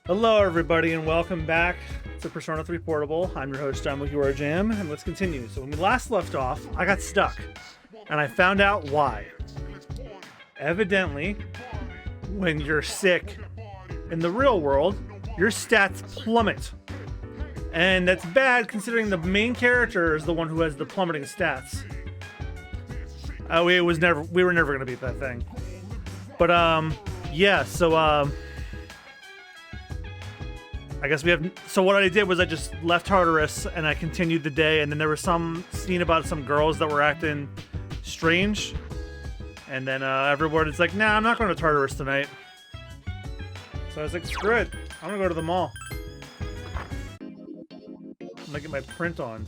Hello, everybody, and welcome back to Persona 3 Portable. I'm your host, MugiwaraJM, and let's continue. So when we last left off, I got stuck, and I found out why. Evidently, when you're sick in the real world, your stats plummet. And that's bad considering the main character is the one who has the plummeting stats. We were never gonna beat that thing. But yeah, so I guess we have. So what I did was I just left Tartarus and I continued the day, and then there was some scene about some girls that were acting strange, and then everybody's like, "Nah, I'm not going to Tartarus tonight." So I was like, "Screw it, I'm gonna go to the mall. I'm gonna get my print on."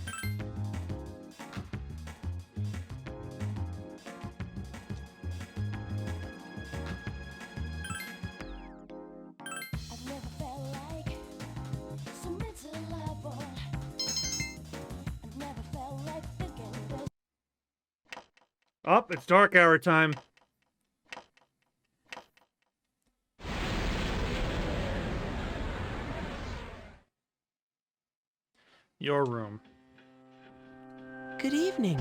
Oh, it's dark hour time. Your room. Good evening.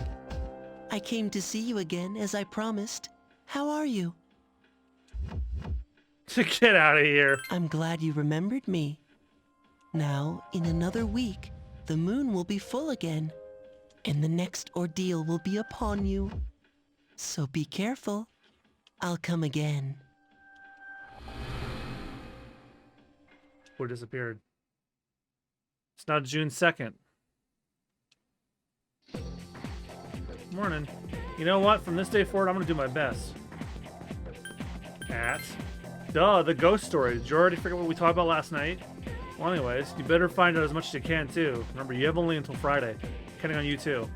I came to see you again as I promised. How are you? Get out of here. I'm glad you remembered me. Now, in another week, the moon will be full again, and the next ordeal will be upon you. So be careful. I'll come again. Who disappeared? It's not June 2nd. Morning. You know what? From this day forward, I'm gonna do my best. Duh, the ghost story. Did you already forget what we talked about last night? Well, anyways, you better find out as much as you can, too. Remember, you have only until Friday. Depending on you, too.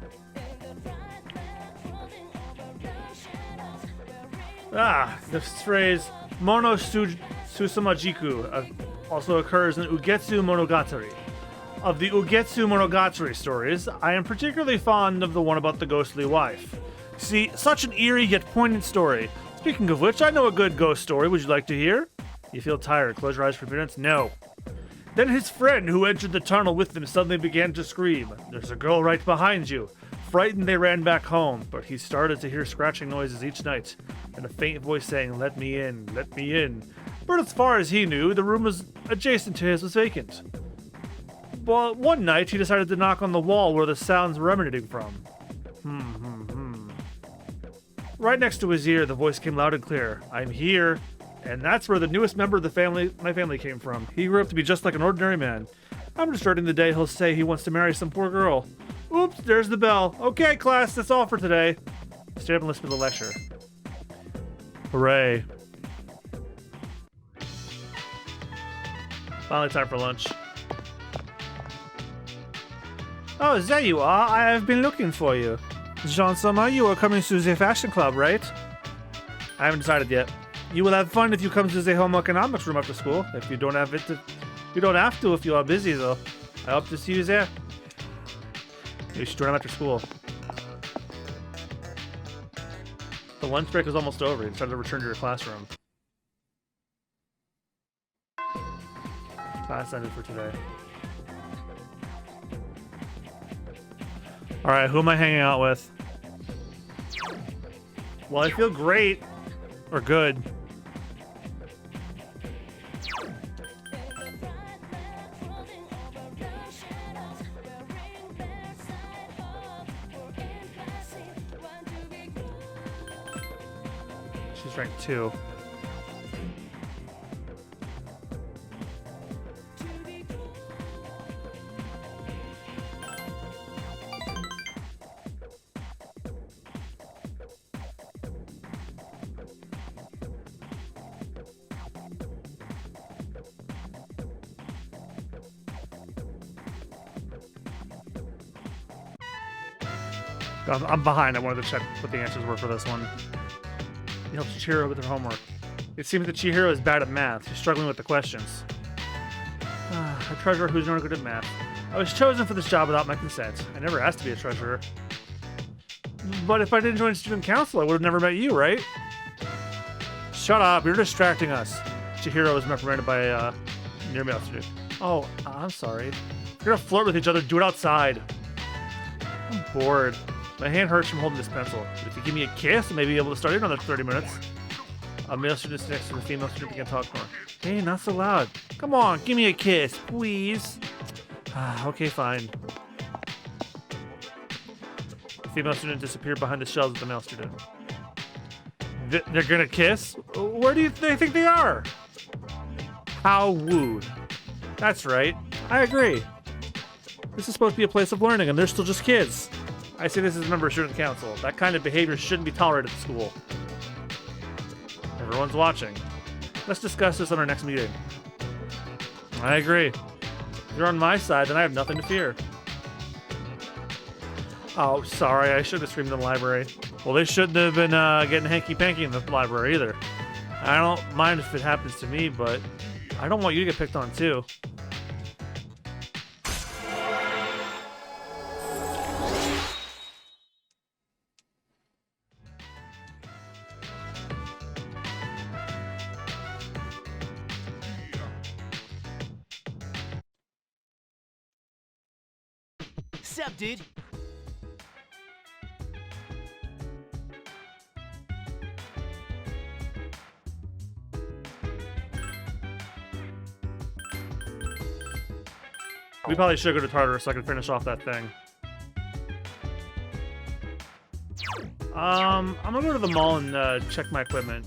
The phrase Mono Susamajiku also occurs in Ugetsu Monogatari. Of the Ugetsu Monogatari stories, I am particularly fond of the one about the ghostly wife. See, such an eerie yet poignant story. Speaking of which, I know a good ghost story. Would you like to hear? You feel tired. Close your eyes for a few minutes. No. Then his friend who entered the tunnel with them suddenly began to scream. There's a girl right behind you. Frightened, they ran back home, but he started to hear scratching noises each night, and a faint voice saying, "Let me in, let me in." But as far as he knew, the room was adjacent to his was vacant. But one night, he decided to knock on the wall where the sounds were emanating from. Right next to his ear, the voice came loud and clear. "I'm here." And that's where the newest member of my family came from. He grew up to be just like an ordinary man. I'm just starting the day he'll say he wants to marry some poor girl. Oops, there's the bell. Okay, class, that's all for today. Stay up and listen to the lecture. Hooray. Finally time for lunch. Oh, there you are. I have been looking for you. Jean-Sama, you are coming to the fashion club, right? I haven't decided yet. You will have fun if you come to the home economics room after school. If you don't have you don't have to if you are busy, though. I hope to see you there. You should join them after school. The lunch break is almost over. You decided to return to your classroom. Class ended for today. Alright, who am I hanging out with? Well, I feel great. Or good. She's rank 2. I'm behind. I wanted to check what the answers were for this one. He helps Chihiro with her homework. It seems that Chihiro is bad at math. She's struggling with the questions. A treasurer who's not good at math. I was chosen for this job without my consent. I never asked to be a treasurer. But if I didn't join student council, I would have never met you, right? Shut up, you're distracting us. Chihiro was reprimanded by near mail student. Oh, I'm sorry. If you're gonna flirt with each other, do it outside. I'm bored. My hand hurts from holding this pencil. But if you give me a kiss, I may be able to start in another 30 minutes. A male student next to the female student began talking more. Hey, not so loud. Come on, give me a kiss, please. Okay, fine. The female student disappeared behind the shelves of the male student. They're gonna kiss? Where do they think they are? How wooed. That's right. I agree. This is supposed to be a place of learning, and they're still just kids. I say this as a member of student council. That kind of behavior shouldn't be tolerated at the school. Everyone's watching. Let's discuss this on our next meeting. I agree. If you're on my side, then I have nothing to fear. Oh, sorry. I should have screamed in the library. Well, they shouldn't have been getting hanky-panky in the library either. I don't mind if it happens to me, but I don't want you to get picked on too. Sup, dude? We probably should go to Tartarus so I can finish off that thing. I'm gonna go to the mall and check my equipment.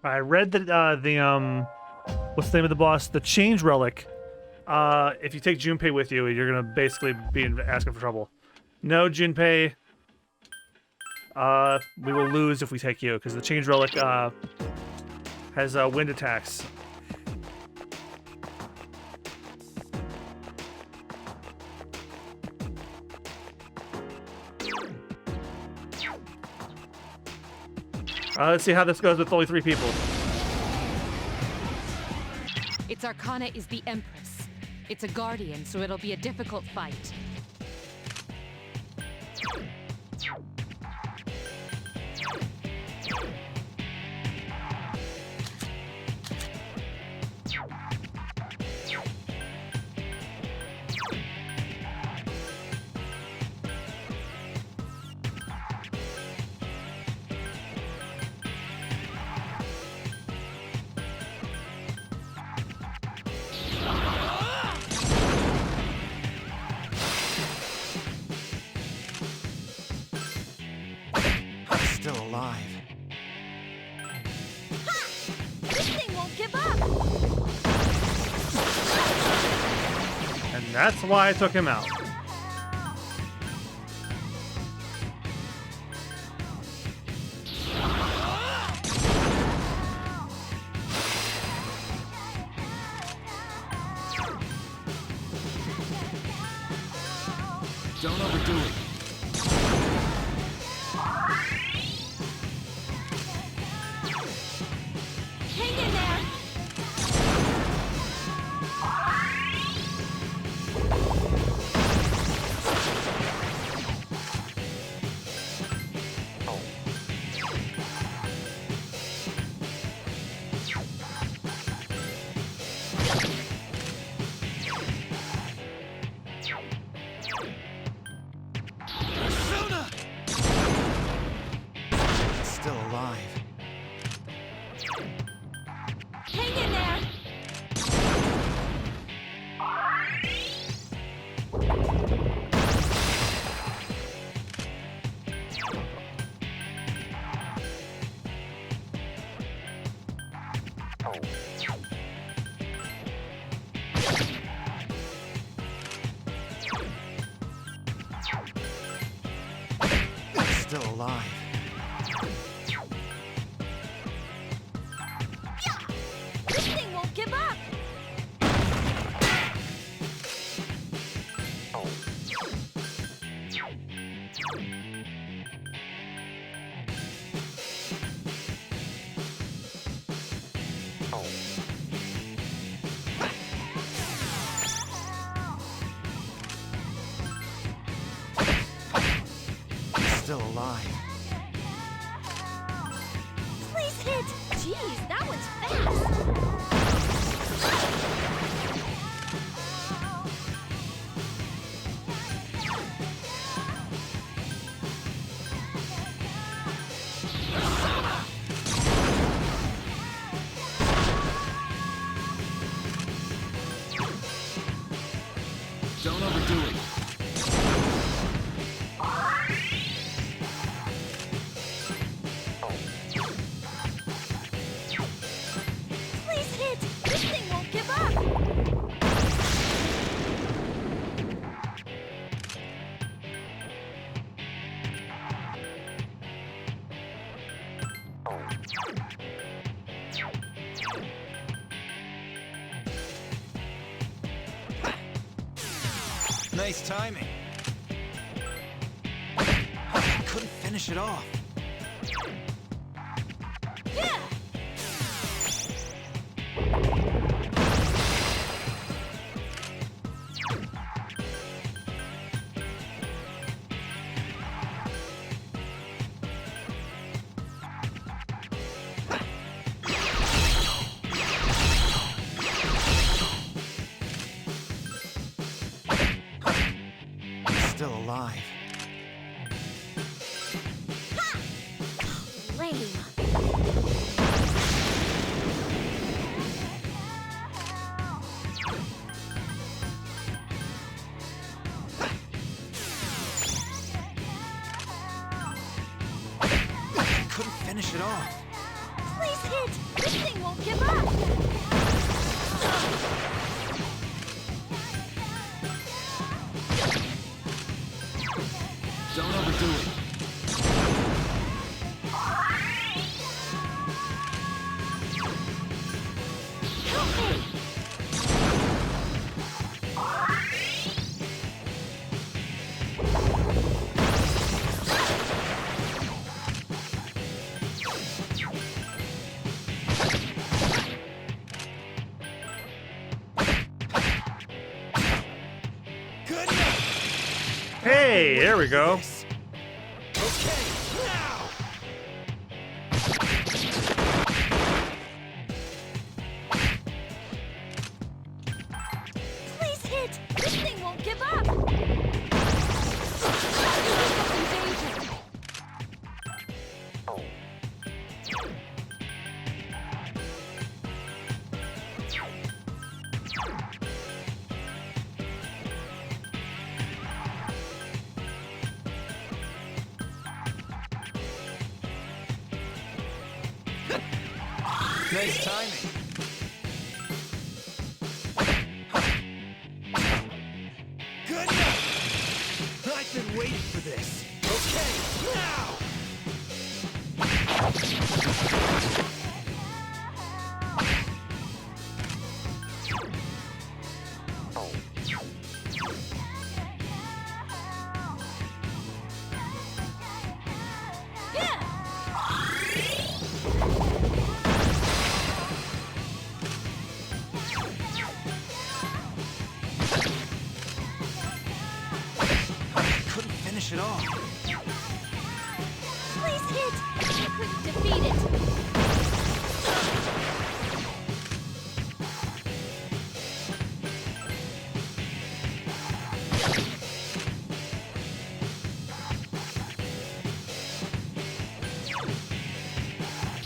I read that what's the name of the boss? The Change Relic. If you take Junpei with you, you're gonna basically be asking for trouble. No, Junpei. We will lose if we take you, because the Change Relic has wind attacks. Let's see how this goes with only 3 people. Its Arcana is the Empress. It's a guardian, so it'll be a difficult fight. Still alive. This thing won't give up! And that's why I took him out. Don't overdo it. Hang in there! Still alive. Hang in there! Still alive. This thing won't give up! Still alive. Please hit! Jeez, that one's fast! Don't overdo it. Please hit! This thing won't give up! Nice timing. I couldn't finish it off. Yeah! Still alive. Lame. Couldn't finish it off. Please hit! hit! This thing won't give up! Don't overdo it. Help me! Good enough. Hey, there we go. Okay, now. Please hit! This thing won't give up! Nice timing. Good enough. I've been waiting for this. Okay, now. Couldn't finish it off. Please hit! I couldn't defeat it!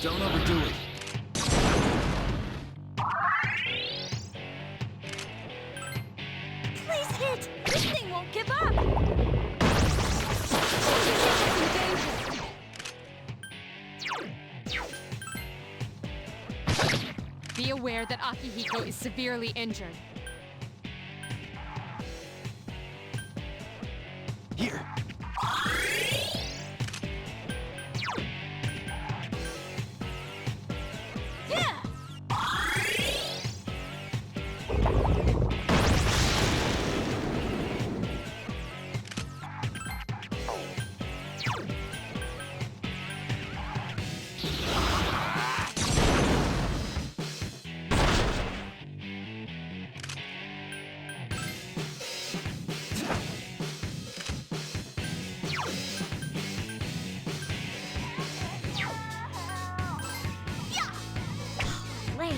Don't overdo it. Please hit! This thing won't give up! Be aware that Akihiko is severely injured. Here. Yeah! Lame.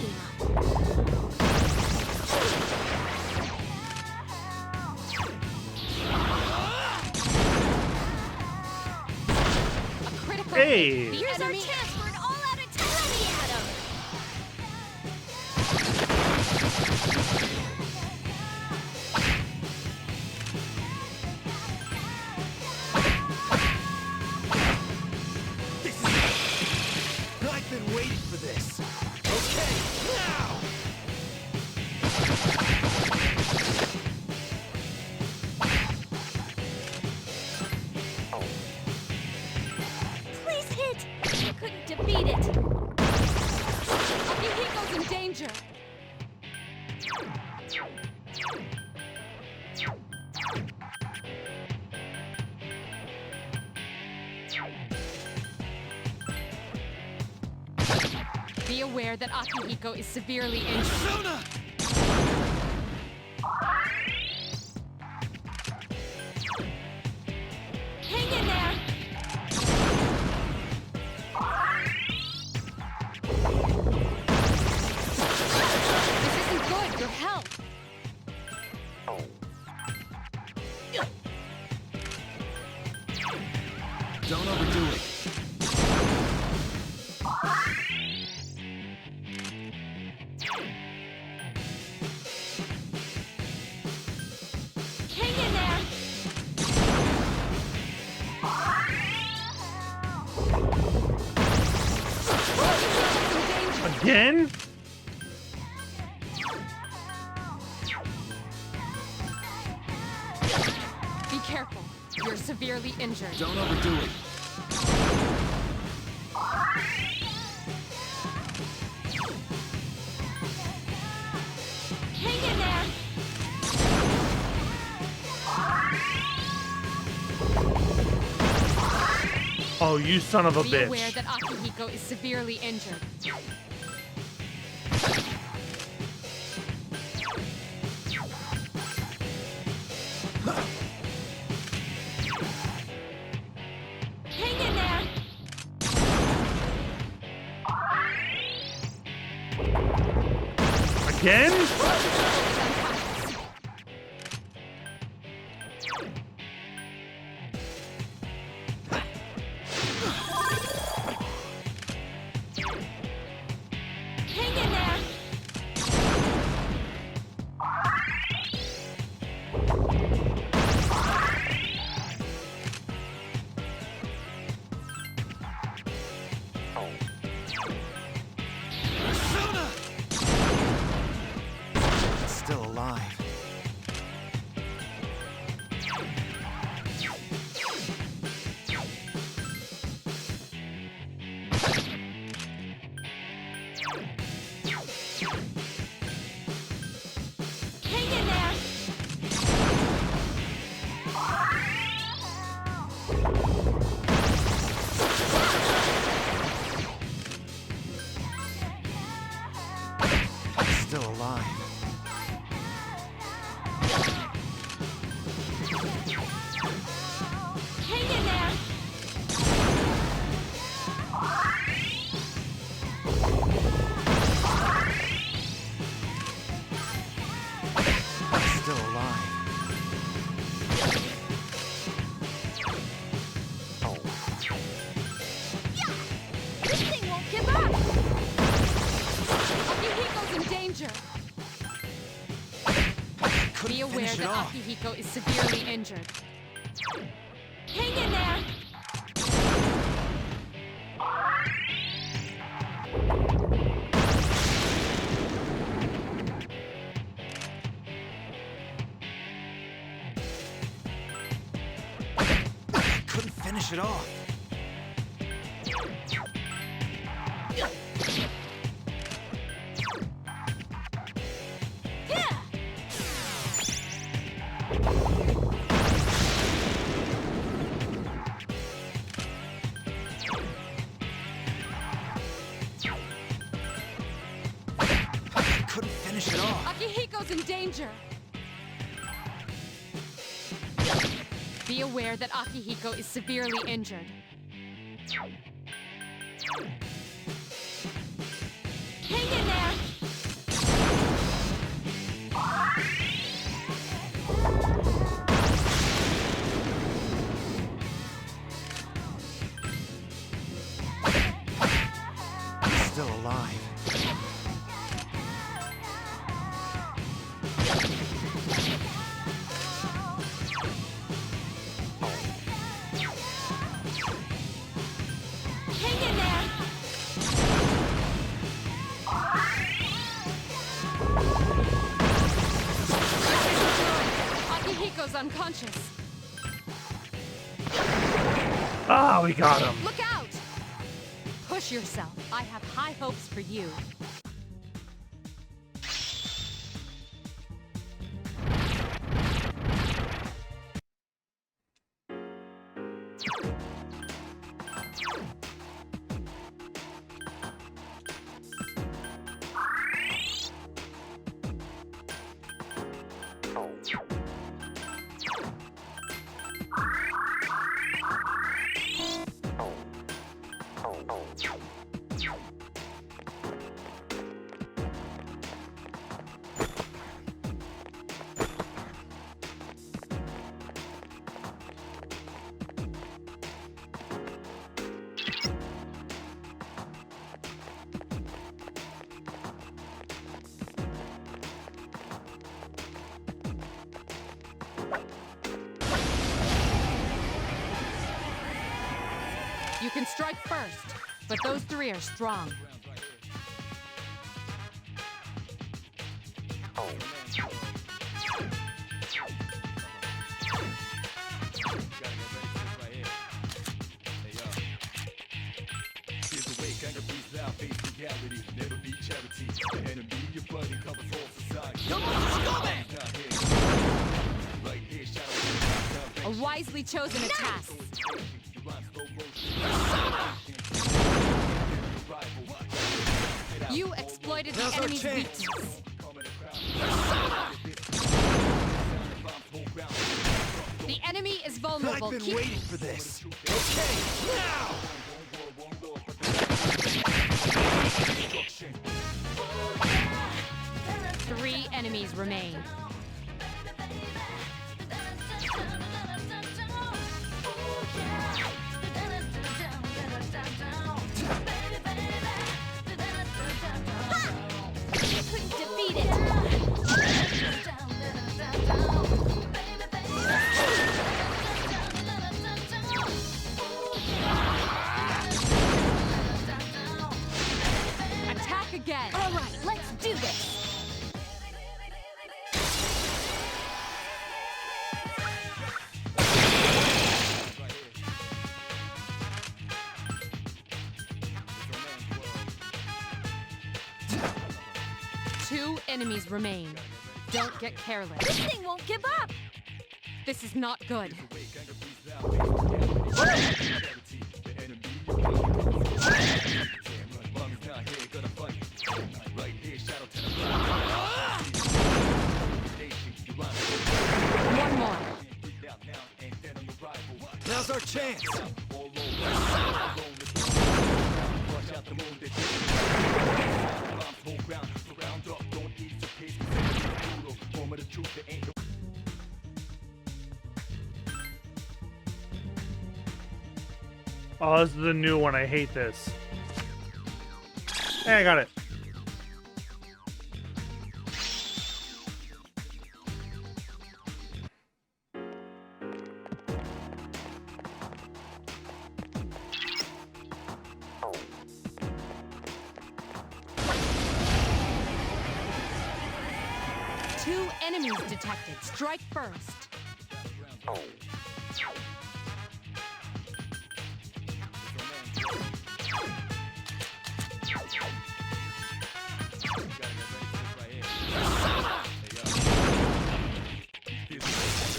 A critical Hey. hit. The Here's our enemy chance for an all-out attack! Let me at him! This is it. I've been waiting for this. Okay, now. Please hit! I couldn't defeat it! Akihiko's in danger. Be aware that Akihiko is severely injured. Sona! Hang in there! This isn't good. Your health. Don't overdo it. Hang in there! Akihiko's in danger. Again? Be careful. You're severely injured. Don't overdo it. Hang in there. Oh, you son of a Be bitch. aware that Akihiko is severely injured. Hang in there. Again? Hang in there. Persona! It's still alive. Hang in there. It's still alive. Hang in there. It's still alive. This thing won't give up. Akihiko's in danger. Couldn't Be aware finish it that off. Akihiko is severely injured. Hang in there. Couldn't finish it off. Couldn't finish it off. Akihiko's in danger. Be aware that Akihiko is severely injured. Hang in there. It's still alive. Hang in there. Akihiko's unconscious. Ah, we got him. Look out! Push yourself. I have high hopes for you. You can strike first, but those three are strong. A wisely chosen attack. You exploited the enemy's weakness. The enemy is vulnerable. I've been Keep waiting for this. Okay, now! 3 enemies remain. You couldn't defeat it. Attack again. All right, let's do this. Two enemies remain. Don't get careless. This thing won't give up. This is not good. One more. Now's our chance. Oh, this is the new one. I hate this. Hey, I got it. Two enemies detected. Strike first.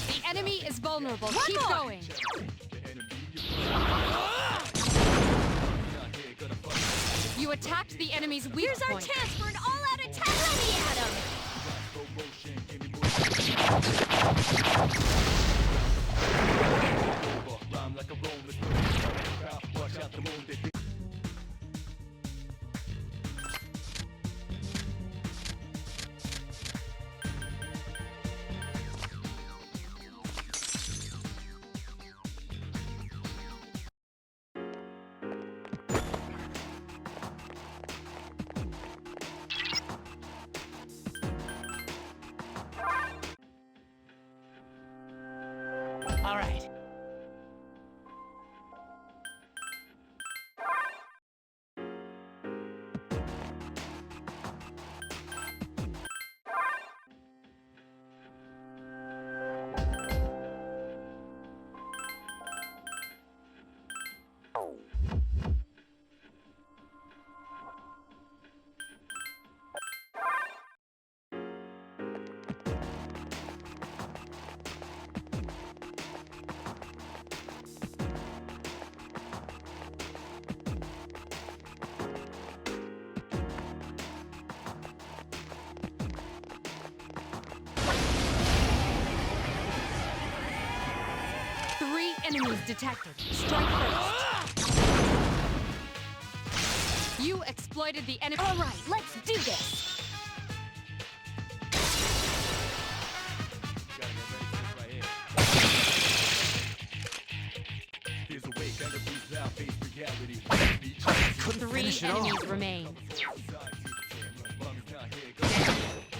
The enemy is vulnerable. Keep going. You attacked the enemy's weak Here's our point. chance for an all-out attack. Let me at him. All right. Enemies detected. Strike first. You exploited the enemy. All right, let's do this. Three enemies remain.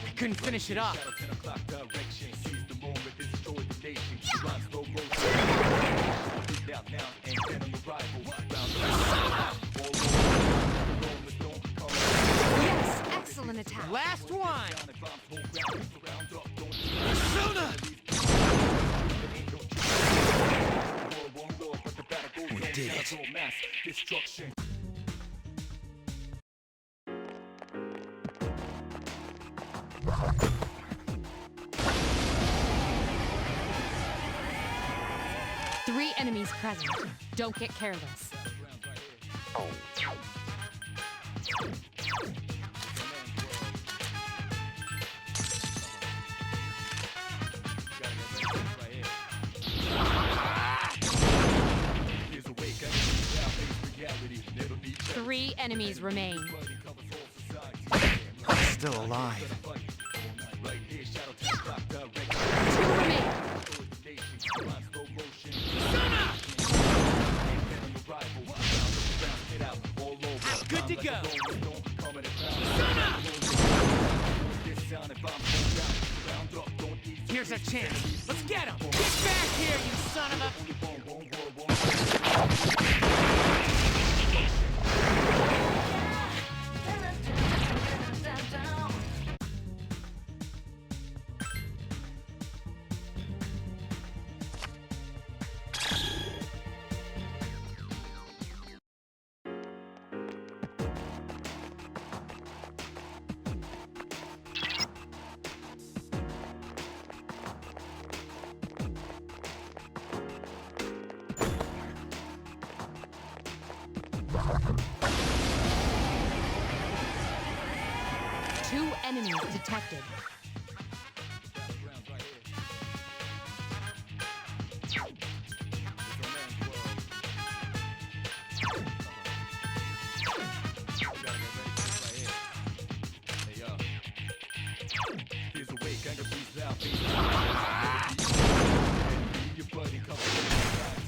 I couldn't finish it off. Yes, excellent attack. Last one. destruction. Three enemies present. Don't get careless. Three enemies remain. Still alive. Two remain. Good to go. Here's our chance. Let's get him. Get back here, you son of a... Two enemies detected.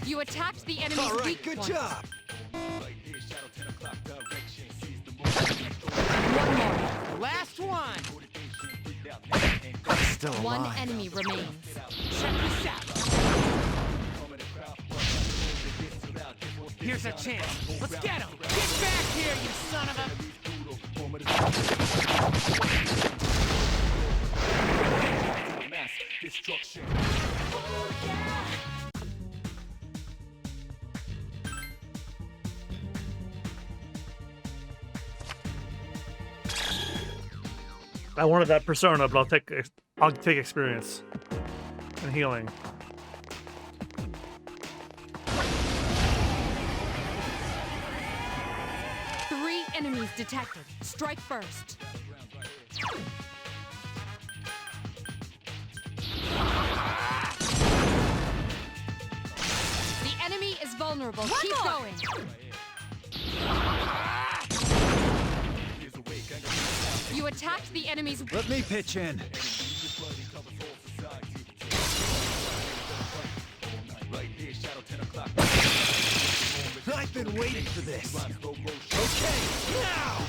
You attacked the enemy's All right, weak good point. job. One more. Last one. Still One alive. enemy remains. Check this out. Here's our chance. Let's get him. Get back here, you son of a... Mass destruction. I wanted that persona, but I'll take experience and healing. Three enemies detected. Strike first. The enemy is vulnerable. Keep going. You attacked the enemy's... Let me pitch in. I've been waiting for this. Okay, now!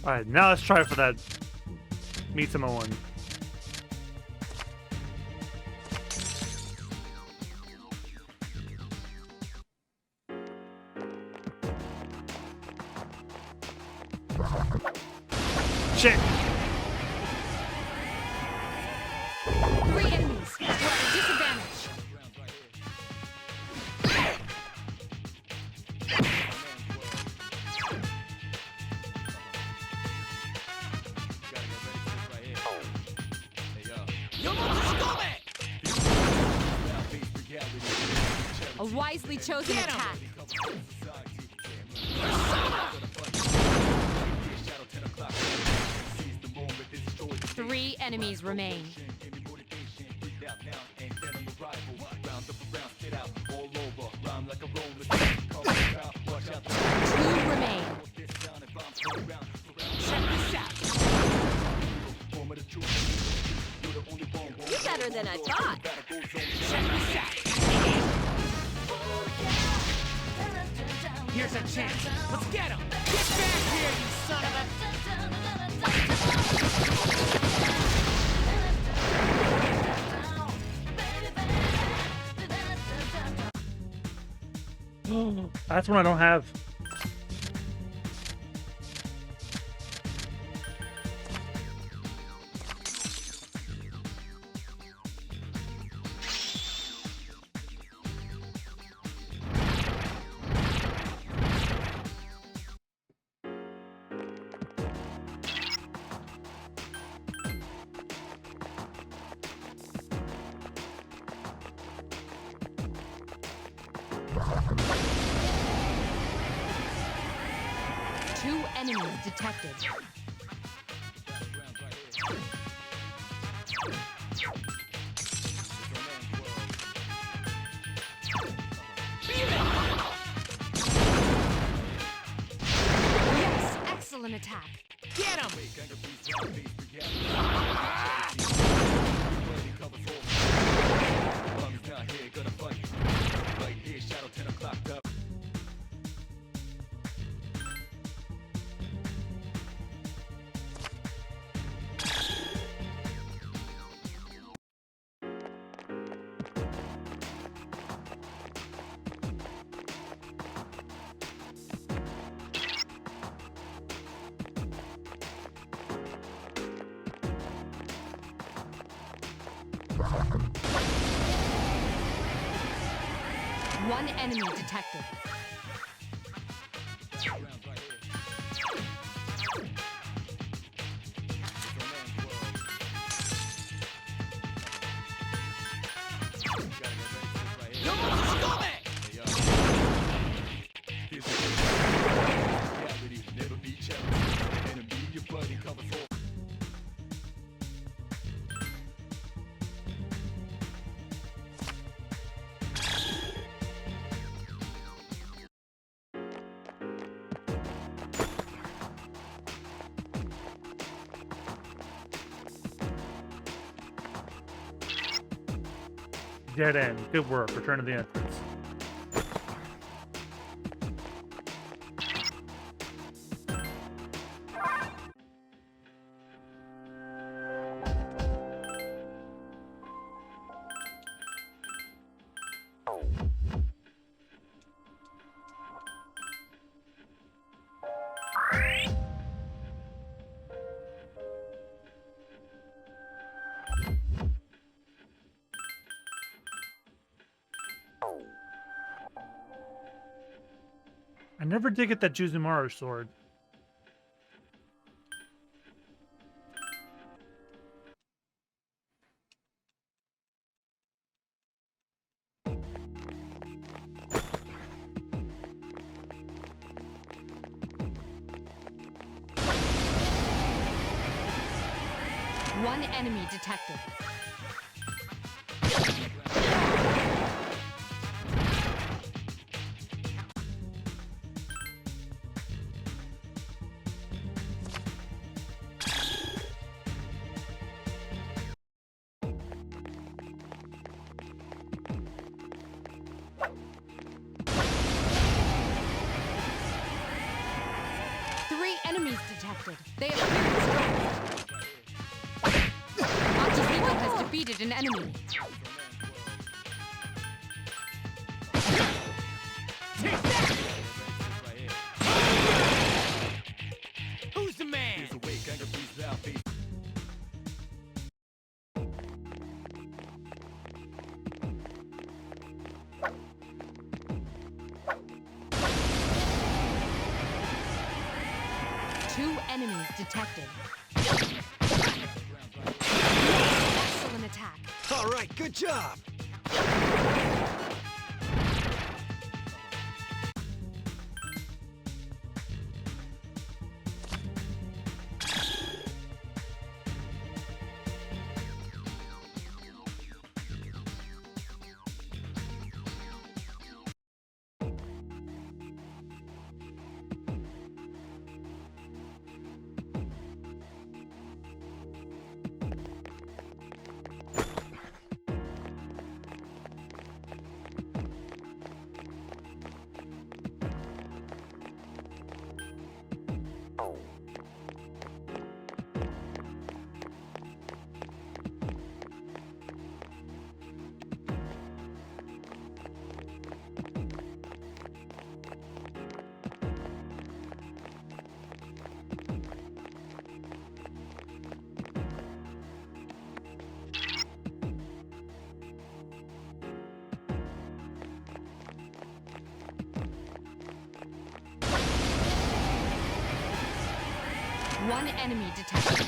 Alright, now let's try for that Mitama one. Shit! Three enemies. We're at disadvantage. A wisely chosen attack. Three enemies remain. Two remain. You're better than I thought. Here's our chance. Let's get him. Get back here, you son of a... That's one I don't have. Two enemies detected. Yes, excellent attack. Get him! One enemy detected. Dead end. Good work. Return to the entrance. I never did get that Juzumaru sword. One enemy detected. Three enemies detected. They appear distracted. Achihiko has defeated an enemy. Who's the man? Two enemies detected. Excellent attack. All right, good job. One enemy detected.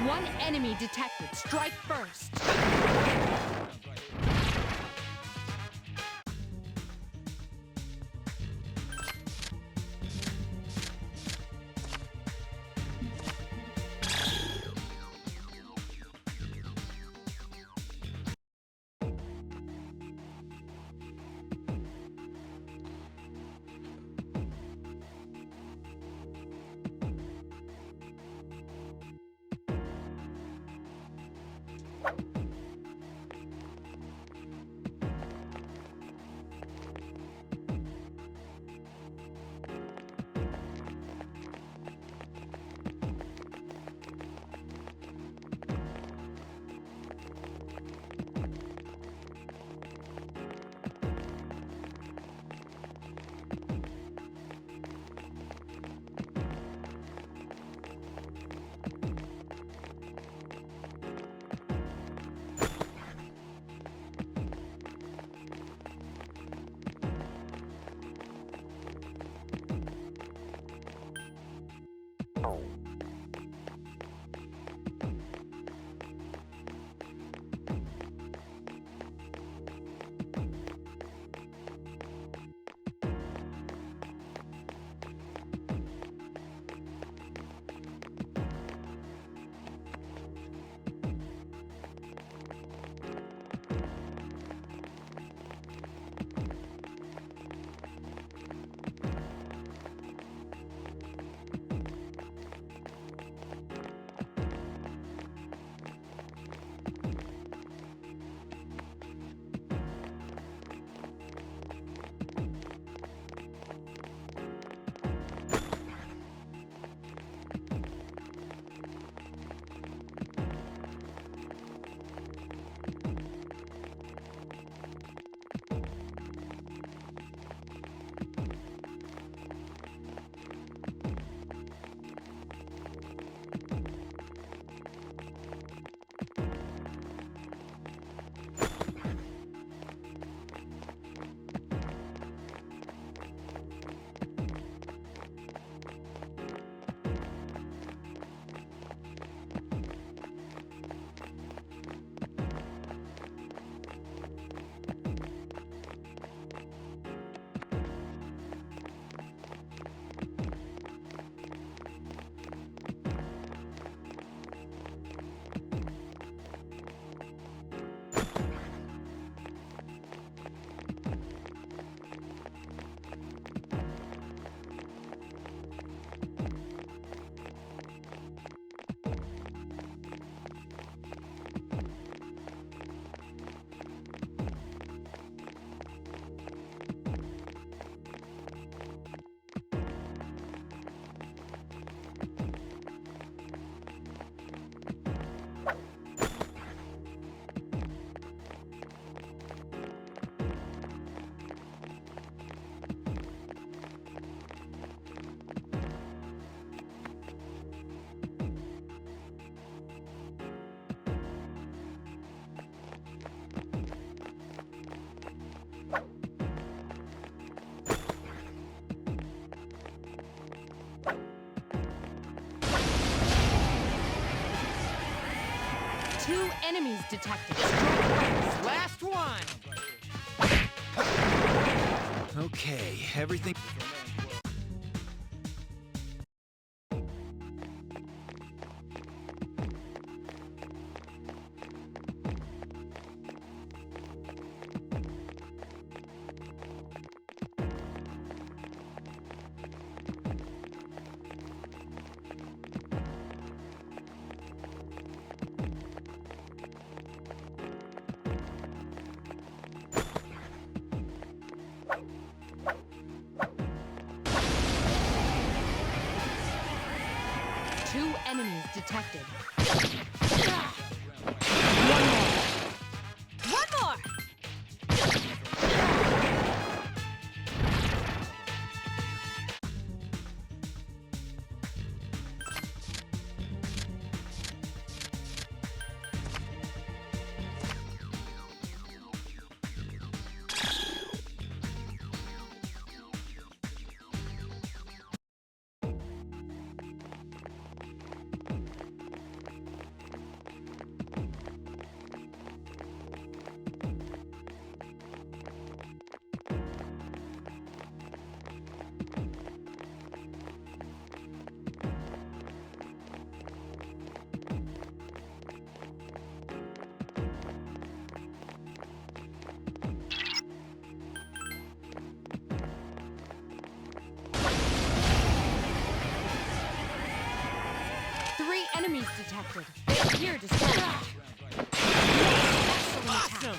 One enemy detected. Strike first. Two enemies detected. Last one! Okay, everything. Two enemies detected. One more! enemies detected. They appear destroyed. Excellent attack.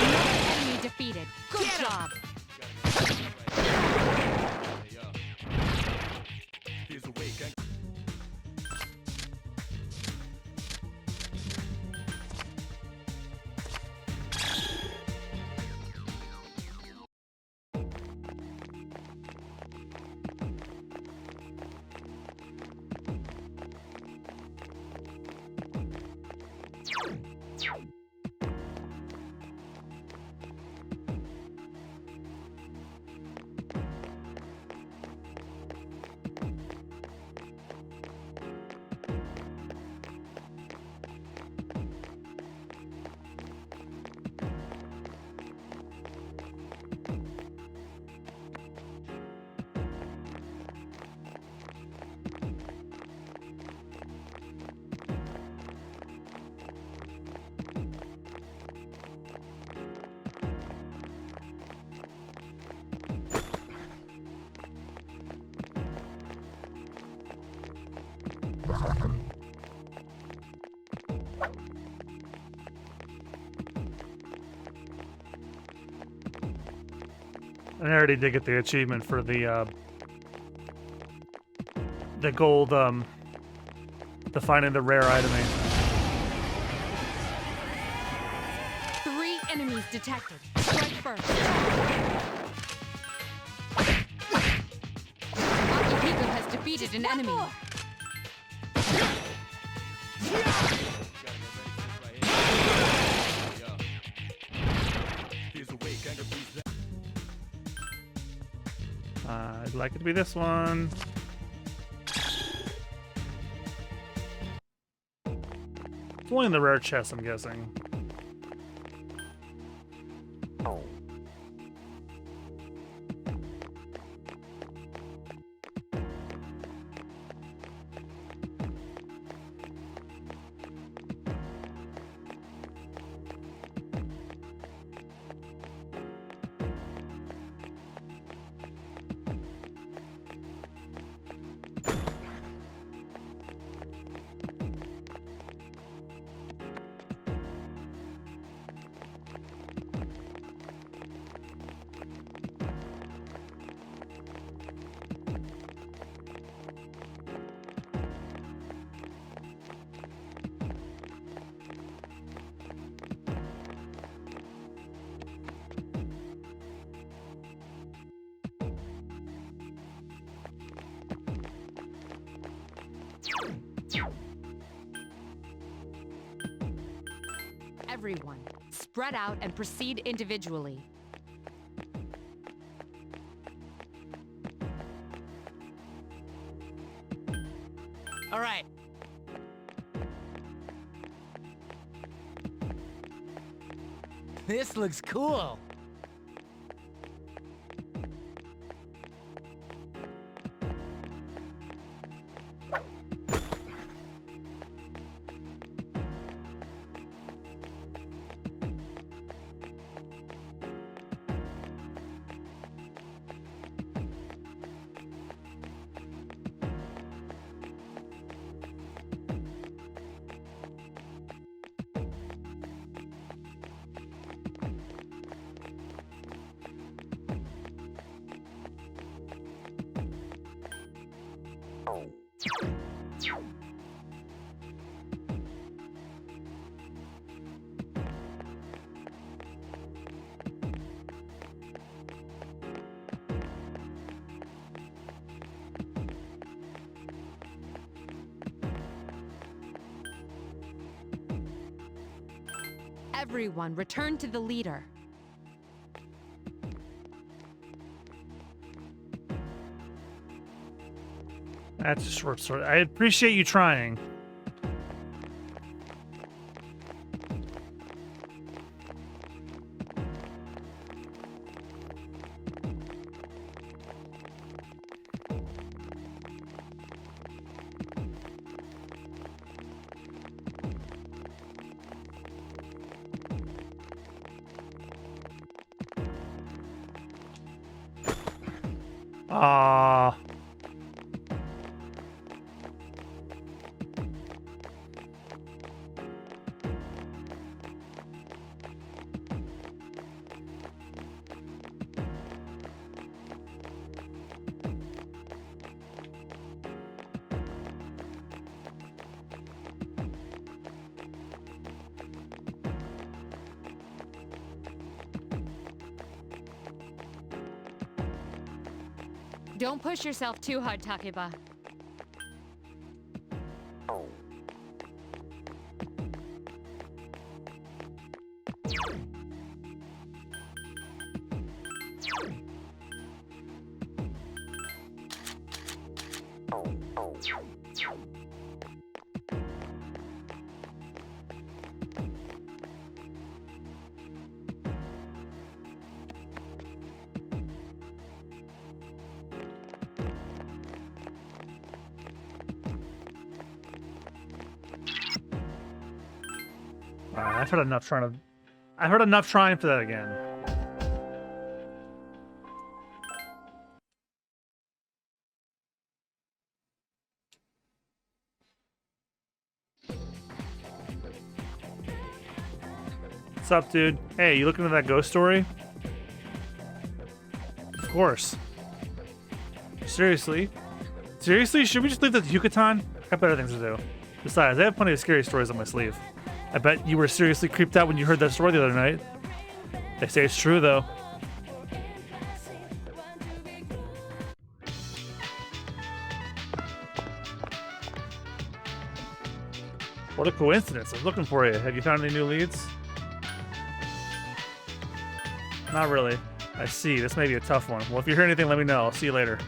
Another enemy defeated. Good job. And I already did get the achievement for the gold, the finding the rare item. 3 enemies detected. Strike first. Akihiko has defeated an enemy. I'd like it to be this one. It's only in the rare chest, I'm guessing. Everyone, spread out and proceed individually. All right. This looks cool. Everyone, return to the leader. That's a short story. I appreciate you trying. Ah. Don't push yourself too hard, Takeba. I've heard enough trying to. I've heard enough trying for that again. What's up, dude? Hey, you looking at that ghost story? Of course. Seriously? Seriously? Should we just leave the Yucatan? I got better things to do. Besides, I have plenty of scary stories on my sleeve. I bet you were seriously creeped out when you heard that story the other night. They say it's true, though. What a coincidence. I was looking for you. Have you found any new leads? Not really. I see. This may be a tough one. Well, if you hear anything, let me know. I'll see you later.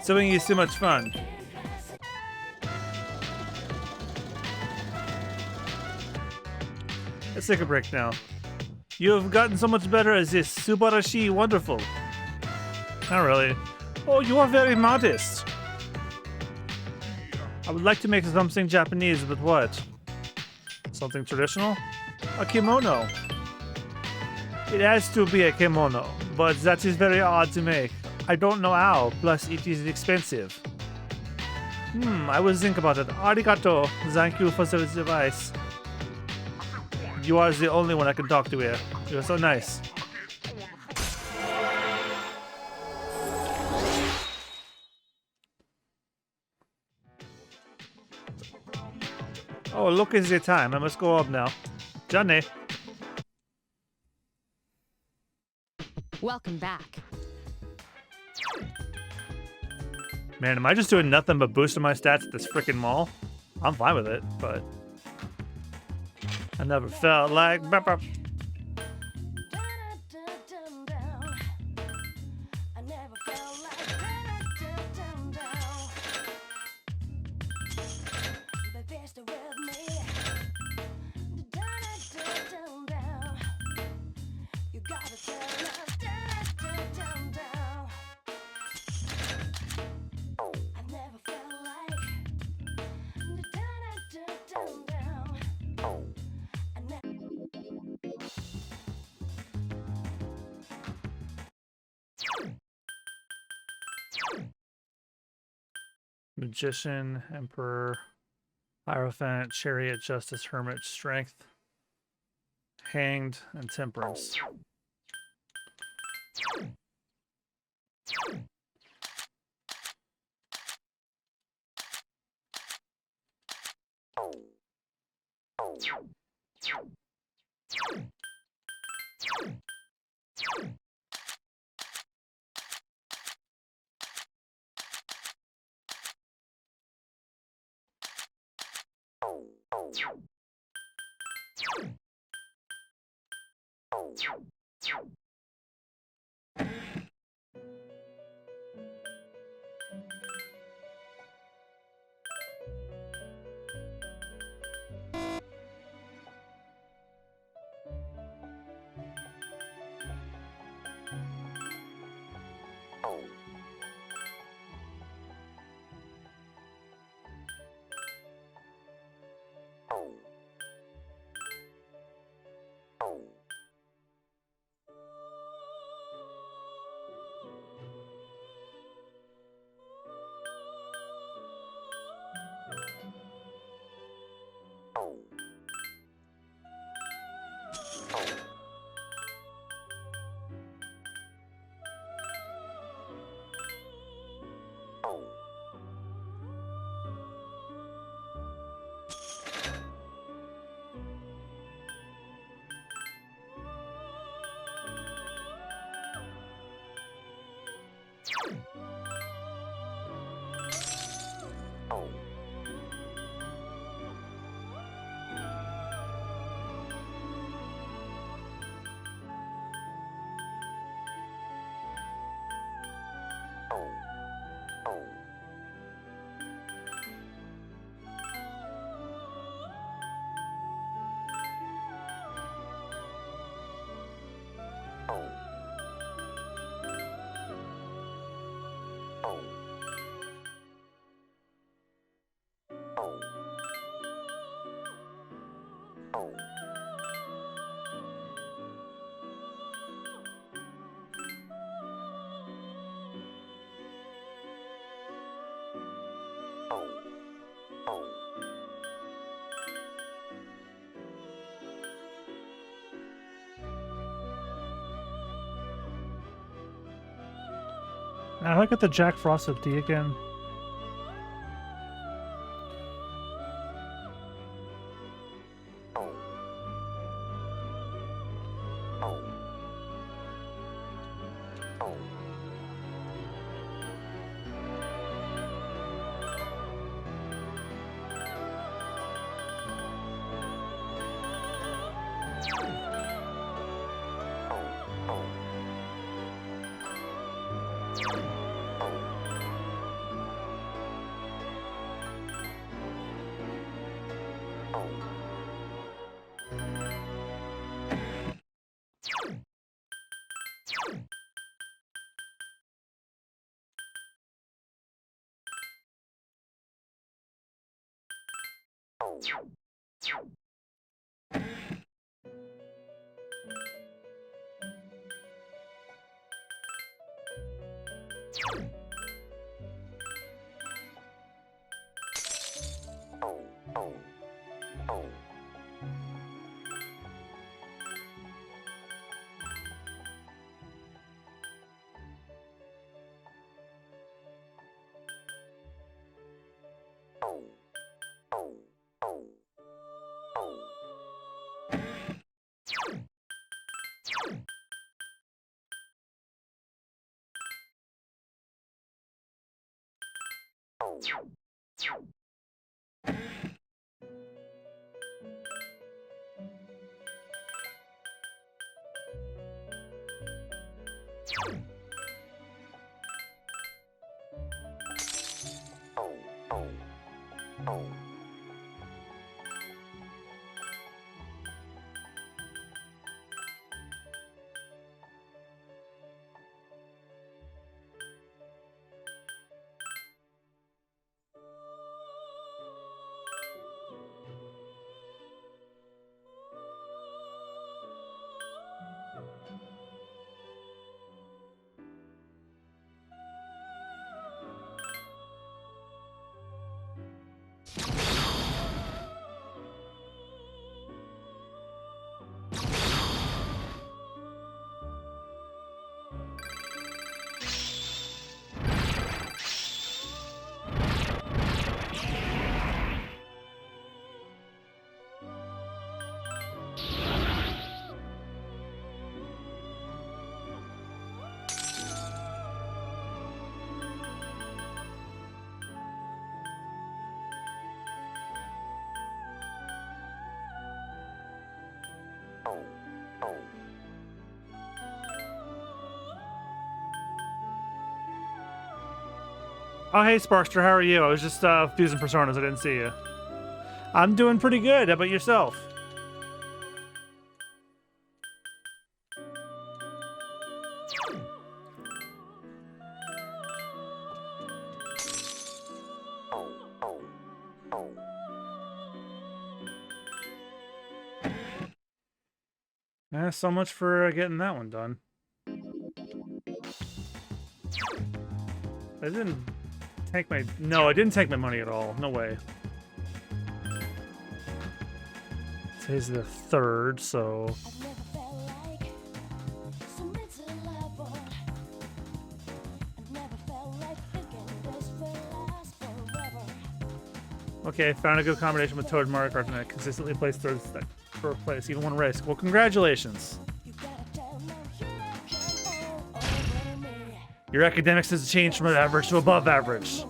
Sewing is too much fun. Let's take a break now. You have gotten so much better as this. Subarashi, wonderful. Not really. Oh, you are very modest. I would like to make something Japanese, but what? Something traditional? A kimono. It has to be a kimono, but that is very odd to make. I don't know how, plus it is expensive. I will think about it. Arigato. Thank you for the advice. You are the only one I can talk to here. You're so nice. Oh, look at the time. I must go up now. Johnny. Welcome back. Man, am I just doing nothing but boosting my stats at this freaking mall? I'm fine with it, but I never felt like Magician, Emperor, Hierophant, Chariot, Justice, Hermit, Strength, Hanged, and Temperance. Now I got the Jack Frost of D again. Oh, hey, Sparkster, how are you? I was just fusing personas. I didn't see you. I'm doing pretty good. How about yourself? So much for getting that one done. I didn't take my... No, I didn't take my money at all. No way. Today's the 3rd, so... Okay, found a good combination with Toad and Mario Kart tonight. Consistently placed 3rd for a place, even one race. Well, congratulations. Your academics has changed from average to above average.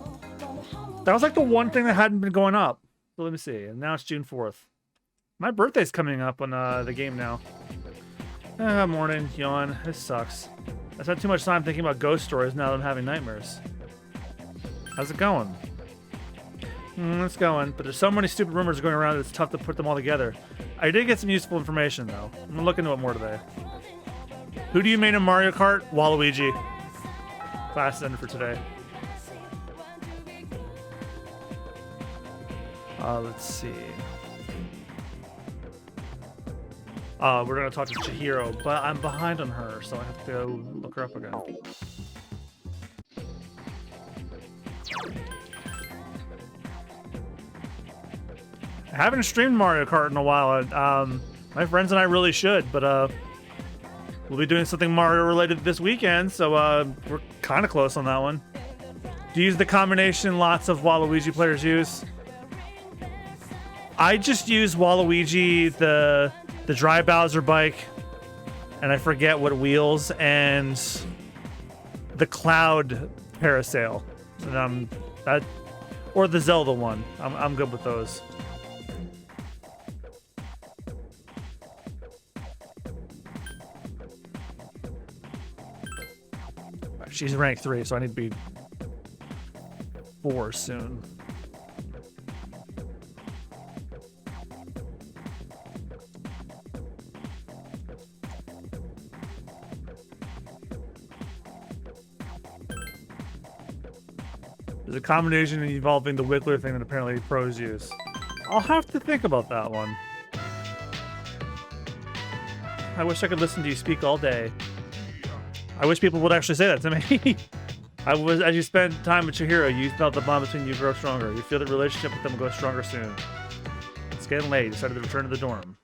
That was like the one thing that hadn't been going up. So let me see. And now it's June 4th. My birthday's coming up on the game now. Morning, yawn. This sucks. I spent too much time thinking about ghost stories now that I'm having nightmares. How's it going? It's going, but there's so many stupid rumors going around that it's tough to put them all together. I did get some useful information, though. I'm gonna look into it more today. Who do you main in Mario Kart? Waluigi. Class ended for today. Let's see. We're gonna talk to Chihiro, but I'm behind on her, so I have to go look her up again. I haven't streamed Mario Kart in a while. My friends and I really should, but we'll be doing something Mario related this weekend, so we're kind of close on that one. Do you use the combination lots of Waluigi players use? I just use Waluigi, the dry Bowser bike, and I forget what wheels, and the Cloud parasail, and that, or the Zelda one. I'm good with those. She's rank 3, so I need to be 4 soon. There's a combination involving the Wiggler thing that apparently pros use. I'll have to think about that one. I wish I could listen to you speak all day. I wish people would actually say that to me. As you spend time with Chihiro, you felt the bond between you grow stronger. You feel the relationship with them will go stronger soon. It's getting late. You decided to return to the dorm.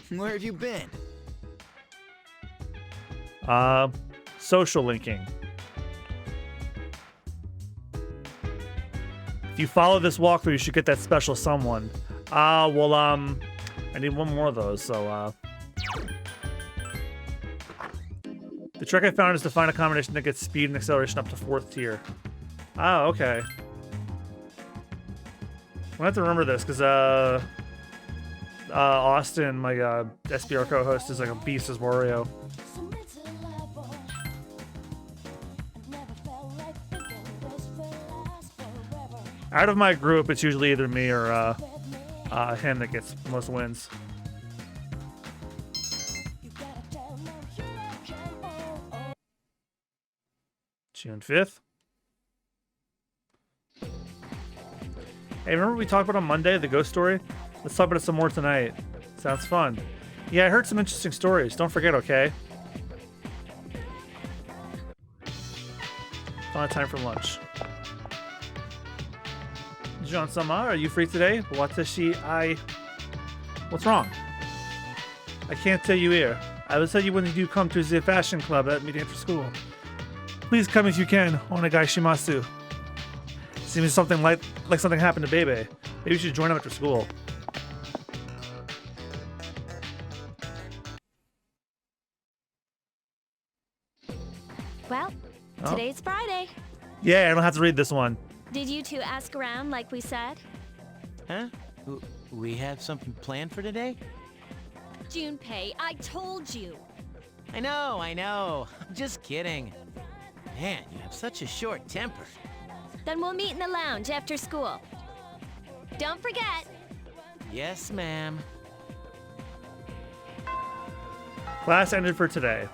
Where have you been? Social linking. If you follow this walkthrough, you should get that special someone. I need one more of those, so, the trick I found is to find a combination that gets speed and acceleration up to 4th tier. Oh, okay. I have to remember this, because, Austin, my, SBR co-host, is like a beast as Wario. Out of my group, it's usually either me or, him that gets most wins. June 5th. Hey, remember we talked about on Monday, the ghost story? Let's talk about it some more tonight. Sounds fun. Yeah, I heard some interesting stories. Don't forget, okay? Final time for lunch. John-sama, are you free today? Watashi, What's wrong? I can't tell you here. I will tell you when you do come to the fashion club at meeting after school. Please come if you can. Onegai shimasu. Seems something like something happened to Bebe. Maybe you should join him after school. Well, today's Friday. Yeah, I don't have to read this one. Did you two ask around like we said? Huh? We have something planned for today? Junpei, I told you. I know. I'm just kidding. Man, you have such a short temper. Then we'll meet in the lounge after school. Don't forget. Yes, ma'am. Class ended for today.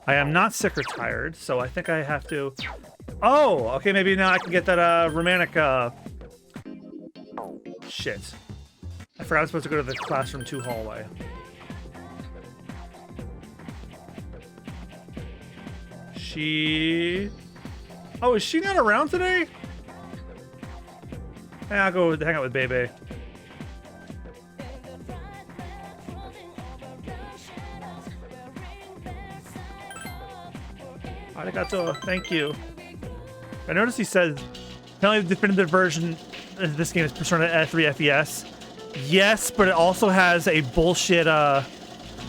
I am not sick or tired, so I think I have to... Oh, okay, maybe now I can get that romantic... Shit. I forgot I was supposed to go to the classroom 2 hallway. She... Oh, is she not around today? Yeah, I'll go hang out with Bebe. Arigato, thank you. I noticed he said, apparently the definitive version of this game is Persona 3 FES. Yes, but it also has a bullshit, I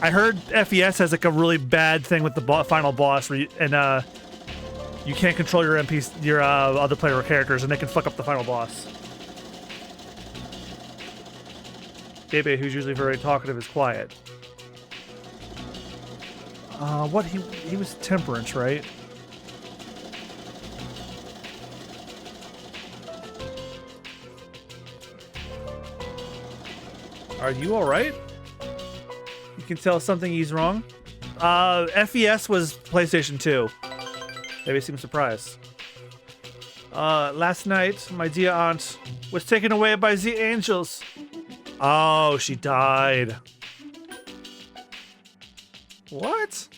heard FES has like a really bad thing with the final boss where you can't control your other player characters and they can fuck up the final boss. Bebe, who's usually very talkative, is quiet. He was temperance, right? Are you alright? You can tell something he's wrong? FES was PlayStation 2. Baby seems surprised. Last night, my dear aunt was taken away by the angels. Oh, she died. What?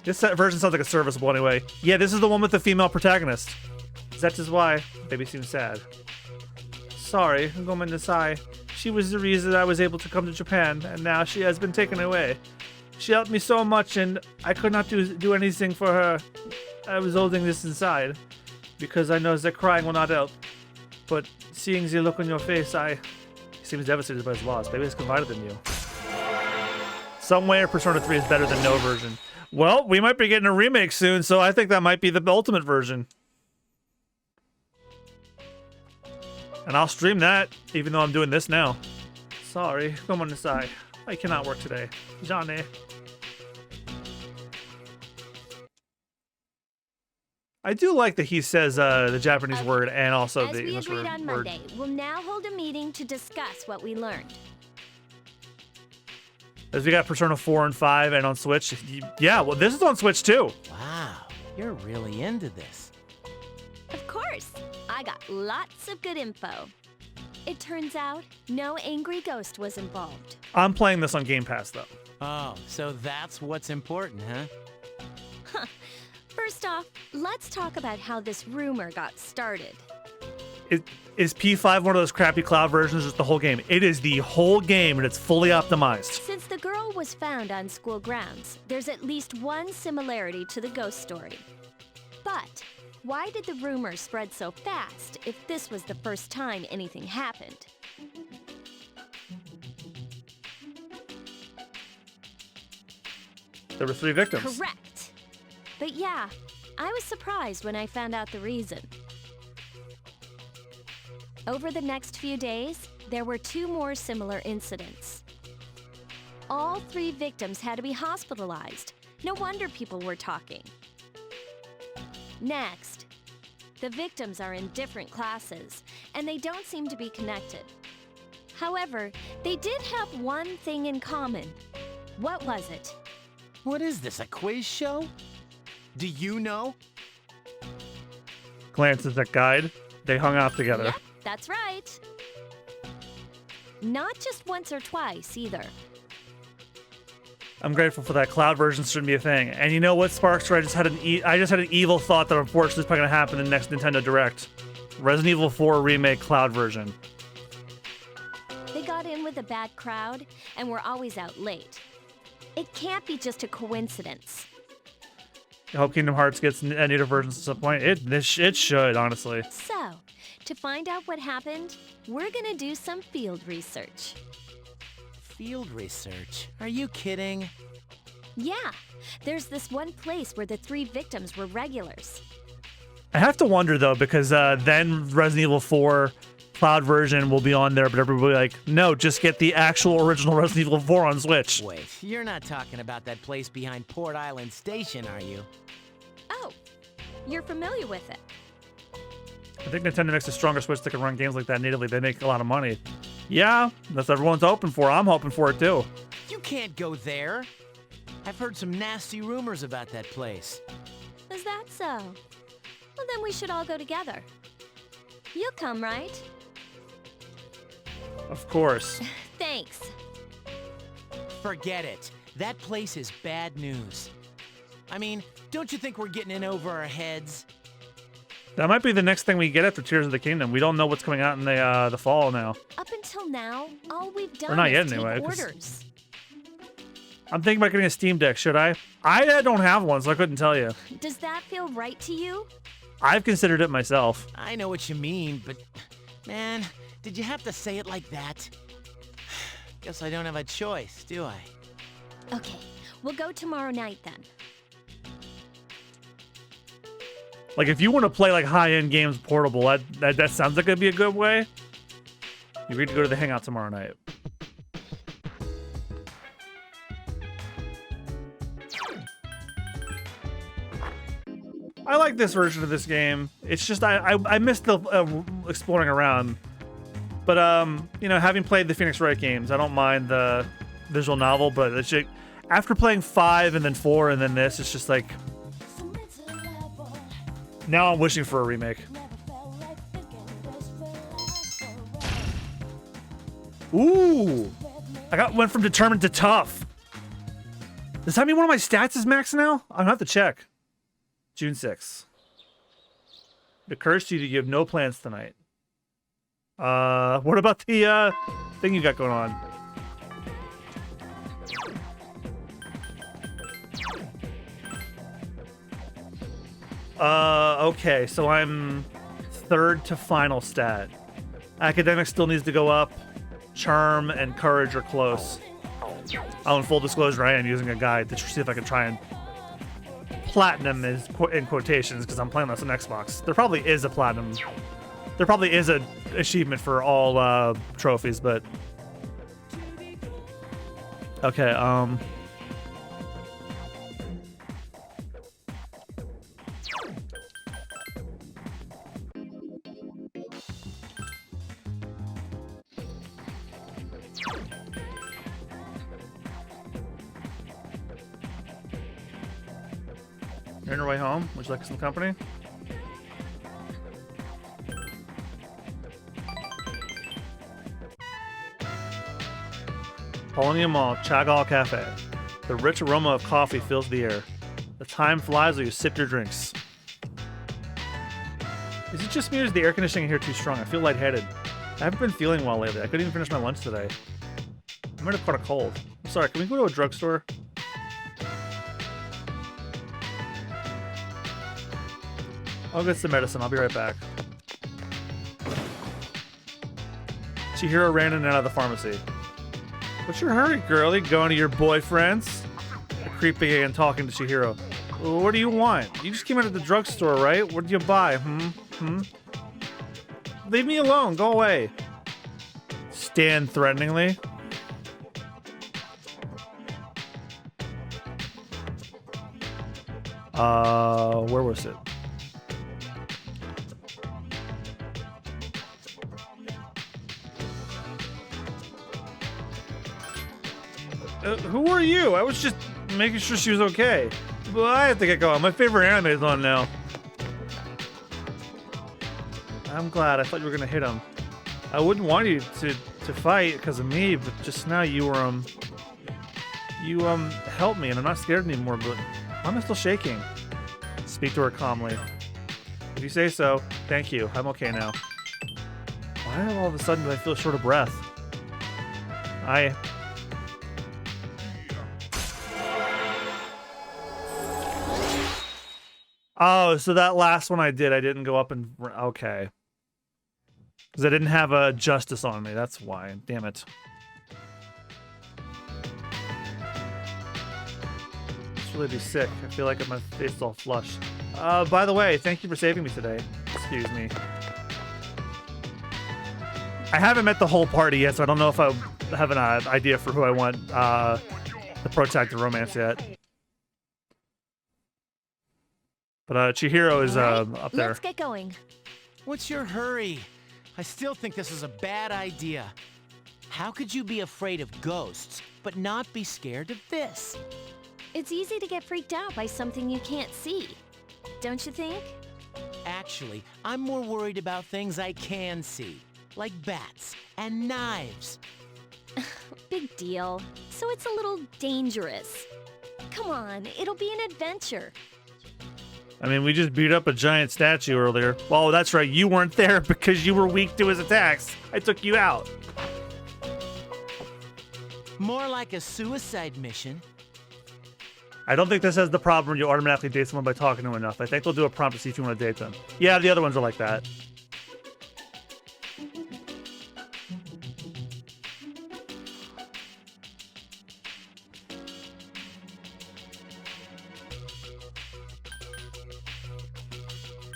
This version sounds like a serviceable anyway. Yeah, this is the one with the female protagonist. That is why. Baby seems sad. Sorry, Gomen Desai. She was the reason I was able to come to Japan, and now she has been taken away. She helped me so much, and I could not do anything for her. I was holding this inside, because I know that crying will not help. But seeing the look on your face, he seems devastated by his loss. Baby is confided in you. Some way Persona 3 is better than no version. Well, we might be getting a remake soon, so I think that might be the ultimate version. And I'll stream that, even though I'm doing this now. Sorry, come on inside. I cannot work today. Johnny. I do like that he says the Japanese word and also the English word. As we agreed on Monday, we'll now hold a meeting to discuss what we learned. As we got Persona 4 and 5 and on Switch. Yeah, well, this is on Switch too. Wow, you're really into this. Of course, I got lots of good info. It turns out no angry ghost was involved. I'm playing this on Game Pass though. Oh, so that's what's important, huh? First off, let's talk about how this rumor got started. Is P5 one of those crappy cloud versions or just the whole game? It is the whole game and it's fully optimized. Since the girl was found on school grounds, there's at least one similarity to the ghost story. But why did the rumor spread so fast if this was the first time anything happened? There were 3 victims. Correct. But yeah, I was surprised when I found out the reason. Over the next few days, there were 2 more similar incidents. All 3 victims had to be hospitalized. No wonder people were talking. Next, the victims are in different classes, and they don't seem to be connected. However, they did have one thing in common. What was it? What is this, a quiz show? Do you know? Glances at guide. They hung out together. Yep, that's right. Not just once or twice, either. I'm grateful for that. Cloud version shouldn't be a thing. And you know what, Sparkster? I just had an evil thought that unfortunately is probably going to happen in the next Nintendo Direct. Resident Evil 4 Remake Cloud version. They got in with a bad crowd and were always out late. It can't be just a coincidence. I hope Kingdom Hearts gets native versions at some point. It should, honestly. So, to find out what happened, we're gonna do some field research. Field research? Are you kidding? Yeah, there's this one place where the 3 victims were regulars. I have to wonder, though, because then Resident Evil 4 Cloud version will be on there, but everybody will be like, no, just get the actual original Resident Evil 4 on Switch. Wait, you're not talking about that place behind Port Island Station, are you? Oh, you're familiar with it. I think Nintendo makes a stronger Switch that can run games like that natively. They make a lot of money. Yeah, that's what everyone's hoping for. I'm hoping for it, too. You can't go there. I've heard some nasty rumors about that place. Is that so? Well, then we should all go together. You'll come, right? Of course. Thanks. Forget it. That place is bad news. I mean, don't you think we're getting in over our heads? That might be the next thing we get after Tears of the Kingdom. We don't know what's coming out in the fall now. Up until now, all we've done Or not yet, is take anyway, 'cause- orders. I'm thinking about getting a Steam Deck. Should I? I don't have one, so I couldn't tell you. Does that feel right to you? I've considered it myself. I know what you mean, but man, did you have to say it like that? Guess I don't have a choice, do I? Okay, we'll go tomorrow night then. Like, if you want to play like high-end games portable, that sounds like it'd be a good way. You agreed to go to the Hangout tomorrow night. I like this version of this game. It's just I missed the exploring around, but you know, having played the Phoenix Wright games, I don't mind the visual novel. But it's just, after playing 5 and then 4 and then this, it's just like Now I'm wishing for a remake. Ooh! Went from determined to tough. Does that mean one of my stats is max now? I'm gonna have to check. June 6th. It occurs to you that you have no plans tonight. What about the thing you got going on? Okay, so I'm third to final stat. Academic still needs to go up. Charm and courage are close. Oh, in full disclosure, I am using a guide to see if I can try and platinum is in quotations because I'm playing this on Xbox. There probably is a platinum. There probably is a achievement for all trophies, but okay. You're on your way home? Would you like some company? Polonium Mall, Chagal Cafe. The rich aroma of coffee fills the air. The time flies while you sip your drinks. Is it just me or is the air conditioning here too strong? I feel lightheaded. I haven't been feeling well lately. I couldn't even finish my lunch today. I might have caught a cold. I'm sorry, can we go to a drugstore? I'll get some medicine. I'll be right back. Chihiro ran in and out of the pharmacy. What's your hurry, girlie? Going to your boyfriend's? The creep began talking to Chihiro. Well, what do you want? You just came out of the drugstore, right? What did you buy? Leave me alone. Go away. Stand threateningly. Where was it? Who are you? I was just making sure she was okay. Well, I have to get going. My favorite anime is on now. I'm glad. I thought you were gonna hit him. I wouldn't want you to fight because of me, but just now you were helped me, and I'm not scared anymore. But why am I still shaking? Speak to her calmly. If you say so, thank you. I'm okay now. Why all of a sudden do I feel short of breath? Oh, so that last one I didn't go up and... Okay. Because I didn't have a justice on me, that's why. Damn it. This really be sick. I feel like my face is all flushed. By the way, thank you for saving me today. Excuse me. I haven't met the whole party yet, so I don't know if I have an idea for who I want the protracted romance yet. But Chihiro is up there. Let's get going. What's your hurry? I still think this is a bad idea. How could you be afraid of ghosts, but not be scared of this? It's easy to get freaked out by something you can't see. Don't you think? Actually, I'm more worried about things I can see, like bats and knives. Big deal. So it's a little dangerous. Come on, it'll be an adventure. I mean, we just beat up a giant statue earlier. Oh, that's right. You weren't there because you were weak to his attacks. I took you out. More like a suicide mission. I don't think this has the problem where you automatically date someone by talking to them enough. I think they'll do a prompt to see if you want to date them. Yeah, the other ones are like that.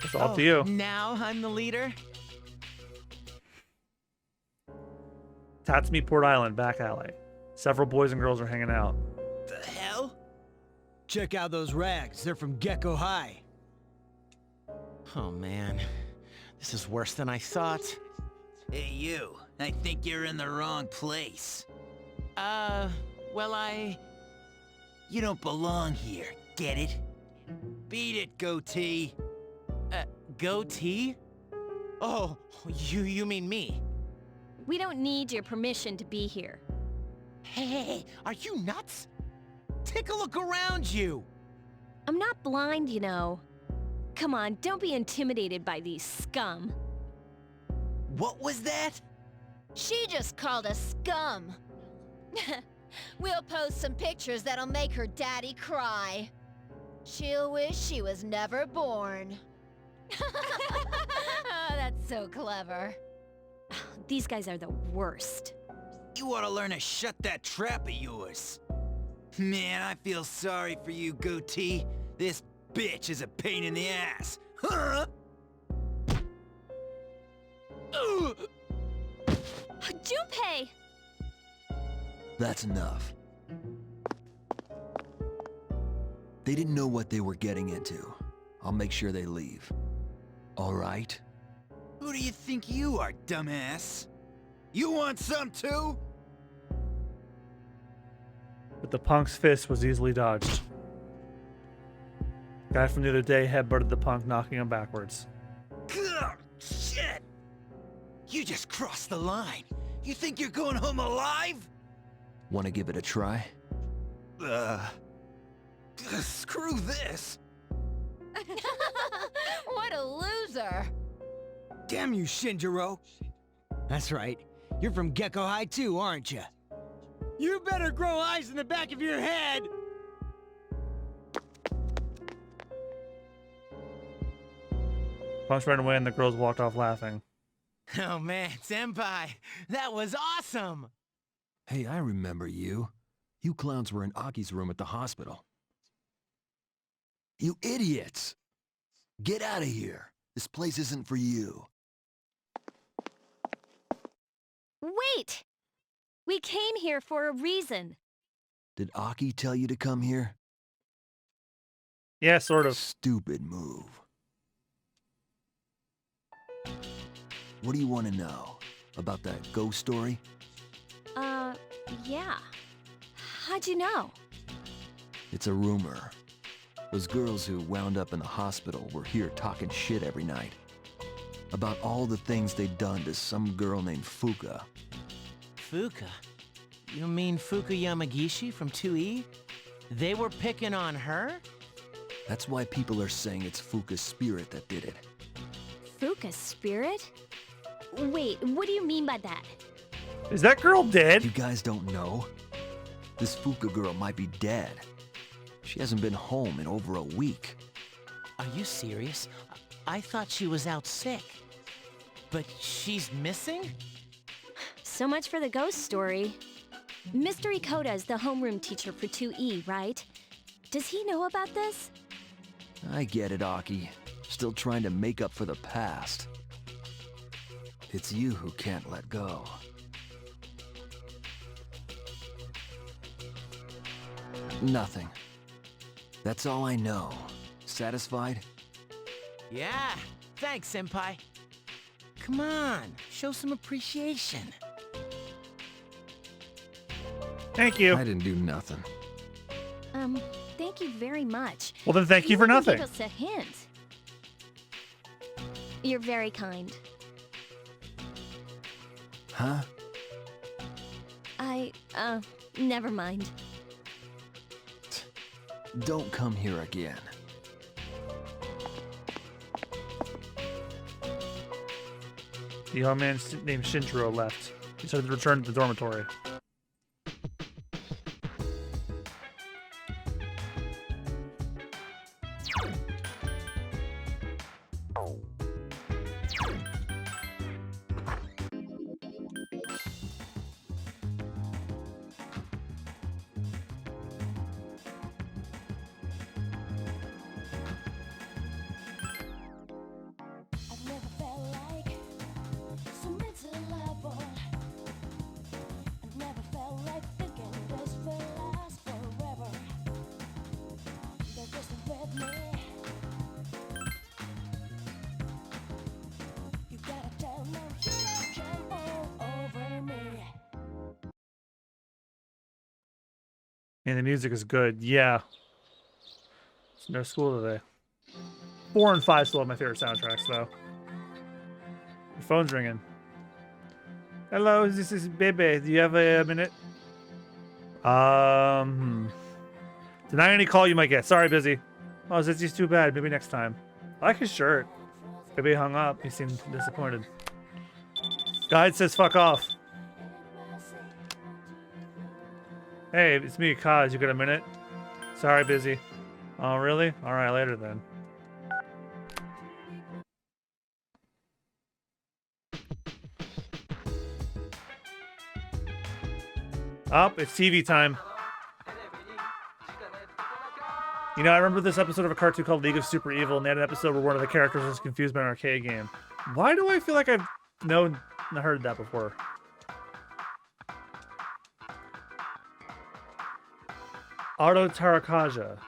It's all up to you. Now I'm the leader? Tatsumi Port Island, back alley. Several boys and girls are hanging out. The hell? Check out those rags. They're from Gecko High. Oh man, this is worse than I thought. Hey, you. I think you're in the wrong place. Well, You don't belong here, get it? Beat it, goatee. Goatee? Oh, you mean me? We don't need your permission to be here. Hey, are you nuts? Take a look around you. I'm not blind, you know. Come on, don't be intimidated by these scum. What was that? She just called us scum. We'll post some pictures that'll make her daddy cry. She'll wish she was never born. Oh, that's so clever. These guys are the worst. You ought to learn to shut that trap of yours. Man, I feel sorry for you, Goatee. This bitch is a pain in the ass. Huh? Junpei! That's enough. They didn't know what they were getting into. I'll make sure they leave. All right? Who do you think you are, dumbass? You want some too? But the punk's fist was easily dodged. Guy from the other day headbutted the punk, knocking him backwards. Ugh, shit! You just crossed the line. You think you're going home alive? Want to give it a try? Screw this. What a loser! Damn you, Shinjiro. That's right. You're from Gecko High too, aren't you? You better grow eyes in the back of your head! Punch ran away and the girls walked off laughing. Oh man, Senpai, that was awesome! Hey, I remember you. You clowns were in Aki's room at the hospital. You idiots! Get out of here. This place isn't for you. Wait! We came here for a reason. Did Aki tell you to come here? Yeah, sort of. Stupid move. What do you want to know? About that ghost story? Yeah. How'd you know? It's a rumor. Those girls who wound up in the hospital were here talking shit every night. About all the things they'd done to some girl named Fuka. Fuka? You mean Fuka Yamagishi from 2E? They were picking on her? That's why people are saying it's Fuka's spirit that did it. Fuka's spirit? Wait, what do you mean by that? Is that girl dead? You guys don't know? This Fuka girl might be dead. She hasn't been home in over a week. Are you serious? I thought she was out sick. But she's missing? So much for the ghost story. Mr. Ikoda is the homeroom teacher for 2E, right? Does he know about this? I get it, Aki. Still trying to make up for the past. It's you who can't let go. Nothing. That's all I know. Satisfied? Yeah, thanks, Senpai. Come on, show some appreciation. Thank you. I didn't do nothing. Thank you very much. Well, then thank you for even nothing. gave us a hint. You're very kind. Huh? Never mind. Don't come here again. The young man named Shinjiro left. He started to return to the dormitory. I've never felt like so miserable. I've never felt like thinking this will last forever. They're just with me. You gotta tell them you can all over me. And the music is good. Yeah. There's no school today. 4 and 5 still have my favorite soundtracks, though. Your phone's ringing. Hello, this is Bebe. Do you have a minute? Deny any call you might get. Sorry, busy. Oh, this is too bad. Maybe next time. I like his shirt. Bebe hung up. He seemed disappointed. Guide says fuck off. Hey, it's me, Kaz. You got a minute? Sorry, busy. Oh, really? Alright, later then. Up, it's TV time. You know, I remember this episode of a cartoon called League of Super Evil, and they had an episode where one of the characters was confused by an arcade game. Why do I feel like I've heard that before? Auto Tarakaja.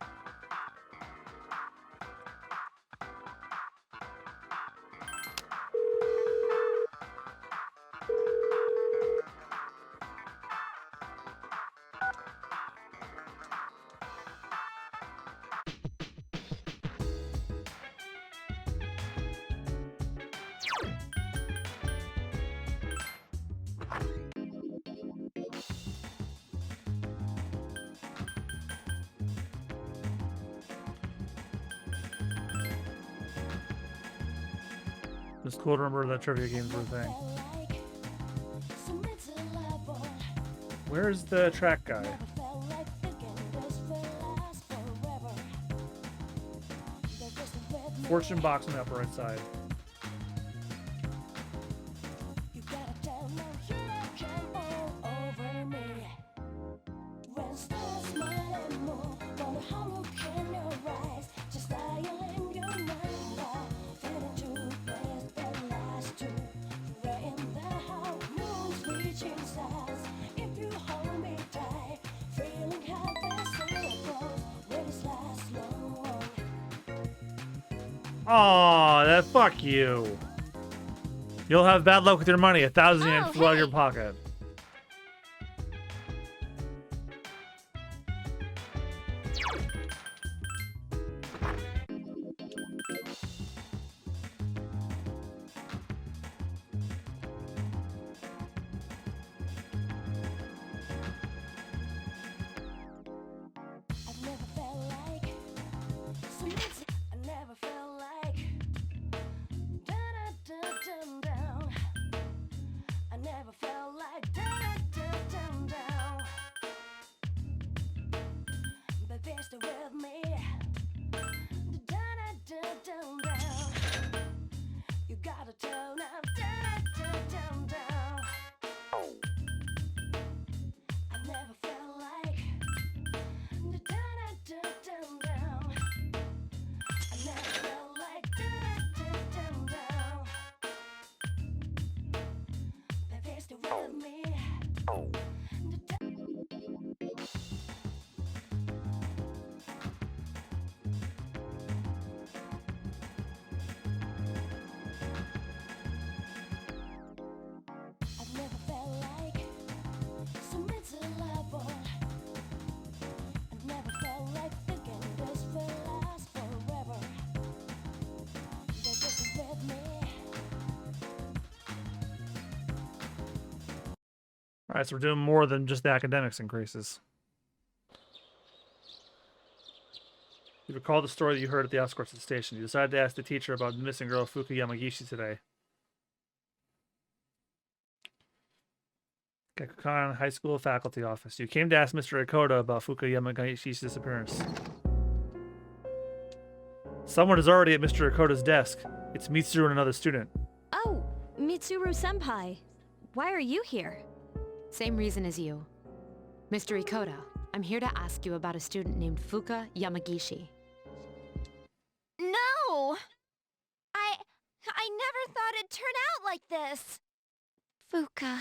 It's cool to remember that trivia games were a thing. Where's the track guy? Fortune box on the upper right side. Aw, that fuck you. You'll have bad luck with your money. 1,000 yen flew out of your pocket. Alright, so we're doing more than just the academics increases. You recall the story that you heard at the outskirts of the station. You decided to ask the teacher about the missing girl Fuka Yamagishi today. Gekkoukan High School Faculty Office. You came to ask Mr. Ikoda about Fuka Yamagishi's disappearance. Someone is already at Mr. Ikoda's desk. It's Mitsuru and another student. Oh, Mitsuru-senpai. Why are you here? Same reason as you. Mr. Ikoda, I'm here to ask you about a student named Fuka Yamagishi. No! I never thought it'd turn out like this. Fuka.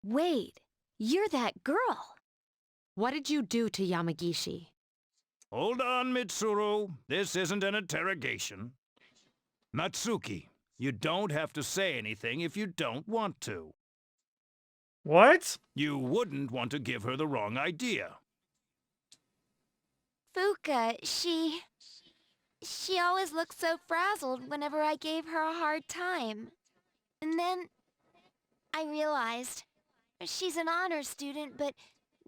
Wait, you're that girl. What did you do to Yamagishi? Hold on, Mitsuru. This isn't an interrogation. Natsuki, you don't have to say anything if you don't want to. What? You wouldn't want to give her the wrong idea. Fuka, she... She always looked so frazzled whenever I gave her a hard time. And then I realized she's an honor student, but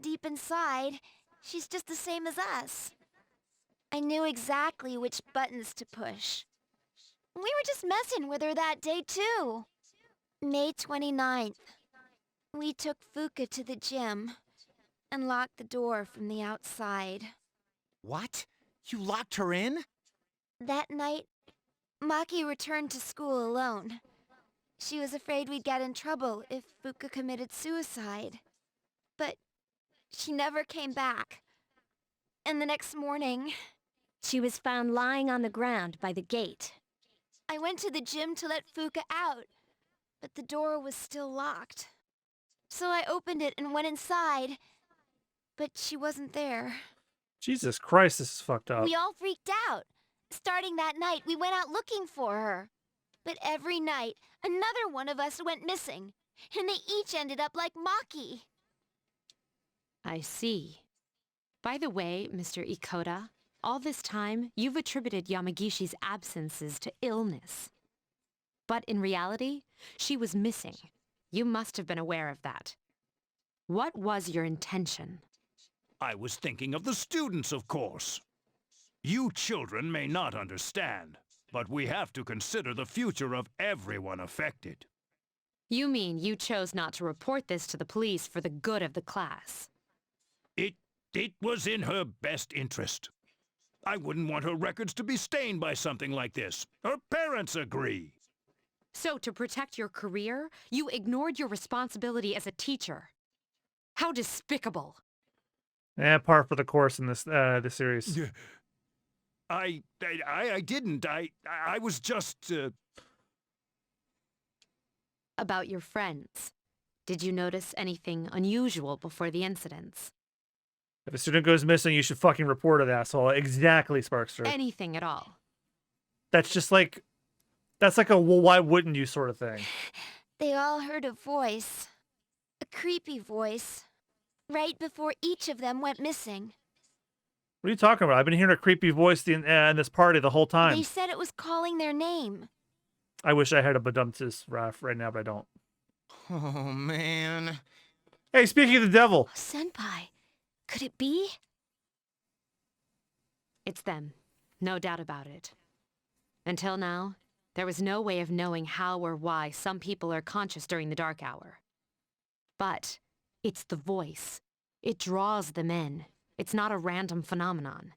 deep inside, she's just the same as us. I knew exactly which buttons to push. We were just messing with her that day, too. May 29th. We took Fuka to the gym and locked the door from the outside. What? You locked her in? That night, Maki returned to school alone. She was afraid we'd get in trouble if Fuka committed suicide. But she never came back. And the next morning, She was found lying on the ground by the gate. I went to the gym to let Fuka out, but the door was still locked. So I opened it and went inside, but she wasn't there. Jesus Christ, this is fucked up. We all freaked out. Starting that night, we went out looking for her. But every night, another one of us went missing, and they each ended up like Maki. I see. By the way, Mr. Ikoda, all this time, you've attributed Yamagishi's absences to illness. But in reality, she was missing. You must have been aware of that. What was your intention? I was thinking of the students, of course. You children may not understand, but we have to consider the future of everyone affected. You mean you chose not to report this to the police for the good of the class? It was in her best interest. I wouldn't want her records to be stained by something like this. Her parents agree. So to protect your career, you ignored your responsibility as a teacher. How despicable. Par for the course in this series. I didn't. I was just, About your friends. Did you notice anything unusual before the incidents? If a student goes missing, you should fucking report it, asshole. Exactly, Sparkster. Anything at all? That's just like, that's like a well, why wouldn't you sort of thing. They all heard a voice. A creepy voice. Right before each of them went missing. What are you talking about? I've been hearing a creepy voice in this party the whole time. They said it was calling their name. I wish I had a badumtis Raph right now, but I don't. Oh, man. Hey, speaking of the devil. Senpai, could it be? It's them. No doubt about it. Until now, there was no way of knowing how or why some people are conscious during the dark hour. But it's the voice. It draws them in. It's not a random phenomenon.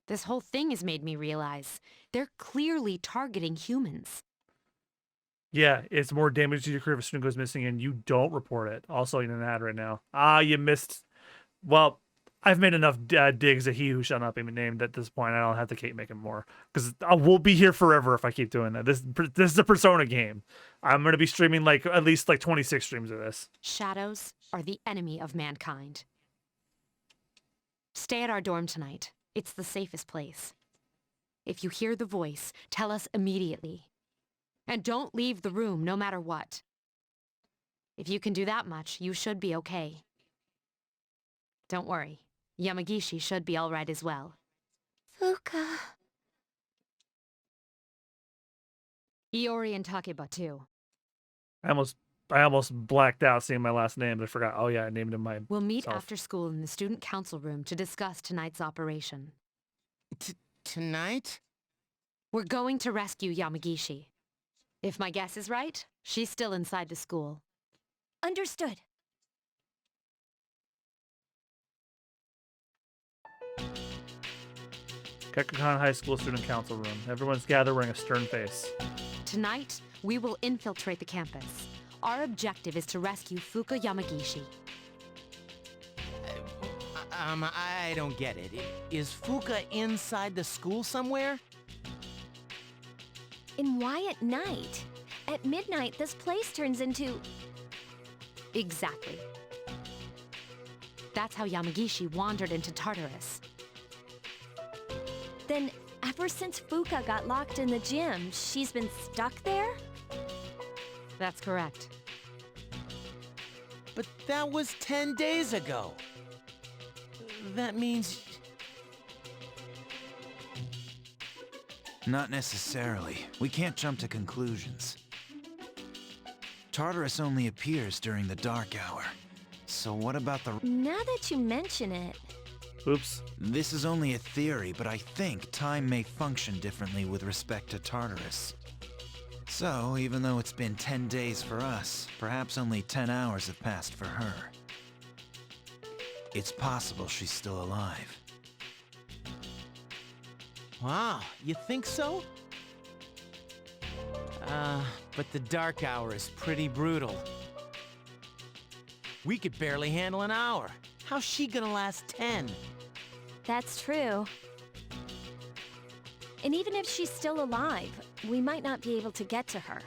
This whole thing has made me realize they're clearly targeting humans. Yeah, it's more damage to your career if a student goes missing and you don't report it. Also in an ad right now. You missed. Well, I've made enough digs at He Who Shall Not Be Named at this point. I don't have to keep making more. Because we'll be here forever if I keep doing that. This is a Persona game. I'm going to be streaming at least 26 streams of this. Shadows are the enemy of mankind. Stay at our dorm tonight. It's the safest place. If you hear the voice, tell us immediately. And don't leave the room no matter what. If you can do that much, you should be okay. Don't worry. Yamagishi should be all right as well. Fuka. Iori and Takeba too. I almost blacked out seeing my last name, but I forgot. Oh yeah, I named him We'll meet after school in the student council room to discuss tonight's operation. Tonight? We're going to rescue Yamagishi. If my guess is right, she's still inside the school. Understood. Gekkoukan High School Student Council Room. Everyone's gathered wearing a stern face. Tonight, we will infiltrate the campus. Our objective is to rescue Fuka Yamagishi. I don't get it. Is Fuka inside the school somewhere? And why at night? At midnight, this place turns into... Exactly. That's how Yamagishi wandered into Tartarus. Then, ever since Fuka got locked in the gym, she's been stuck there? That's correct. But that was 10 days ago. Not necessarily. We can't jump to conclusions. Tartarus only appears during the dark hour. So what about the... Now that you mention it, Oops. This is only a theory, but I think time may function differently with respect to Tartarus. So, even though it's been 10 days for us, perhaps only 10 hours have passed for her. It's possible she's still alive. Wow, you think so? But the dark hour is pretty brutal. We could barely handle an hour. How's she gonna last 10? that's true. And even if she's still alive, we might not be able to get to her.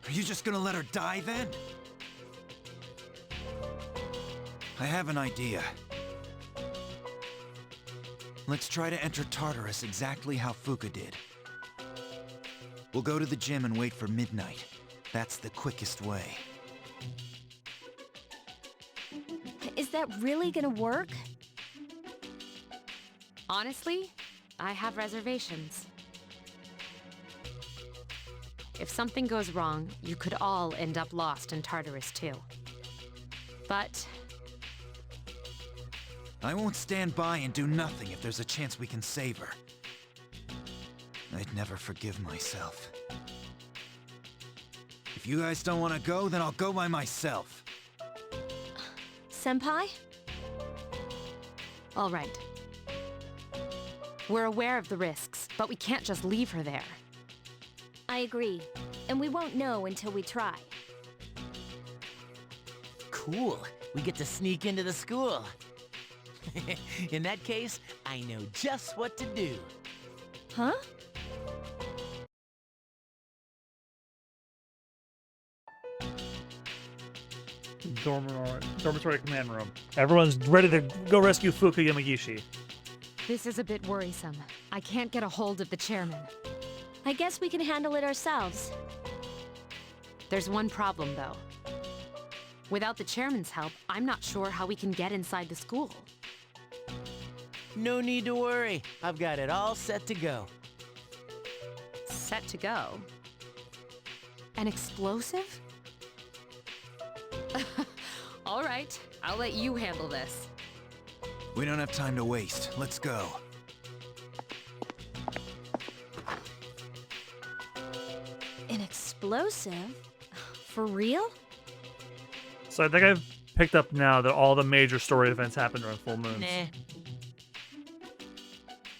Are you just gonna let her die then? I have an idea. Let's try to enter Tartarus exactly how Fuka did. We'll go to the gym and wait for midnight. That's the quickest way. Is that really gonna work? Honestly, I have reservations. If something goes wrong, you could all end up lost in Tartarus too. But I won't stand by and do nothing if there's a chance we can save her. I'd never forgive myself. If you guys don't want to go, then I'll go by myself. Senpai? all right. We're aware of the risks, but we can't just leave her there. I agree. And we won't know until we try. Cool. We get to sneak into the school. In that case, I know just what to do. Huh? Dormitory command room. Everyone's ready to go rescue Fuka Yamagishi. This is a bit worrisome. I can't get a hold of the chairman. I guess we can handle it ourselves. There's one problem, though. Without the chairman's help, I'm not sure how we can get inside the school. No need to worry. I've got it all set to go. Set to go? An explosive? All right, I'll let you handle this. We don't have time to waste. Let's go. An explosive? For real? So I think I've picked up now that all the major story events happen during full moons. Nah.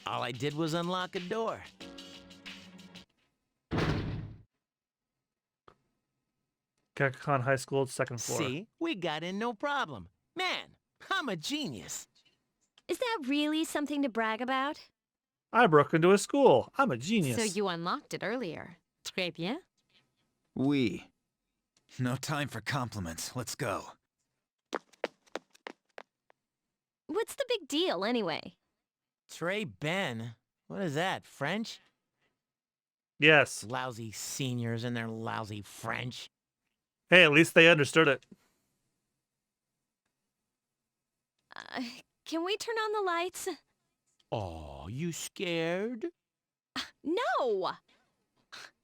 All I did was unlock a door. Gekkoukan High School, second floor. See? We got in no problem. Man, I'm a genius. Is that really something to brag about? I broke into a school. I'm a genius. So you unlocked it earlier. Très bien. We. No time for compliments. Let's go. What's the big deal, anyway? Trey Ben? What is that, French? Yes. Lousy seniors and their lousy French. Hey, at least they understood it. Can we turn on the lights? Oh, you scared? No!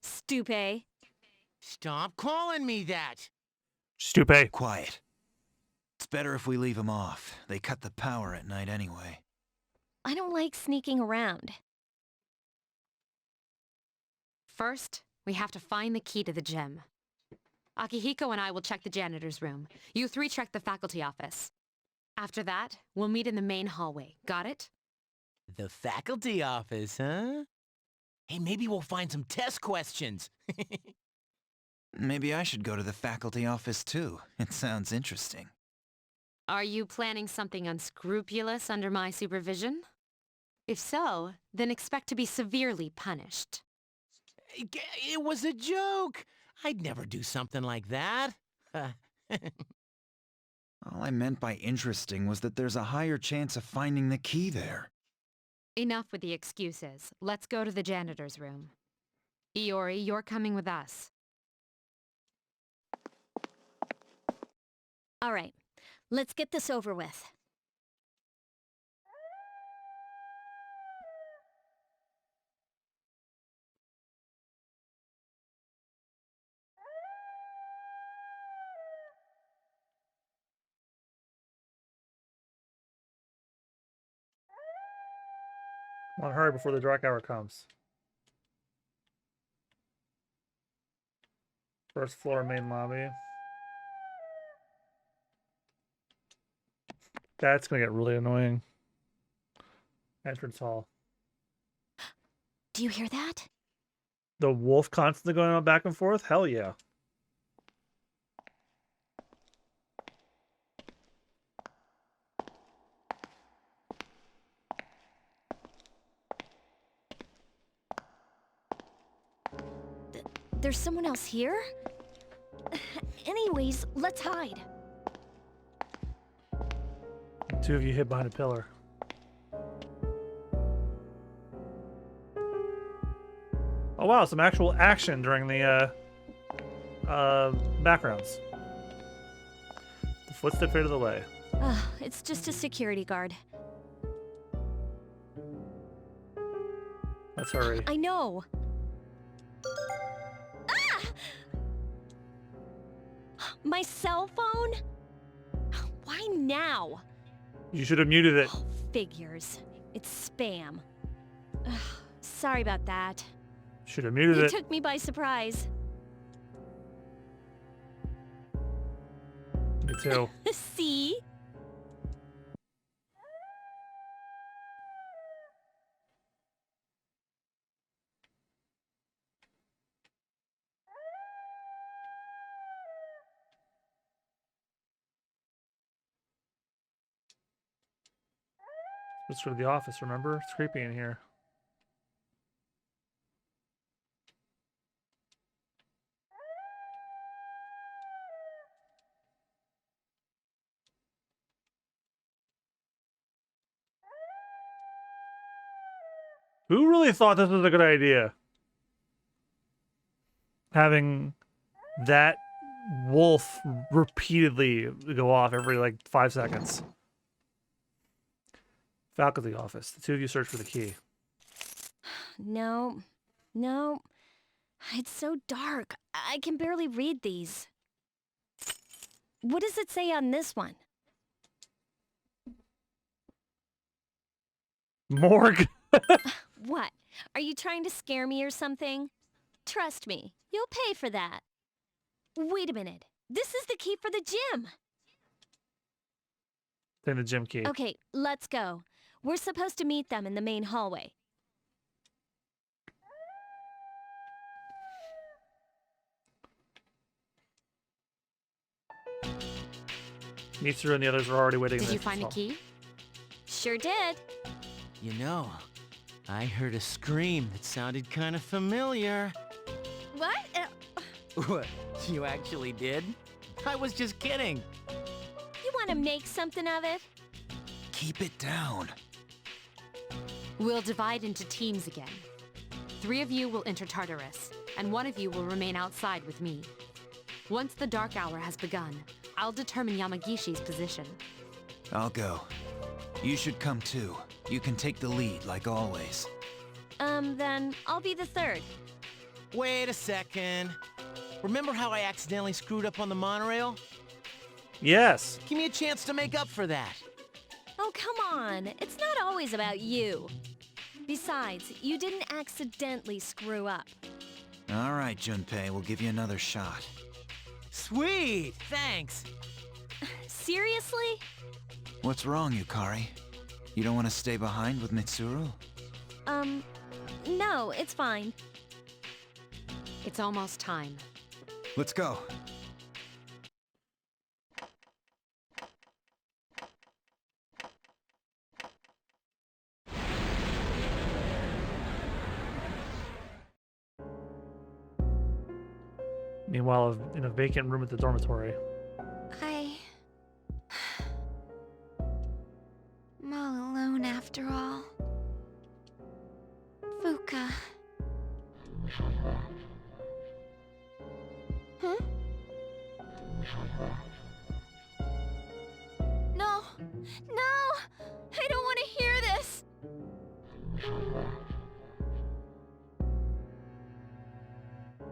Stupid. Stop calling me that! Stupid. Quiet. It's better if we leave them off. They cut the power at night anyway. I don't like sneaking around. First, we have to find the key to the gym. Akihiko and I will check the janitor's room. You three check the faculty office. After that, we'll meet in the main hallway. Got it? The faculty office, huh? Hey, maybe we'll find some test questions. Maybe I should go to the faculty office too. It sounds interesting. Are you planning something unscrupulous under my supervision? If so, then expect to be severely punished. It was a joke! I'd never do something like that. All I meant by interesting was that there's a higher chance of finding the key there. Enough with the excuses. Let's go to the janitor's room. Iori, you're coming with us. All right, let's get this over with. Come on, hurry before the dark hour comes. First floor, main lobby. That's gonna get really annoying. Entrance hall. Do you hear that? The wolf constantly going on back and forth? Hell yeah. There's someone else here? Anyways, let's hide. Two of you hid behind a pillar. Oh wow, some actual action during the backgrounds. The footstep faded away. It's just a security guard. Let's hurry. I know. Ah! My cell phone? Why now? You should have muted it. Oh, figures. It's spam. Ugh, sorry about that. Should have muted You it. took me by surprise. Me too. See? Let's go to the office, remember? It's creepy in here. Who really thought this was a good idea? Having that wolf repeatedly go off every like 5 seconds. Faculty office. The two of you search for the key. No. It's so dark. I can barely read these. What does it say on this one? Morgue. What? Are you trying to scare me or something? Trust me, you'll pay for that. Wait a minute. This is the key for the gym. Then the gym key. Okay, let's go. We're supposed to meet them in the main hallway. Mitsuru and the others were already waiting. Did in you the find a hall. key? Sure did. You know, I heard a scream that sounded kind of familiar. What? What? You actually did? I was just kidding. You want to make something of it? Keep it down. We'll divide into teams again. 3 of you will enter Tartarus, and 1 of you will remain outside with me. Once the dark hour has begun, I'll determine Yamagishi's position. I'll go. You should come too. You can take the lead, like always. Then I'll be the third. Wait a second. Remember how I accidentally screwed up on the monorail? Yes. Give me a chance to make up for that. Oh, come on. It's not always about you. Besides, you didn't accidentally screw up. All right, Junpei, we'll give you another shot. Sweet! Thanks! Seriously? What's wrong, Yukari? You don't want to stay behind with Mitsuru? No, it's fine. It's almost time. Let's go. Meanwhile, in a vacant room at the dormitory. I'm all alone after all. Fuka. Huh? No! No! I don't want to hear this!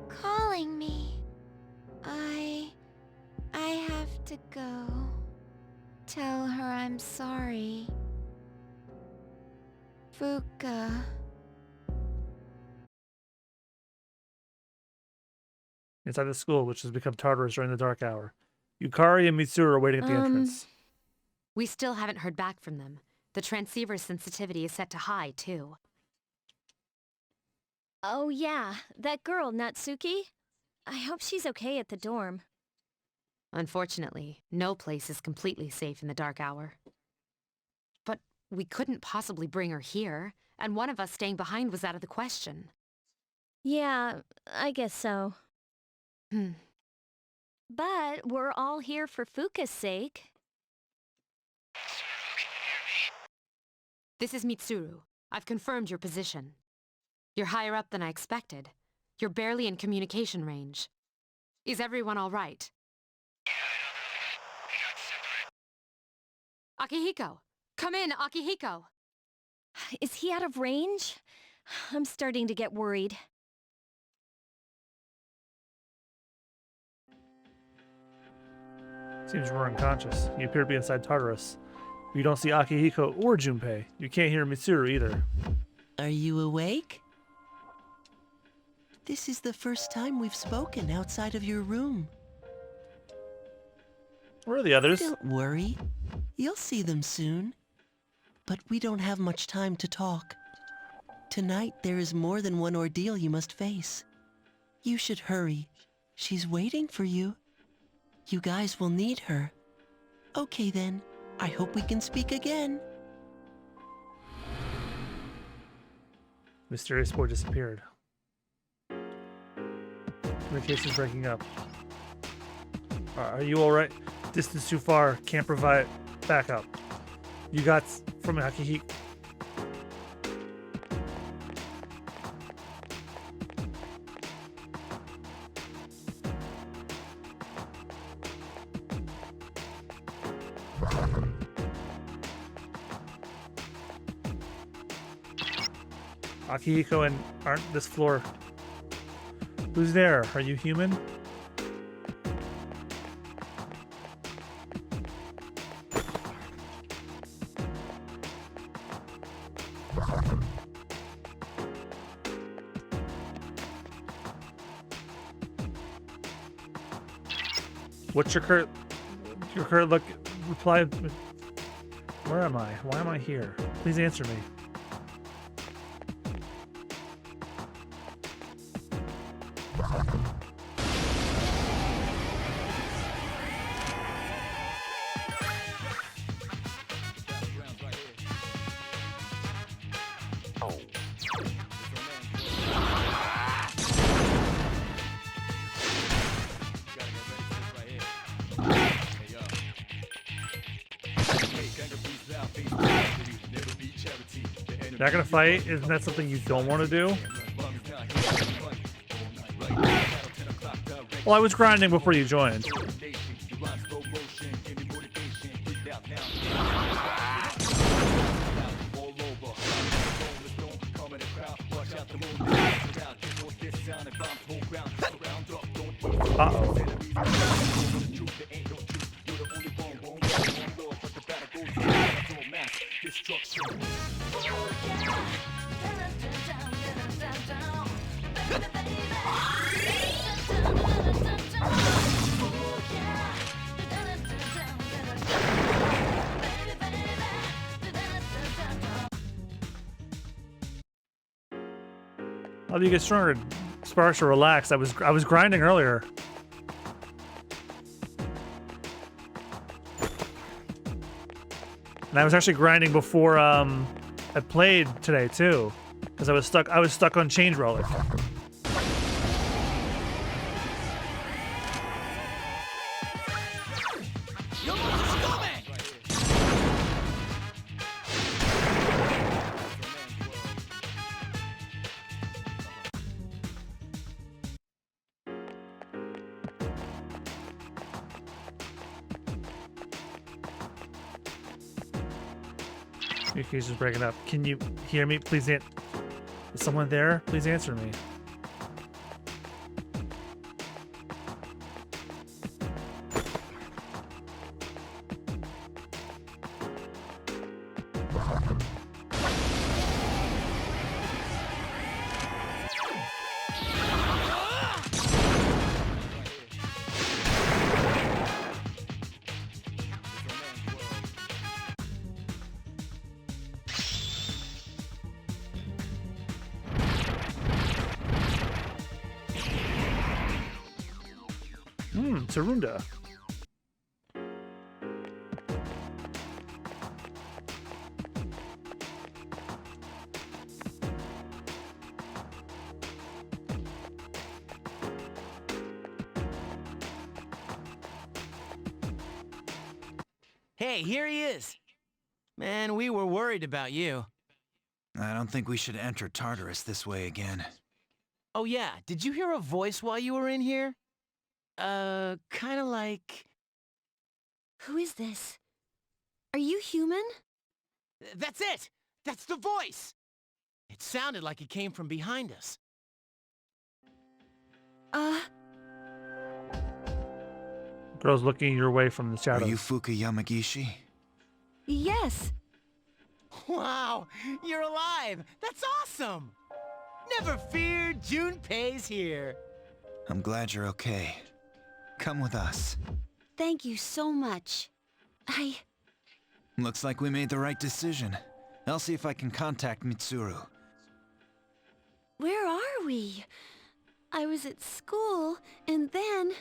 Calling me. I have to go. Tell her I'm sorry. Fuka. Inside the school, which has become Tartarus during the dark hour. Yukari and Mitsuru are waiting at the entrance. We still haven't heard back from them. The transceiver's sensitivity is set to high, too. Oh yeah, that girl, Natsuki? I hope she's okay at the dorm. Unfortunately, no place is completely safe in the dark hour. But we couldn't possibly bring her here, and one of us staying behind was out of the question. Yeah, I guess so. But we're all here for Fuka's sake. This is Mitsuru. I've confirmed your position. You're higher up than I expected. You're barely in communication range. Is everyone all right? Akihiko! Come in, Akihiko! Is he out of range? I'm starting to get worried. Seems we're unconscious. You appear to be inside Tartarus. You don't see Akihiko or Junpei. You can't hear Mitsuru either. Are you awake? This is the first time we've spoken outside of your room. Where are the others? Don't worry. You'll see them soon. But we don't have much time to talk. Tonight there is more than one ordeal you must face. You should hurry. She's waiting for you. You guys will need her. Okay then. I hope we can speak again. Mysterious boy disappeared. Communication's breaking up. Are you alright? Distance too far. Can't provide backup. You got from Akihiko. Akihiko and aren't this floor. Who's there? Are you human? What's your current look? Reply. Where am I? Why am I here? Please answer me. Not gonna fight? Isn't that something you don't want to do? Well, I was grinding before you joined. Uh-oh. How do you get stronger? Sparks or relax? I was grinding earlier. And I was actually grinding before I played today too, because I was stuck on Change Relic. Communication's breaking up. Can you hear me? Please, is someone there? Please answer me. Tarunda. Hey, here he is. Man, we were worried about you. I don't think we should enter Tartarus this way again. Oh yeah, did you hear a voice while you were in here? Kinda like... Who is this? Are you human? That's it! That's the voice! It sounded like it came from behind us. Girl's looking your way from the shadows. Are you Fuka Yamagishi? Yes. Wow, you're alive! That's awesome! Never fear, Junpei's here. I'm glad you're okay. Come with us. Thank you so much. Looks like we made the right decision. I'll see if I can contact Mitsuru. Where are we? I was at school, and then...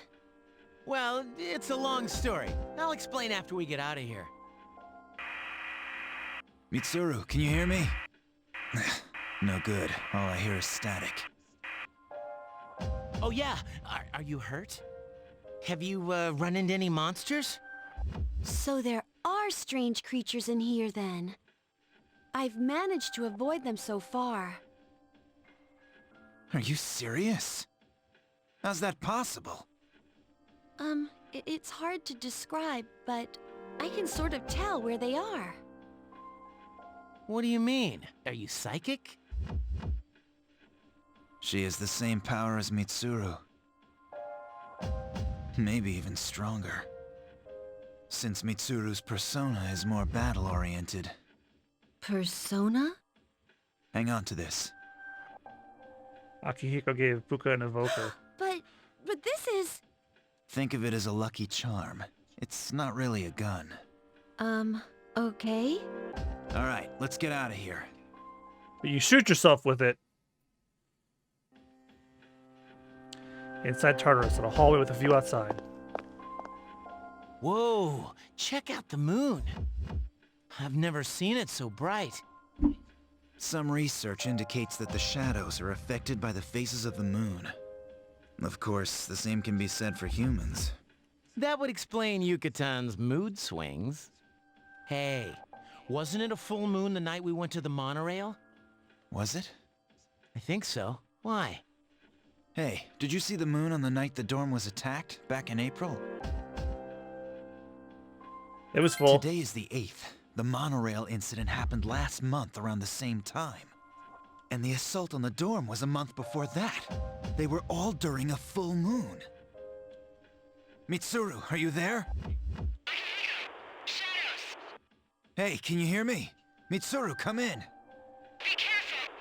Well, it's a long story. I'll explain after we get out of here. Mitsuru, can you hear me? No good. All I hear is static. Oh yeah, are you hurt? Have you run into any monsters? So there are strange creatures in here, then. I've managed to avoid them so far. Are you serious? How's that possible? It's hard to describe, but I can sort of tell where they are. What do you mean? Are you psychic? She has the same power as Mitsuru. Maybe even stronger. Since Mitsuru's persona is more battle-oriented. Persona? Hang on to this. Akihiko gave Fuka an evoker. But this is... Think of it as a lucky charm. It's not really a gun. Okay? Alright, let's get out of here. But you shoot yourself with it. Inside Tartarus, in a hallway with a view outside. Whoa, check out the moon. I've never seen it so bright. Some research indicates that the shadows are affected by the phases of the moon. Of course, the same can be said for humans. That would explain Yukatan's mood swings. Hey, wasn't it a full moon the night we went to the monorail? Was it? I think so. Why? Hey, did you see the moon on the night the dorm was attacked, back in April? It was full. Today is the 8th. The monorail incident happened last month around the same time. And the assault on the dorm was a month before that. They were all during a full moon. Mitsuru, are you there? Shadows! Hey, can you hear me? Mitsuru, come in. Be careful!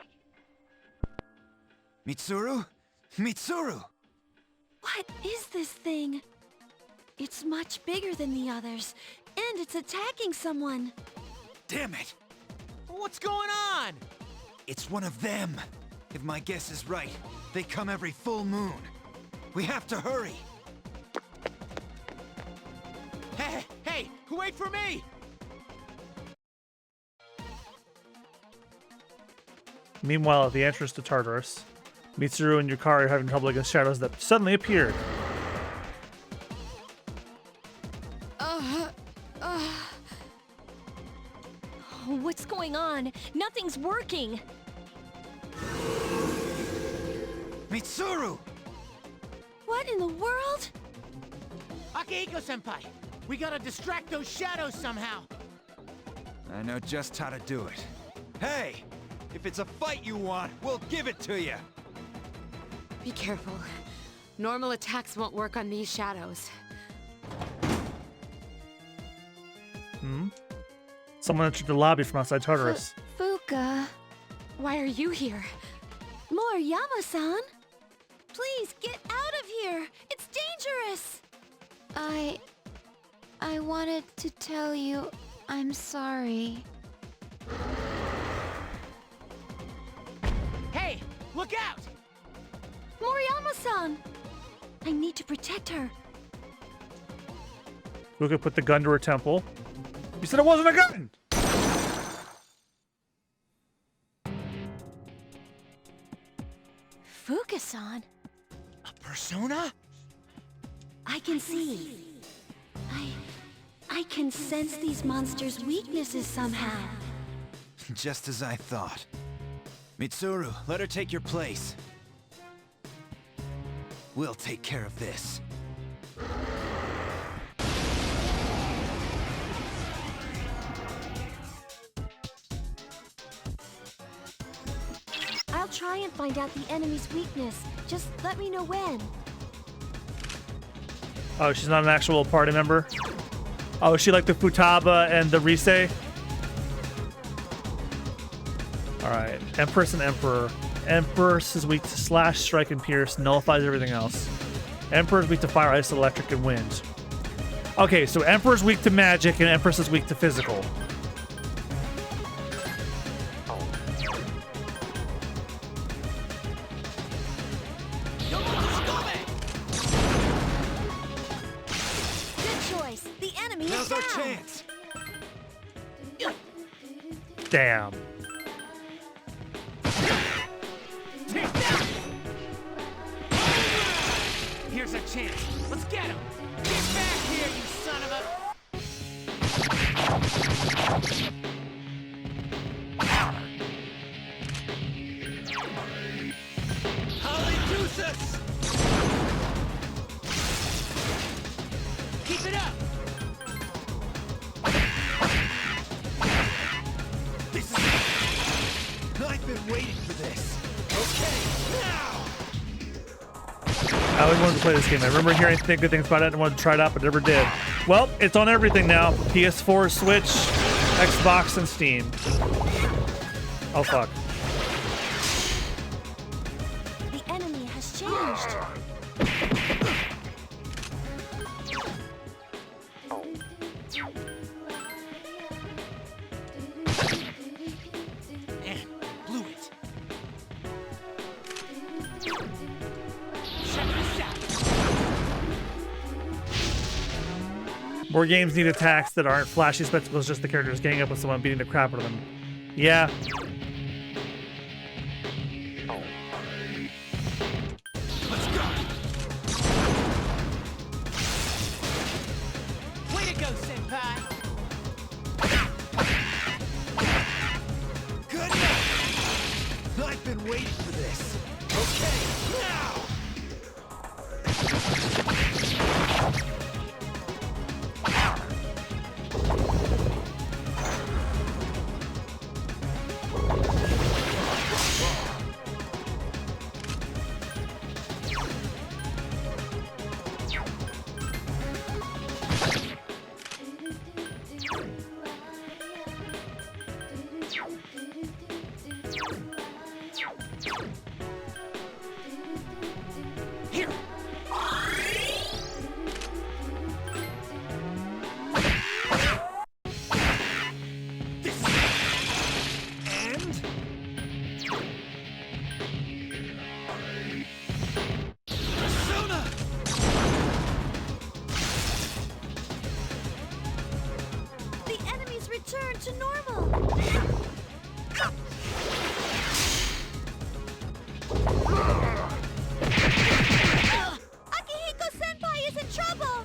Mitsuru? Mitsuru! What is this thing? It's much bigger than the others, and it's attacking someone. Damn it! What's going on? It's one of them. If my guess is right, they come every full moon. We have to hurry. Hey, wait for me! Meanwhile, at the entrance to Tartarus, Mitsuru and Yukari are having trouble against shadows that suddenly appeared. What's going on? Nothing's working. Mitsuru! What in the world? Akihiko-senpai, we gotta distract those shadows somehow. I know just how to do it. Hey! If it's a fight you want, we'll give it to you! Be careful. Normal attacks won't work on these shadows. Someone entered the lobby from outside Tartarus. Fuka. Why are you here? Moriyama-san? Please, get out of here! It's dangerous! I wanted to tell you I'm sorry. Hey, look out! Moriyama-san! I need to protect her. Who could put the gun to her temple? You said it wasn't a gun! Fukasan? A persona? I can see. I can sense these monsters' weaknesses somehow. Just as I thought. Mitsuru, let her take your place. We'll take care of this. I'll try and find out the enemy's weakness. Just let me know when. Oh, she's not an actual party member? Oh, is she like the Futaba and the Rise? Alright, Empress and Emperor. Empress is weak to slash, strike, and pierce, nullifies everything else. Emperor is weak to fire, ice, electric, and wind. Okay, so Emperor's weak to magic and Empress is weak to physical. Good choice. The enemy is down. Chance. Damn. Here's our chance. Let's get him. Get back here, you son of a... Hallelujah! Keep it up. This is it. I've been waiting for this. Okay, now. I always wanted to play this game. I remember hearing good things about it and wanted to try it out, but never did. Well, it's on everything now. PS4, Switch, Xbox, and Steam. Oh, fuck. The enemy has changed. Man, blew it. More games need attacks that aren't flashy spectacles, just the characters ganging up with someone, beating the crap out of them. Yeah. Let's go. Way to go, senpai. Good enough. I've been waiting for this. Okay, now. Here. This is it. And persona. The enemy's returned to normal. Akihiko-senpai is in trouble!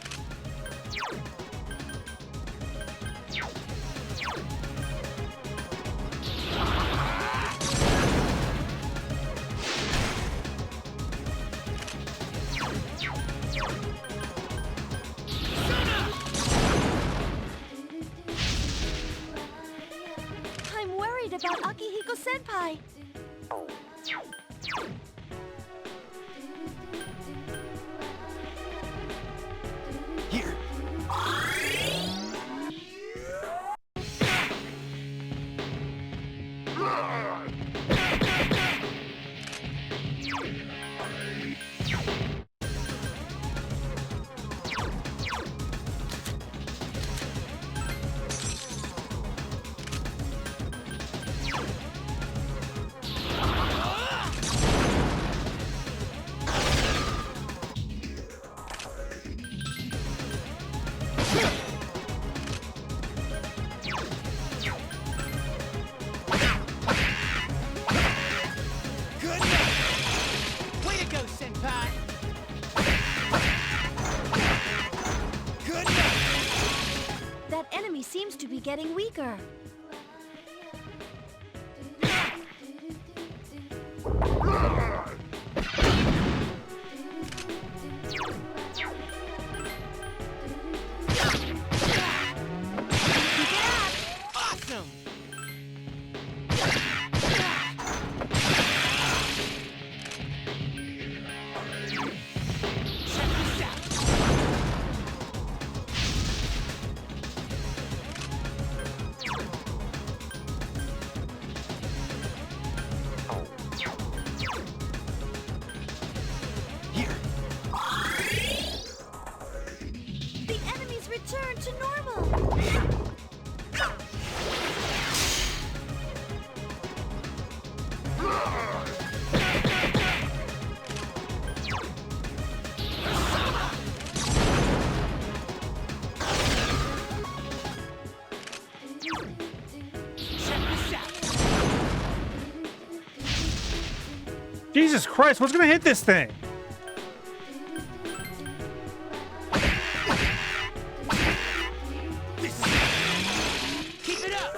I'm worried about Akihiko-senpai. Here. to be getting weaker. Awesome! The enemies return to normal. Jesus Christ, what's gonna hit this thing? Keep it up!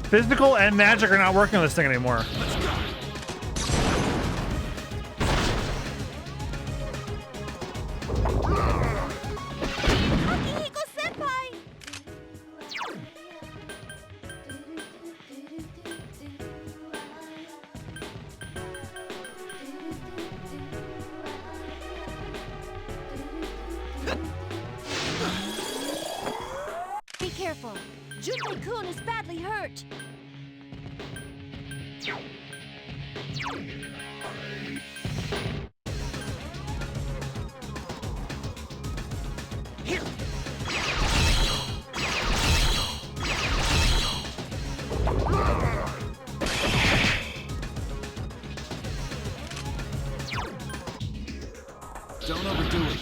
Physical and magic are not working on this thing anymore. Akihiko-senpai! Be careful. Junpei-kun is badly hurt. Here! Don't overdo it.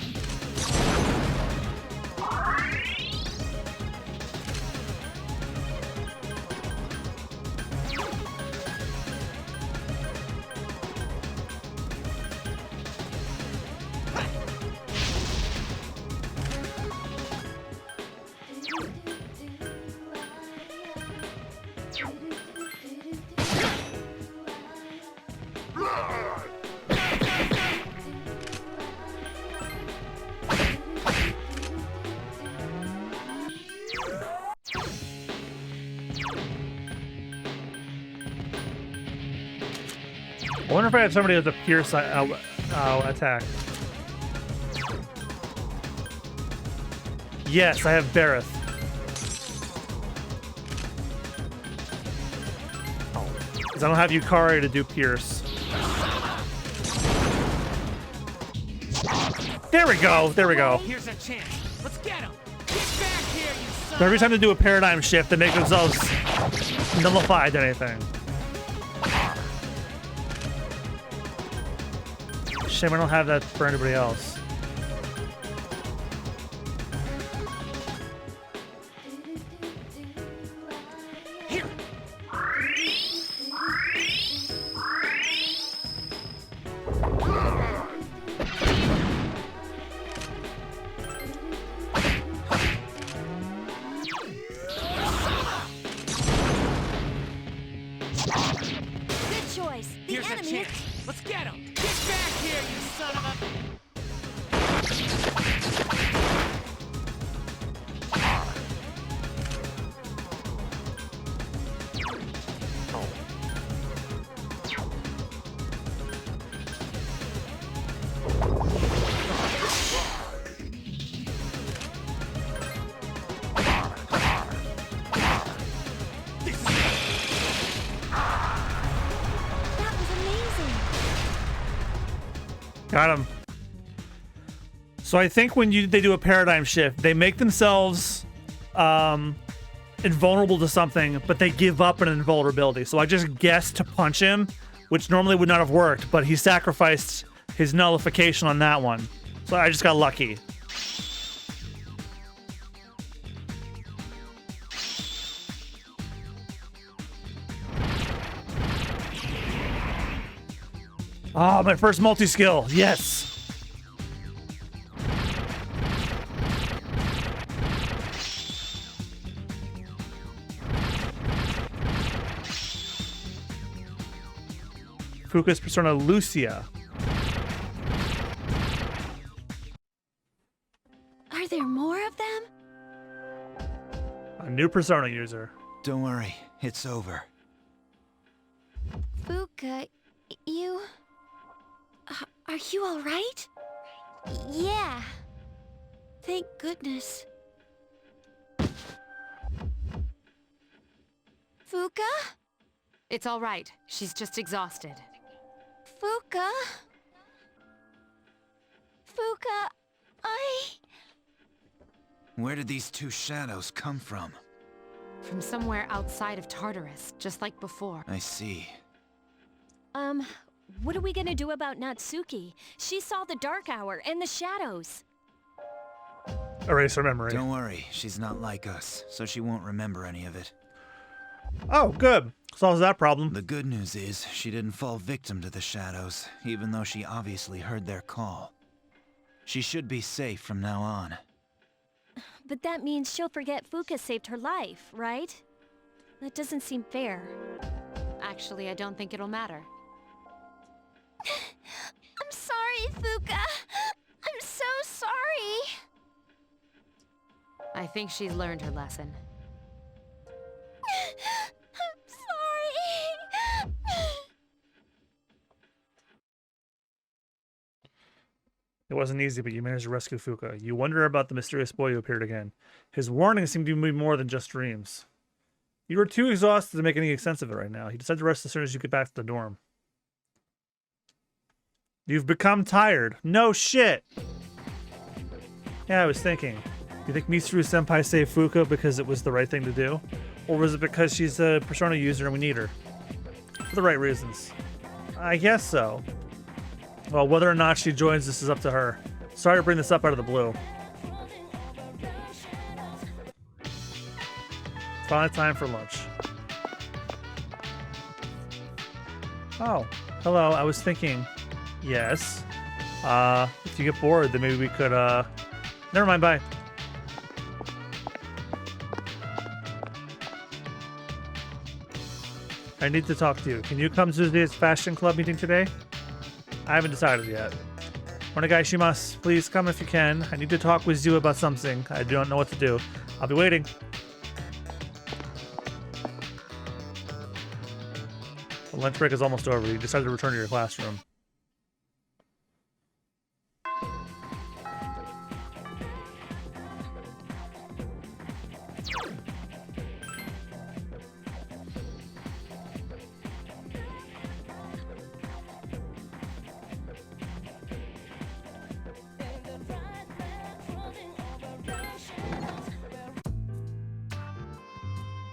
I wonder if I had somebody with a pierce attack. Yes, I have Bareth. Because I don't have Yukari to do pierce. There we go. There we go. Here's a chance. Let's get him. Get back here, you son So every of time they do a paradigm shift, they make themselves nullified to anything. Shame I don't have that for anybody else. Here. Good choice. The Here's a enemy chance. Let's get him. Get back here, you son of a... That was amazing. Got him. So I think when they do a paradigm shift, they make themselves invulnerable to something, but they give up an invulnerability. So I just guessed to punch him, which normally would not have worked, but he sacrificed his nullification on that one. So I just got lucky. Ah, my first multi-skill. Yes. Fuka's persona Lucia. Are there more of them? A new persona user. Don't worry, it's over. Fuka, you... Are you all right? Yeah. Thank goodness. Fuka? It's all right. She's just exhausted. Fuka? Fuka, Where did these two shadows come from? From somewhere outside of Tartarus, just like before. I see. What are we gonna do about Natsuki? She saw the Dark Hour and the shadows. Erase her memory. Don't worry, she's not like us, so she won't remember any of it. Oh, good. Solves that problem. The good news is, she didn't fall victim to the shadows, even though she obviously heard their call. She should be safe from now on. But that means she'll forget Fuka saved her life, right? That doesn't seem fair. Actually, I don't think it'll matter. I'm sorry, Fuka. I'm so sorry. I think she's learned her lesson. I'm sorry. It wasn't easy, but you managed to rescue Fuka. You wonder about the mysterious boy who appeared again. His warnings seem to be more than just dreams. You were too exhausted to make any sense of it right now. You decided to rest as soon as you get back to the dorm. You've become tired. No shit! Yeah, I was thinking. You think Mitsuru Senpai saved Fuka because it was the right thing to do? Or was it because she's a Persona user and we need her? For the right reasons. I guess so. Well, whether or not she joins this is up to her. Sorry to bring this up out of the blue. Finally time for lunch. Oh, hello, I was thinking... Yes. If you get bored, then maybe we could, Never mind, bye. I need to talk to you. Can you come to this fashion club meeting today? I haven't decided yet. Onegaishimasu, please come if you can. I need to talk with you about something. I don't know what to do. I'll be waiting. The lunch break is almost over. You decided to return to your classroom.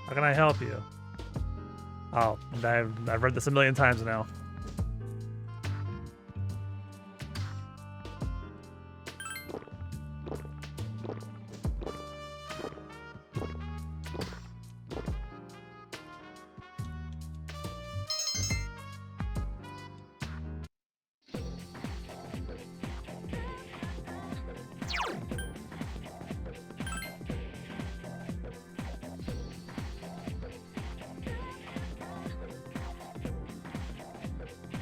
How can I help you? Oh, I've read this a million times now.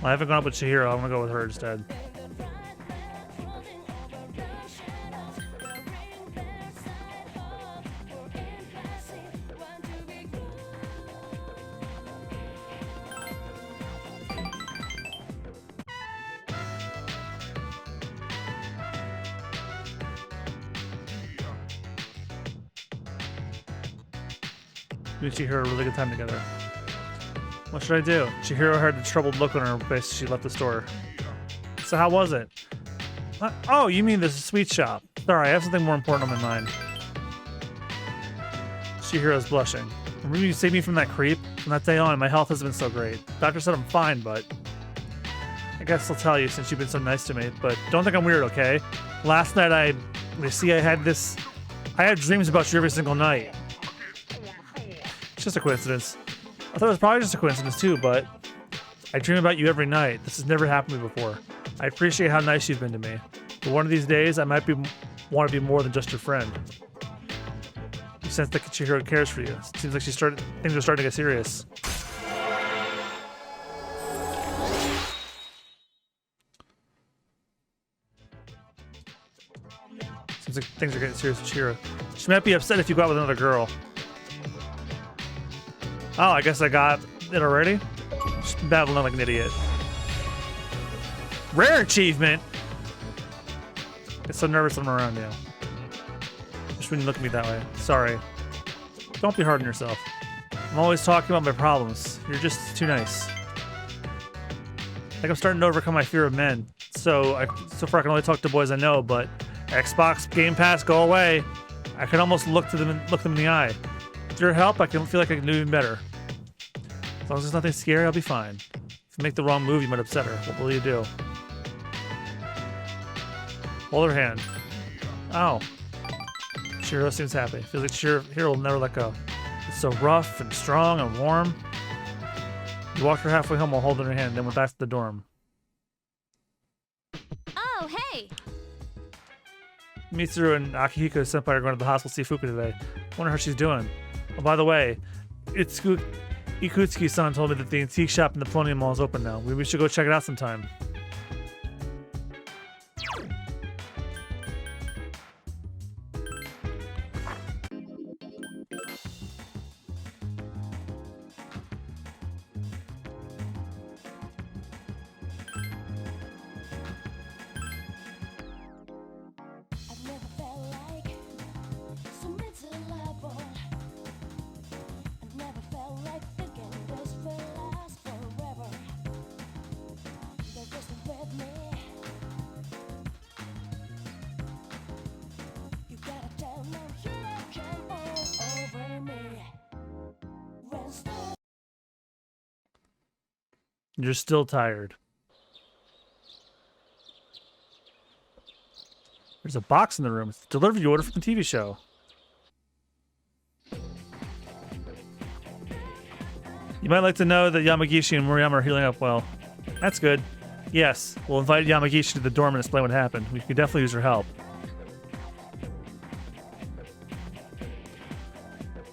I haven't gone up with Chihiro. I'm gonna go with her instead. Me and Chihiro had a really good time together. What should I do? Chihiro had a troubled look on her face as she left the store. So how was it? Oh, you mean the sweet shop. Sorry, I have something more important on my mind. Chihiro's blushing. Remember you saved me from that creep? From that day on, my health hasn't been so great. Doctor said I'm fine, but... I guess I'll tell you since you've been so nice to me, but don't think I'm weird, okay? Last night I had dreams about you every single night. It's just a coincidence. I thought it was probably just a coincidence too, but... I dream about you every night. This has never happened to me before. I appreciate how nice you've been to me. But one of these days, I might want to be more than just your friend. You sense that Chihiro cares for you. It seems like things are starting to get serious. Seems like things are getting serious with Chihiro. She might be upset if you go out with another girl. Oh, I guess I got it already? Just battling like an idiot. Rare achievement! Get so nervous when I'm around you. Just when you look at me that way. Sorry. Don't be hard on yourself. I'm always talking about my problems. You're just too nice. Like I'm starting to overcome my fear of men. So far I can only talk to boys I know, but Xbox, Game Pass, go away. I can almost look them in the eye. With your help, I can feel like I can do even better. As long as there's nothing scary, I'll be fine. If you make the wrong move, you might upset her. What will you do? Hold her hand. Oh. Chihiro seems happy. Feels like Chihiro will never let go. It's so rough and strong and warm. You walked her halfway home while holding her hand, then went back to the dorm. Oh, hey! Mitsuru and Akihiko senpai are going to the hospital to see Fuku today. Wonder how she's doing. Oh, by the way, Ikutsuki-san told me that the antique shop in the Polonium Mall is open now. Maybe we should go check it out sometime. I've never felt like so miserable. I never felt like thinking this will last forever. They're just with me. You gotta tell them you can all over me. Rest up. You're still tired. There's a box in the room. It's the delivery order from the TV show. You might like to know that Yamagishi and Murayama are healing up well. That's good. Yes, we'll invite Yamagishi to the dorm and explain what happened. We could definitely use her help.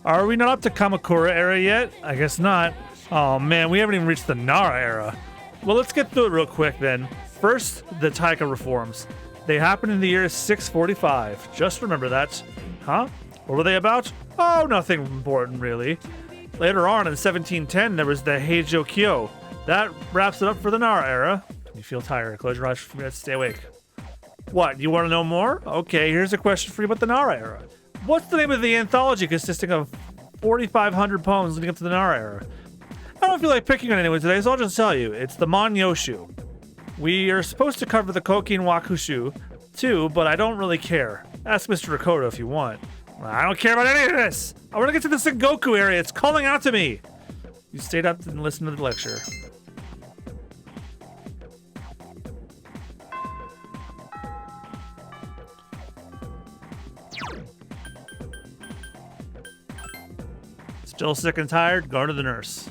Are we not up to Kamakura era yet? I guess not. Oh man, we haven't even reached the Nara era. Well, let's get through it real quick then. First, the Taika reforms. They happened in the year 645. Just remember that. Huh? What were they about? Oh, nothing important, really. Later on, in 1710, there was the Heijo Kyo. That wraps it up for the Nara era. You feel tired. Close your eyes for a minute. Stay awake. What, you want to know more? Okay, here's a question for you about the Nara era. What's the name of the anthology consisting of 4,500 poems leading up to the Nara era? I don't feel like picking on anyone today, so I'll just tell you. It's the Manyoshu. We are supposed to cover the Kokin Wakushu, too, but I don't really care. Ask Mr. Ricotta if you want. I don't care about any of this! I want to get to the Sengoku area, it's calling out to me! You stayed up and listened to the lecture. Still sick and tired? Go to the nurse.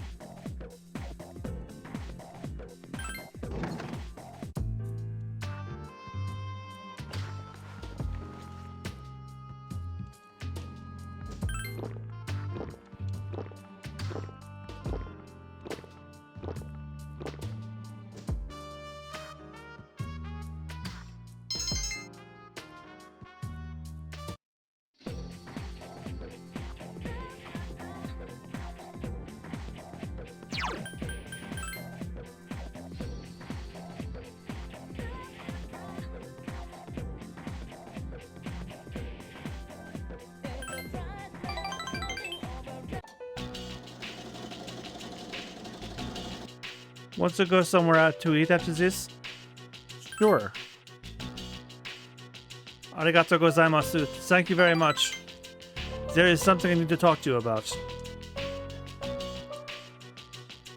Want to go somewhere out to eat after this? Sure. Arigato gozaimasu. Thank you very much. There is something I need to talk to you about.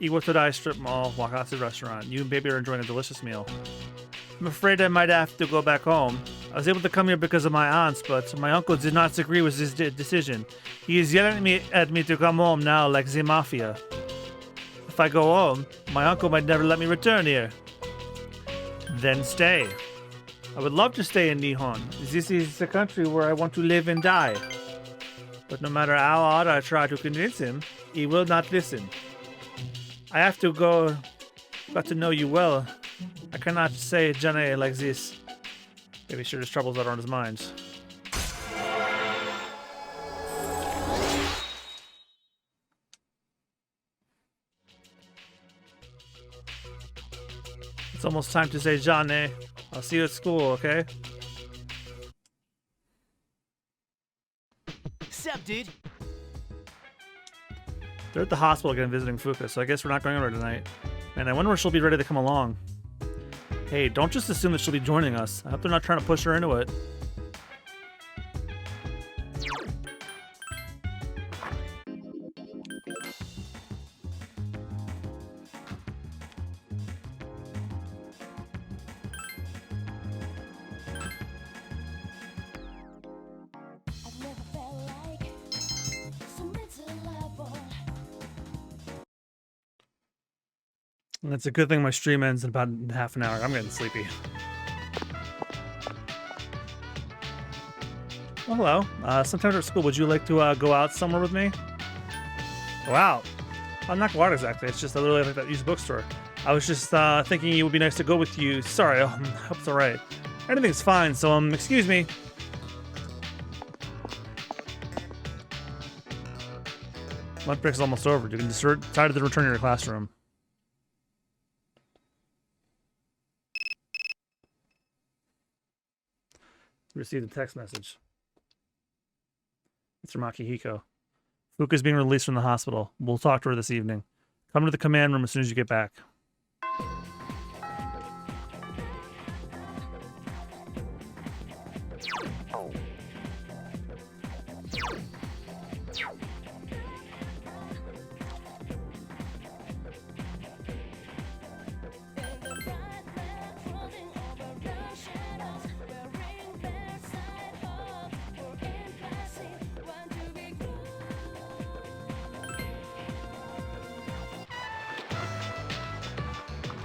Iwatodai Strip Mall, Wakatsu Restaurant. You and baby are enjoying a delicious meal. I'm afraid I might have to go back home. I was able to come here because of my aunts, but my uncle did not agree with his decision. He is yelling at me to come home now like the mafia. If I go home, my uncle might never let me return here. Then stay. I would love to stay in Nihon. This is the country where I want to live and die. But no matter how hard I try to convince him, he will not listen. I have to go. Got to know you well. I cannot say Jane like this. Maybe sure his troubles are on his mind. It's almost time to say Jane. I'll see you at school, okay? Sup, dude? They're at the hospital again visiting Fuka, so I guess we're not going over tonight. Man, I wonder when she'll be ready to come along. Hey, don't just assume that she'll be joining us. I hope they're not trying to push her into it. I've never felt like so miserable. And it's a good thing my stream ends in about half an hour. I'm getting sleepy. Well, hello. Sometime after school, would you like to go out somewhere with me? Wow. I'm not going out exactly. It's just I literally like that used bookstore. I was just thinking it would be nice to go with you. Sorry, I hope it's alright. Anything's fine, so excuse me. Lunch break's almost over. You can decide to return to your classroom. Received a text message. It's from Akihiko. Fuka's being released from the hospital. We'll talk to her this evening. Come to the command room as soon as you get back.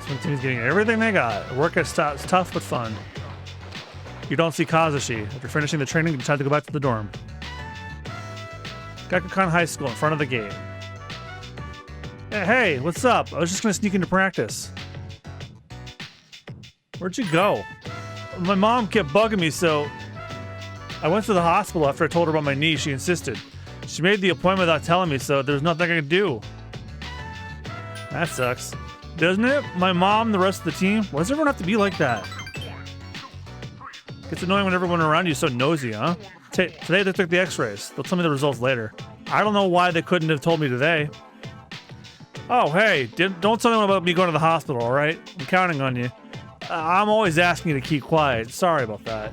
Swim team's getting everything they got. Work is tough but fun. You don't see Kazushi. After finishing the training, you decide to go back to the dorm. Gekkoukan High School in front of the gate. Hey, what's up? I was just gonna sneak into practice. Where'd you go? My mom kept bugging me, so I went to the hospital after I told her about my knee. She insisted. She made the appointment without telling me, so there's nothing I could do. That sucks. Doesn't it? My mom, the rest of the team? Why does everyone have to be like that? It's annoying when everyone around you is so nosy, huh? Today they took the x-rays. They'll tell me the results later. I don't know why they couldn't have told me today. Oh, hey, don't tell anyone about me going to the hospital, alright? I'm counting on you. I'm always asking you to keep quiet. Sorry about that.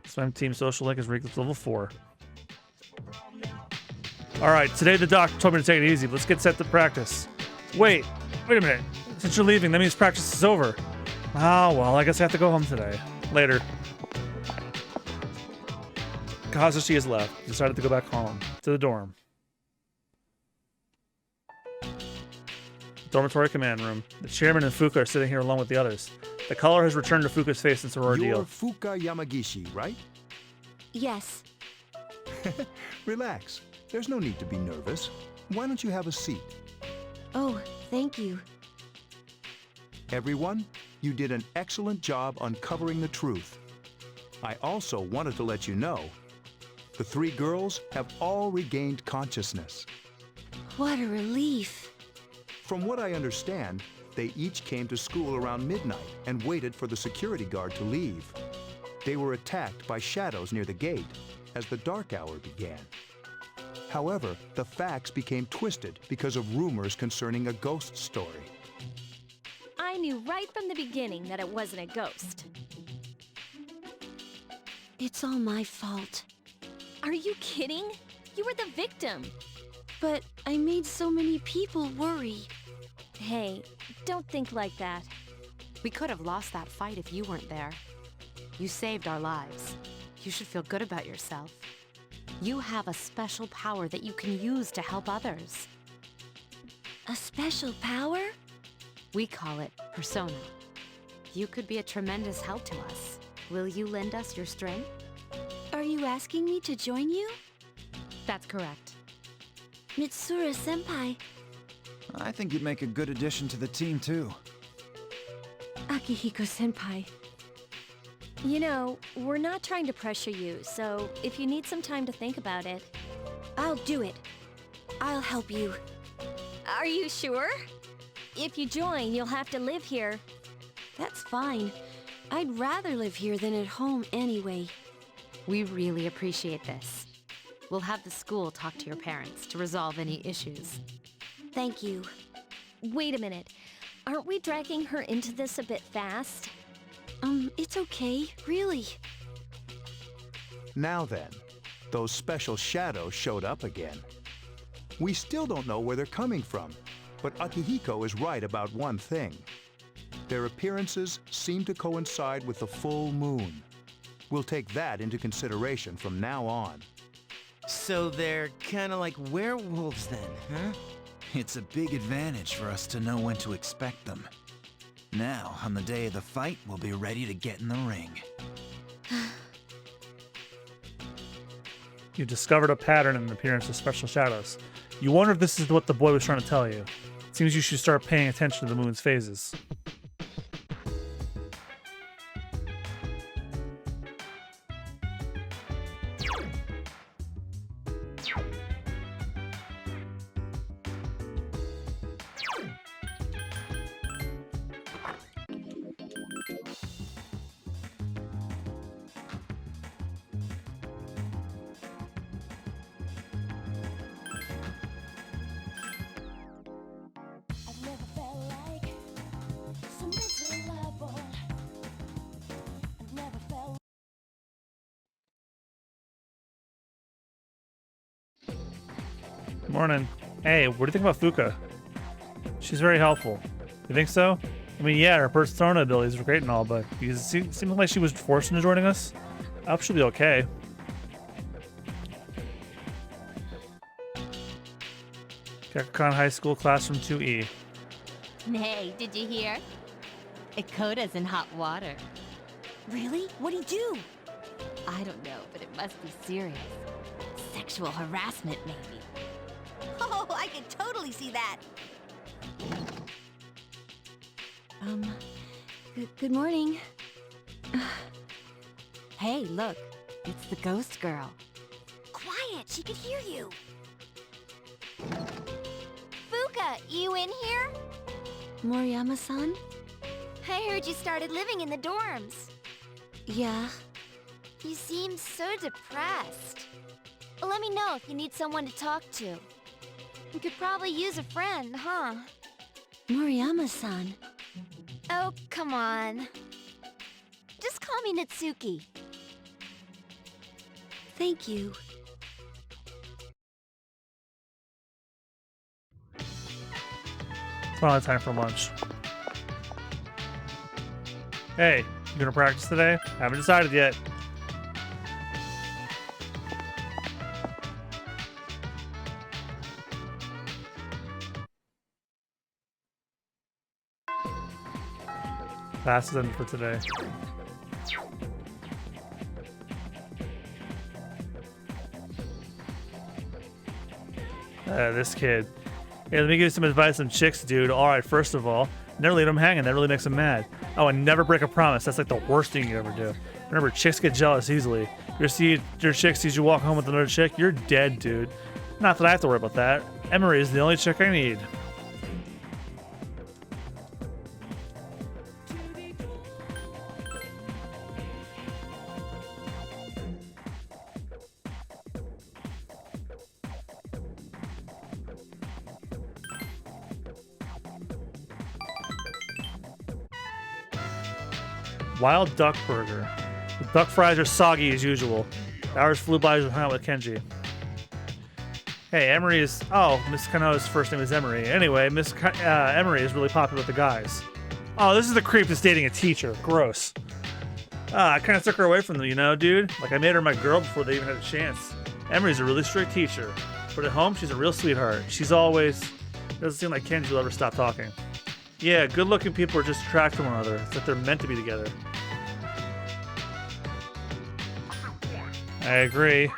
Swim team social link is reached level 4. Alright, today the doctor told me to take it easy, but let's get set to practice. Wait a minute. Since you're leaving, that means practice is over. Oh, well, I guess I have to go home today. Later. Kazushi has left. Decided to go back home. To the dorm. Dormitory command room. The chairman and Fuka are sitting here along with the others. The color has returned to Fuka's face since her ordeal. You're Fuka Yamagishi, right? Yes. Relax. There's no need to be nervous. Why don't you have a seat? Oh, thank you. Everyone, you did an excellent job uncovering the truth. I also wanted to let you know, the 3 girls have all regained consciousness. What a relief. From what I understand, they each came to school around midnight and waited for the security guard to leave. They were attacked by shadows near the gate as the dark hour began. However, the facts became twisted because of rumors concerning a ghost story. I knew right from the beginning that it wasn't a ghost. It's all my fault. Are you kidding? You were the victim. But I made so many people worry. Hey, don't think like that. We could have lost that fight if you weren't there. You saved our lives. You should feel good about yourself. You have a special power that you can use to help others. A special power? We call it Persona. You could be a tremendous help to us. Will you lend us your strength? Are you asking me to join you? That's correct. Mitsuru-senpai, I think you'd make a good addition to the team, too. Akihiko-senpai. You know, we're not trying to pressure you, so if you need some time to think about it... I'll do it. I'll help you. Are you sure? If you join, you'll have to live here. That's fine. I'd rather live here than at home anyway. We really appreciate this. We'll have the school talk to your parents to resolve any issues. Thank you. Wait a minute. Aren't we dragging her into this a bit fast? It's okay, really. Now then, those special shadows showed up again. We still don't know where they're coming from, but Akihiko is right about one thing. Their appearances seem to coincide with the full moon. We'll take that into consideration from now on. So they're kinda like werewolves then, huh? It's a big advantage for us to know when to expect them. Now, on the day of the fight, we'll be ready to get in the ring. You discovered a pattern in the appearance of special shadows. You wonder if this is what the boy was trying to tell you. It seems you should start paying attention to the moon's phases. I've never felt like so miserable. I've never felt. Morning. Hey, what do you think about Fuka? She's very helpful. You think so? I mean, yeah, her persona abilities are great and all, but because it seemed like she was forced into joining us, I hope she'll be okay. Gekkoukan High School Classroom 2E. Hey, did you hear? Ikota's in hot water. Really? What'd he do? I don't know, but it must be serious. Sexual harassment, maybe. Oh, I could totally see that. Good morning. Hey, look. It's the ghost girl. Quiet, she could hear you. Fuka, you in here? Moriyama-san? I heard you started living in the dorms. Yeah. You seem so depressed. Let me know if you need someone to talk to. You could probably use a friend, huh? Moriyama-san. Oh, come on. Just call me Natsuki. Thank you. It's finally time for lunch. Hey, you gonna practice today? Haven't decided yet. Class is ended for today. This kid. Hey, let me give you some advice on chicks, dude. Alright, first of all, never leave them hanging. That really makes them mad. Oh, and never break a promise. That's like the worst thing you ever do. Remember, chicks get jealous easily. Your chick sees you walk home with another chick, you're dead, dude. Not that I have to worry about that. Emery is the only chick I need. Wild duck burger. The duck fries are soggy as usual. The hours flew by as we hung out with Kenji. Hey, Emery is... Oh, Miss Kano's first name is Emery. Anyway, Emery is really popular with the guys. Oh, this is the creep that's dating a teacher. Gross. I kind of took her away from them, you know, dude? Like, I made her my girl before they even had a chance. Emery's a really strict teacher. But at home, she's a real sweetheart. She's always... Doesn't seem like Kenji will ever stop talking. Yeah, good-looking people are just attracted to one another. It's like they're meant to be together. I agree.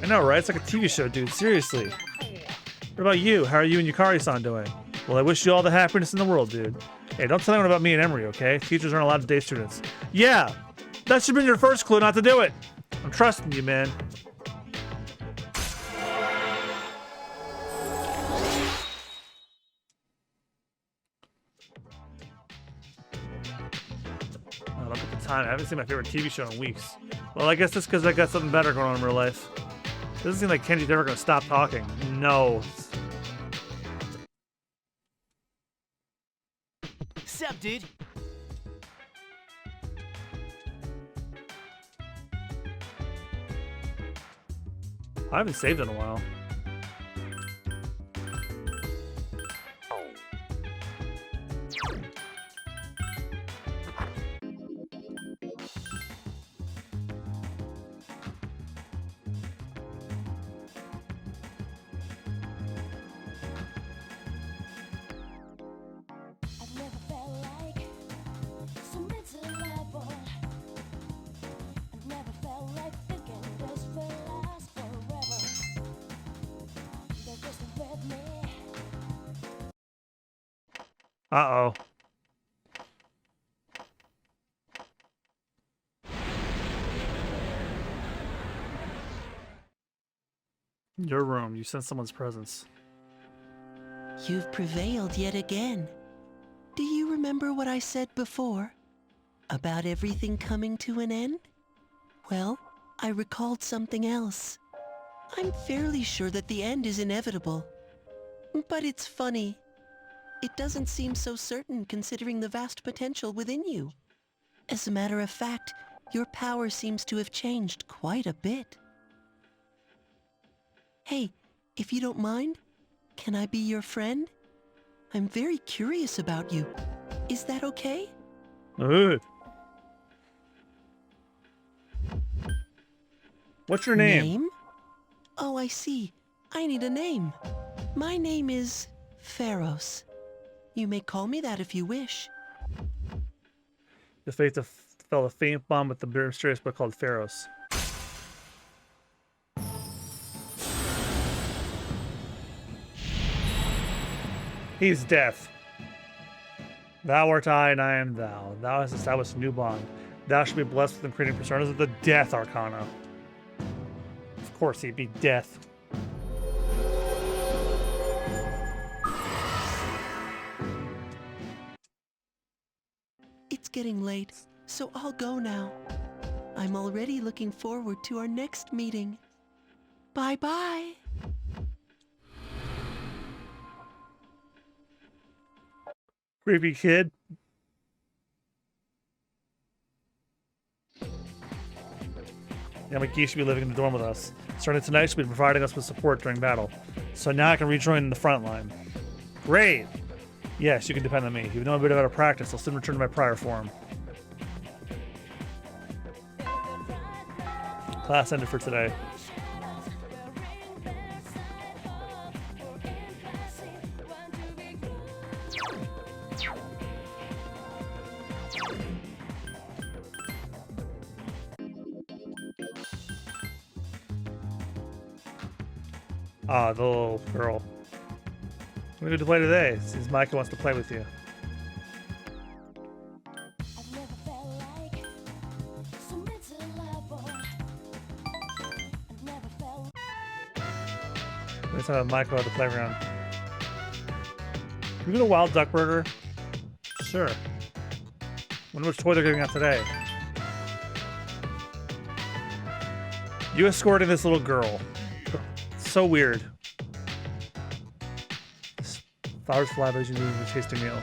I know, right? It's like a TV show, dude. Seriously. What about you? How are you and Yukari-san doing? Well, I wish you all the happiness in the world, dude. Hey, don't tell anyone about me and Emery, okay? Teachers aren't allowed to date students. Yeah! That should have been your first clue not to do it! I'm trusting you, man. Oh, look at the time. I haven't seen my favorite TV show in weeks. Well, I guess that's because I got something better going on in real life. Doesn't seem like Kenji's ever going to stop talking. No. Sup, dude? I haven't saved in a while. I've never felt like so miserable. I've never felt like thinking this will last forever. They're just with me. Uh-oh. Your room. You sense someone's presence. You've prevailed yet again. Do you remember what I said before? About everything coming to an end? Well, I recalled something else. I'm fairly sure that the end is inevitable. But it's funny. It doesn't seem so certain considering the vast potential within you. As a matter of fact, your power seems to have changed quite a bit. Hey, if you don't mind, can I be your friend? I'm very curious about you. Is that okay? What's your name? Name? Oh, I see. I need a name. My name is Pharos. You may call me that if you wish. The fate to fell a faint bomb with the mysterious book called Pharos. He's death. Thou art I, and I am thou. Thou hast established a new bond. Thou shalt be blessed with the creating personas of the Death Arcana. Of course, he'd be death. It's getting late, so I'll go now. I'm already looking forward to our next meeting. Bye-bye. Creepy kid. Yamaki should be living in the dorm with us. Starting tonight, she'll be providing us with support during battle. So now I can rejoin the front line. Great! Yes, you can depend on me. Even though I'm a bit out of practice, I'll soon return to my prior form. Class ended for today. Ah, the little girl. What are we going to play today? Since Micah wants to play with you. I've never felt like so miserable. I've never felt. Let's have Micah at the playground. Can we get a wild duck burger? Sure. Wonder which toy they're giving out today. You escorting this little girl. So weird. Flowers fly as you move a tasty meal.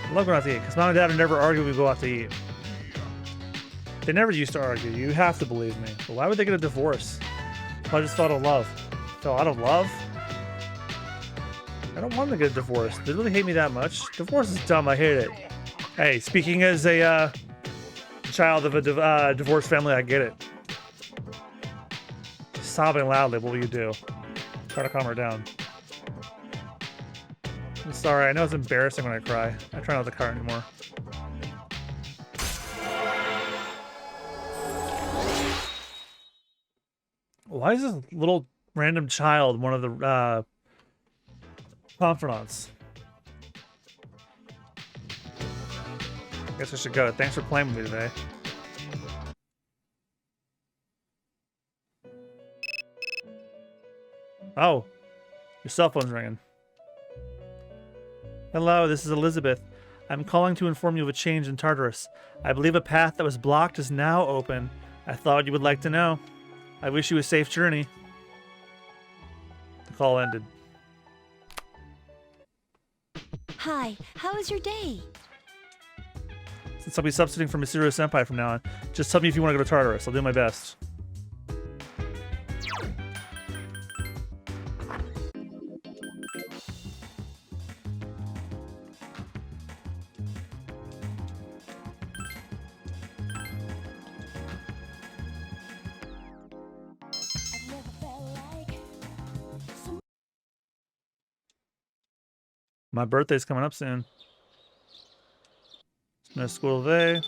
I love going out to eat, because Mom and Dad would never argue when we go out to eat. They never used to argue. You have to believe me. But why would they get a divorce? I just thought of love. Fell out of love? I don't want them to get a divorce. They really hate me that much. Divorce is dumb. I hate it. Hey, speaking as a child of a divorced family, I get it. Sobbing loudly. What will you do? Try to calm her down. I'm sorry. I know it's embarrassing when I cry. I try not to cry anymore. Why is this little random child one of the confidants? I guess I should go. Thanks for playing with me today. Oh, your cell phone's ringing. Hello, this is Elizabeth. I'm calling to inform you of a change in Tartarus. I believe a path that was blocked is now open. I thought you would like to know. I wish you a safe journey. The call ended. Hi, how was your day? Since I'll be substituting for Mitsuru Senpai from now on, just tell me if you want to go to Tartarus. I'll do my best. My birthday's coming up soon. No school today.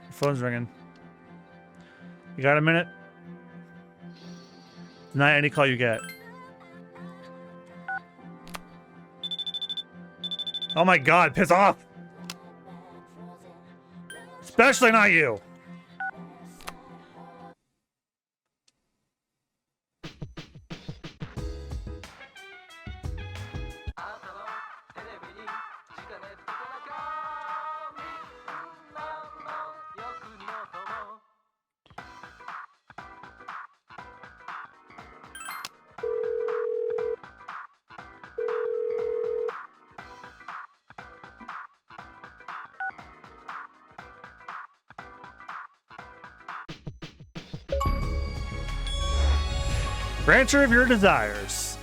Your phone's ringing. You got a minute? Deny any call you get. Oh my god, piss off! Especially not you! Granter of your desires.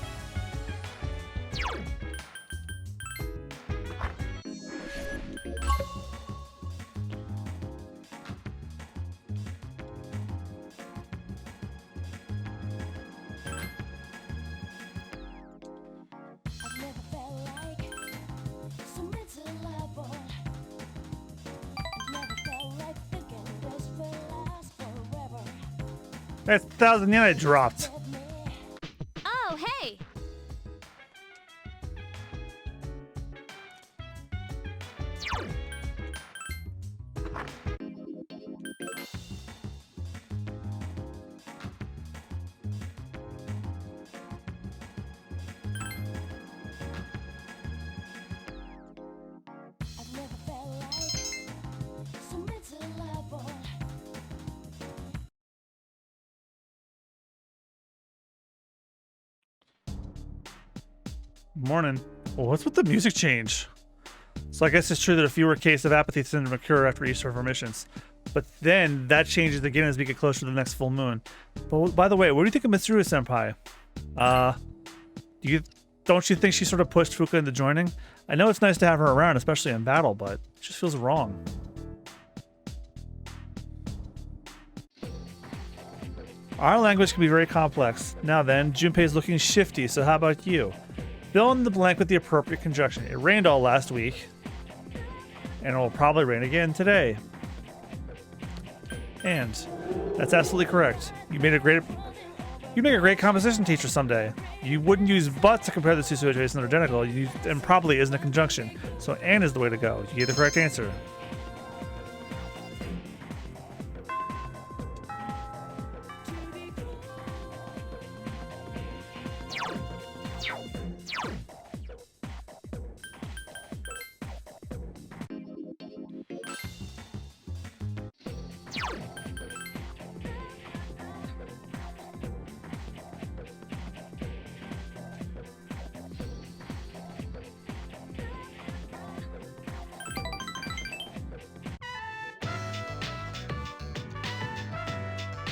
That's 1,000 yen I dropped. Oh, hey! Morning. Well, what's with the music change? So I guess it's true that a fewer case of apathy syndrome occur after each of our missions. But then that changes again as we get closer to the next full moon. But by the way, what do you think of Mitsuru Senpai? Don't you think she sort of pushed Fuka into joining? I know it's nice to have her around, especially in battle, but it just feels wrong. Our language can be very complex. Now then, Junpei's looking shifty, so how about you? Fill in the blank with the appropriate conjunction. It rained all last week, and it will probably rain again today. And that's absolutely correct. You'd make a great composition teacher someday. You wouldn't use but to compare the two situations that are identical, and probably isn't a conjunction. So and is the way to go. You get the correct answer.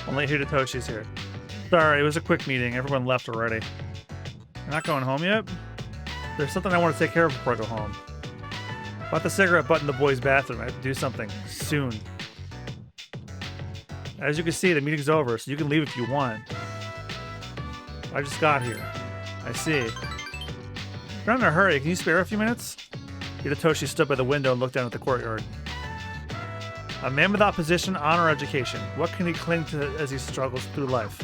Only Hidetoshi's here. Sorry, it was a quick meeting. Everyone left already. You're not going home yet? There's something I want to take care of before I go home. About the cigarette butt in the boys' bathroom. I have to do something soon. As you can see, the meeting's over, so you can leave if you want. I just got here. I see. You're not in a hurry. Can you spare a few minutes? Hidetoshi stood by the window and looked down at the courtyard. A man without position, honor, or education. What can he cling to as he struggles through life?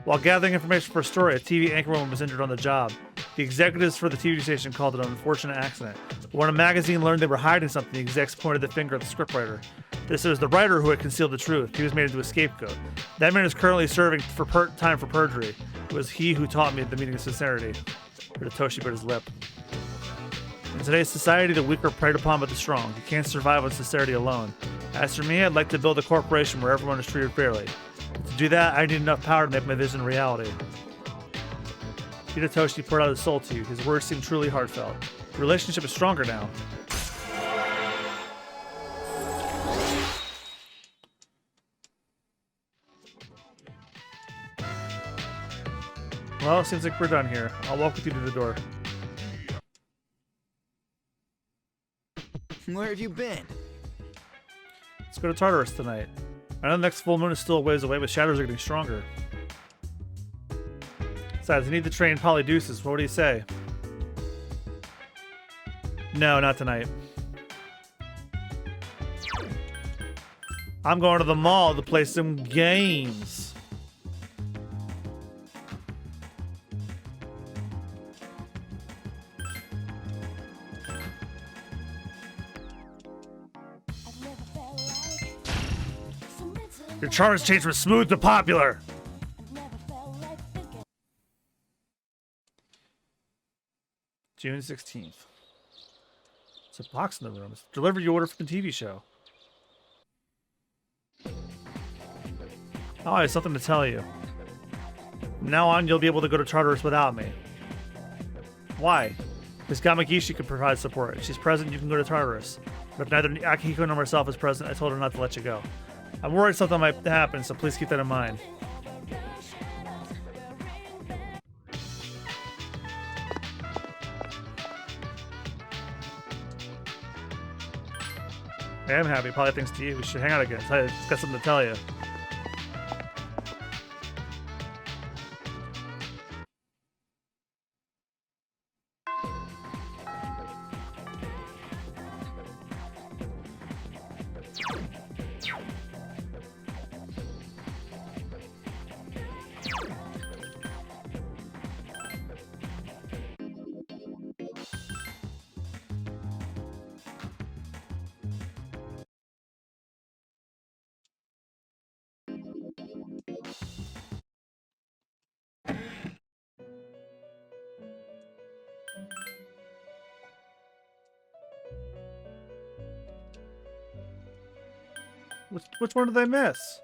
While gathering information for a story, a TV anchorwoman was injured on the job. The executives for the TV station called it an unfortunate accident. But when a magazine learned they were hiding something, the execs pointed the finger at the scriptwriter. This was the writer who had concealed the truth. He was made into a scapegoat. That man is currently serving for time for perjury. It was he who taught me the meaning of sincerity. Hidetoshi bit his lip. In today's society, the weak are preyed upon by the strong. You can't survive on sincerity alone. As for me, I'd like to build a corporation where everyone is treated fairly. To do that, I need enough power to make my vision a reality. Hidetoshi poured out his soul to you. His words seemed truly heartfelt. The relationship is stronger now. Well, it seems like we're done here. I'll walk with you to the door. Where have you been? Let's go to Tartarus tonight. I know the next full moon is still a ways away, but shadows are getting stronger. Besides, I need to train Polydeuces. What do you say? No, not tonight. I'm going to the mall to play some games. Your charm has changed from smooth to popular. June 16th. It's a box in the room. It's delivered your order from the TV show. Oh, I have something to tell you. From now on, you'll be able to go to Tartarus without me. Why? Because Gamagishi could provide support. If she's present, you can go to Tartarus. But if neither Akihiko nor myself is present, I told her not to let you go. I'm worried something might happen, so please keep that in mind. I am happy. Probably thanks to you. We should hang out again. It's got something to tell you. Which one did they miss?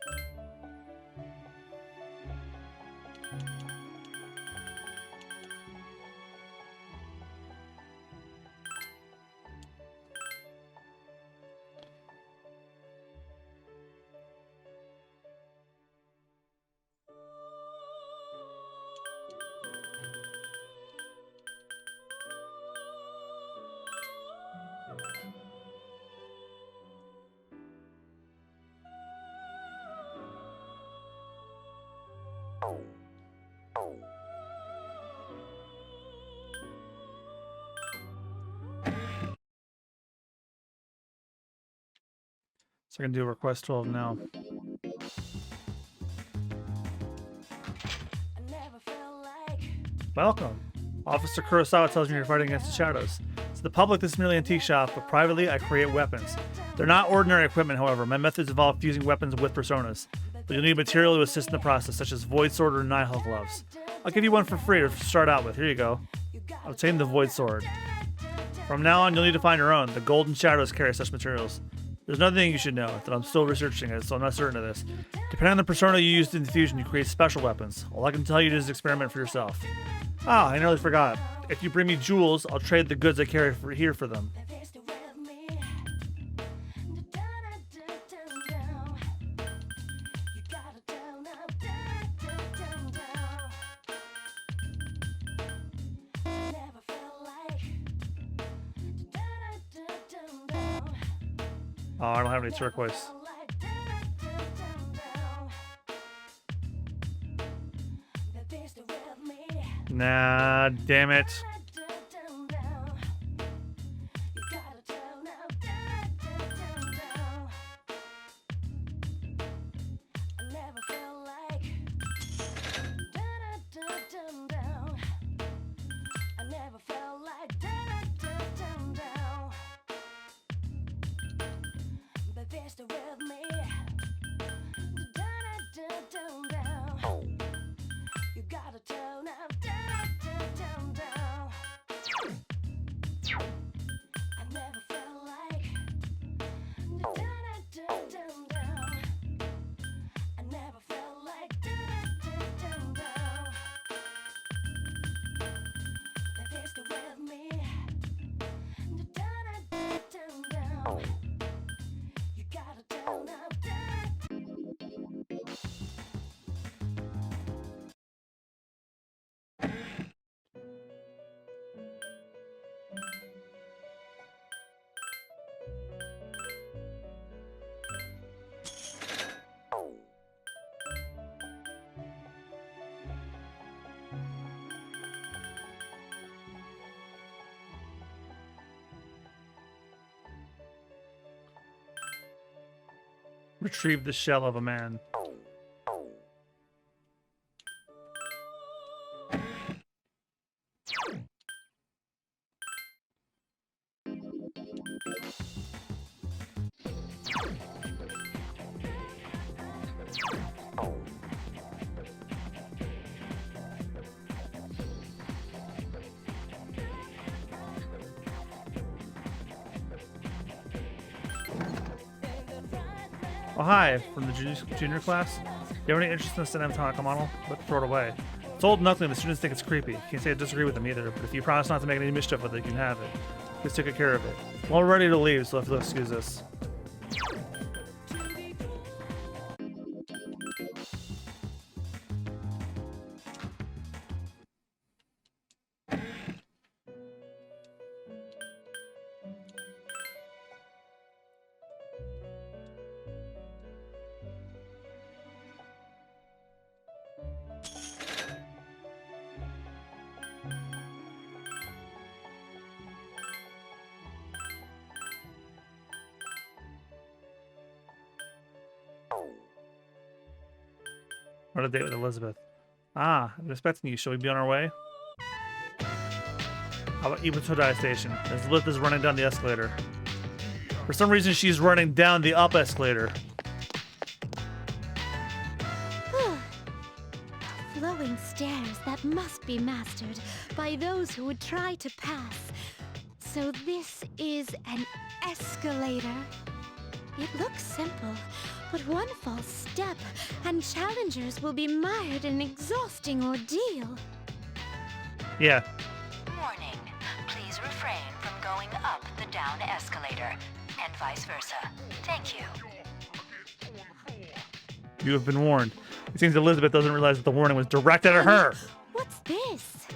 So I can do request 12 now. Welcome. Officer Kurosawa tells me you're fighting against the shadows. To the public, this is merely an antique shop, but privately, I create weapons. They're not ordinary equipment, however. My methods involve fusing weapons with personas. But you'll need material to assist in the process, such as Void Sword or Nihil Gloves. I'll give you one for free to start out with. Here you go. Obtain the Void Sword. From now on, you'll need to find your own. The Golden Shadows carry such materials. There's another thing you should know, that I'm still researching it, so I'm not certain of this. Depending on the persona you used in the fusion, you create special weapons. All I can tell you is experiment for yourself. Ah, I nearly forgot. If you bring me jewels, I'll trade the goods I carry here for them. Oh, I don't have any turquoise. Nah, damn it. Retrieve the shell of a man. Oh, hi, from the junior class. You have any interest in the cinematonic model? But throw it away. It's old nothing, the students think it's creepy. Can't say I disagree with them either, but if you promise not to make any mischief with it, you can have it. Please take good care of it. Well, we're ready to leave, so if you'll excuse us. On a date with Elizabeth. Ah, I'm expecting you. Shall we be on our way? How about Ibuto Todai Station? Elizabeth is running down the escalator. For some reason, she's running down the up escalator. Flowing stairs that must be mastered by those who would try to pass. So this is an escalator. It looks simple, but one false step and challengers will be mired in an exhausting ordeal. Yeah. Warning. Please refrain from going up the down escalator, and vice versa. Thank you. You have been warned. It seems Elizabeth doesn't realize that the warning was directed at her. What's this?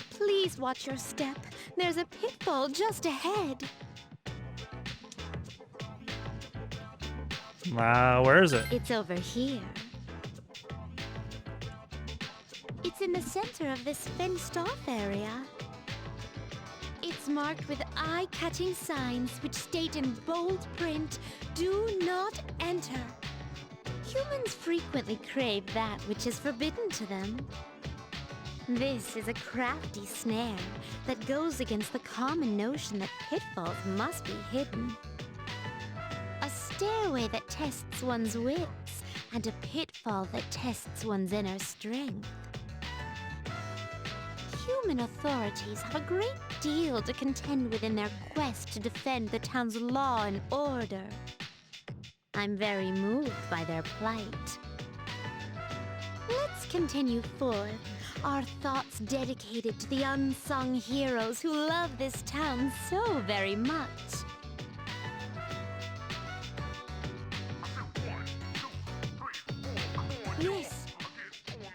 Please watch your step. There's a pitfall just ahead. Where is it? It's over here. It's in the center of this fenced-off area. It's marked with eye-catching signs which state in bold print, "Do not enter." Humans frequently crave that which is forbidden to them. This is a crafty snare that goes against the common notion that pitfalls must be hidden. A stairway that tests one's wits, and a pitfall that tests one's inner strength. Human authorities have a great deal to contend with in their quest to defend the town's law and order. I'm very moved by their plight. Let's continue forth, our thoughts dedicated to the unsung heroes who love this town so very much.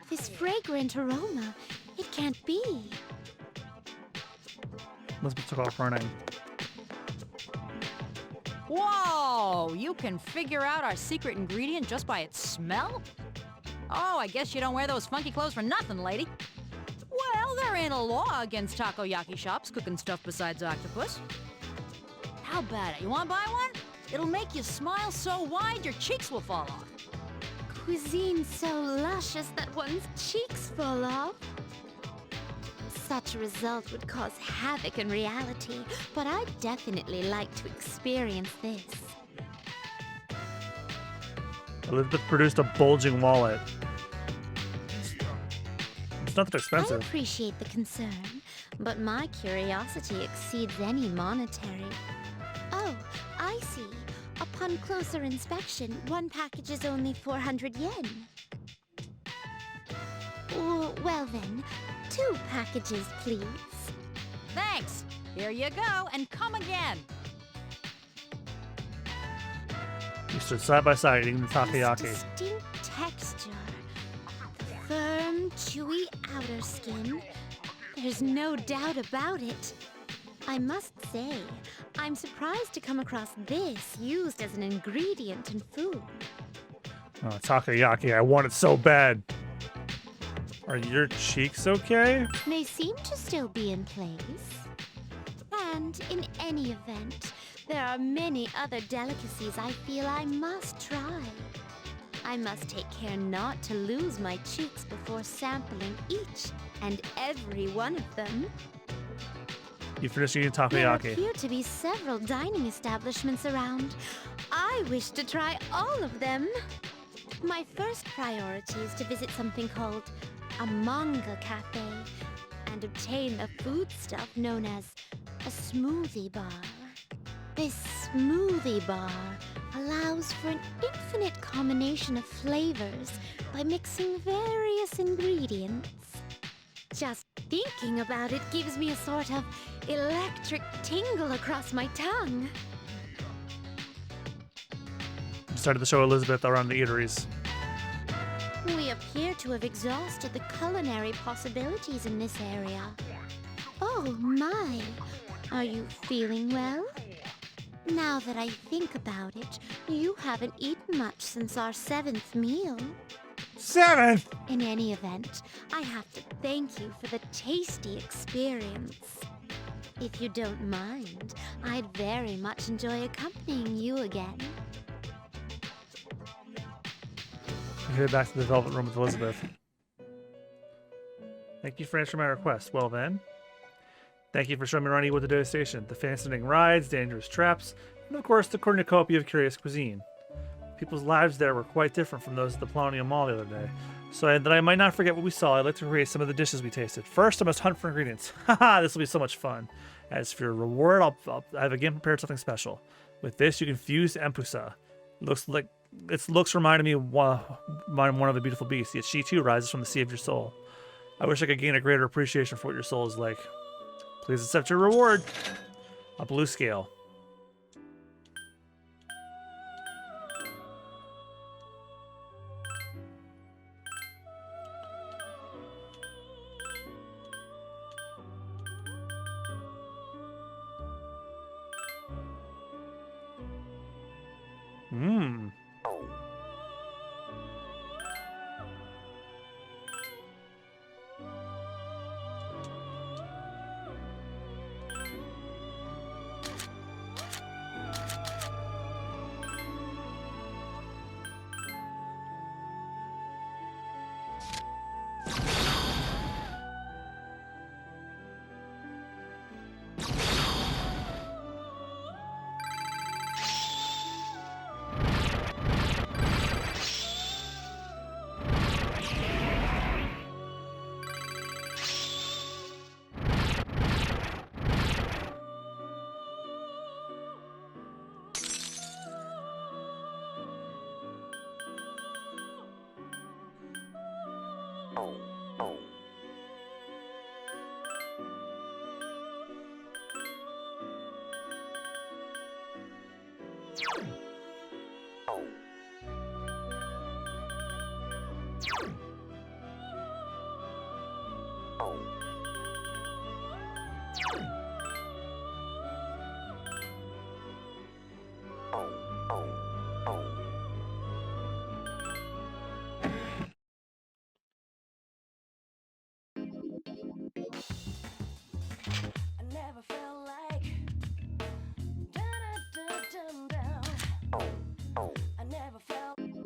This fragrant aroma, it can't be. Elizabeth took off running. Whoa! You can figure out our secret ingredient just by its smell? Oh, I guess you don't wear those funky clothes for nothing, lady. Well, there ain't a law against takoyaki shops cooking stuff besides octopus. How about it? You want to buy one? It'll make you smile so wide your cheeks will fall off. Cuisine so luscious that one's cheeks fall off. Such a result would cause havoc in reality, but I'd definitely like to experience this. Elizabeth produced a bulging wallet. It's not that I expensive. appreciate the concern, but my curiosity exceeds any monetary. Oh, I see. Upon closer inspection, one package is only 400 yen. Well then, 2 packages, please. Thanks. Here you go, and come again. You stood side by side eating the This takoyaki. distinct texture. The firm, chewy outer skin. There's no doubt about it. I must say, I'm surprised to come across this used as an ingredient in food. Oh, takoyaki, I want it so bad. Are your cheeks okay? They seem to still be in place. And in any event, there are many other delicacies I feel I must try. I must take care not to lose my cheeks before sampling each and every one of them. You finished eating There takoyaki. appear to be several dining establishments around. I wish to try all of them. My first priority is to visit something called a manga cafe and obtain a foodstuff known as a smoothie bar. This smoothie bar allows for an infinite combination of flavors by mixing various ingredients. Just thinking about it gives me a sort of electric tingle across my tongue. Started to show Elizabeth around the eateries. We appear to have exhausted the culinary possibilities in this area. Oh my! Are you feeling well? Now that I think about it, you haven't eaten much since our 7th meal. 7th? In any event, I have to thank you for the tasty experience. If you don't mind, I'd very much enjoy accompanying you again. We headed back to the Velvet Room with Elizabeth. Thank you for answering my request. Well then. Thank you for showing me around Ewood the Station, the fascinating rides, dangerous traps, and of course the cornucopia of curious cuisine. People's lives there were quite different from those at the Polonium Mall the other day. So that I might not forget what we saw, I'd like to recreate some of the dishes we tasted. First, I must hunt for ingredients. Haha, this will be so much fun. As for your reward, I have again prepared something special. With this, you can fuse Empusa. Its looks reminded me of one of the beautiful beasts, yet she too rises from the sea of your soul. I wish I could gain a greater appreciation for what your soul is like. Please accept your reward. A blue scale. Mmm. I never felt like down. I never felt like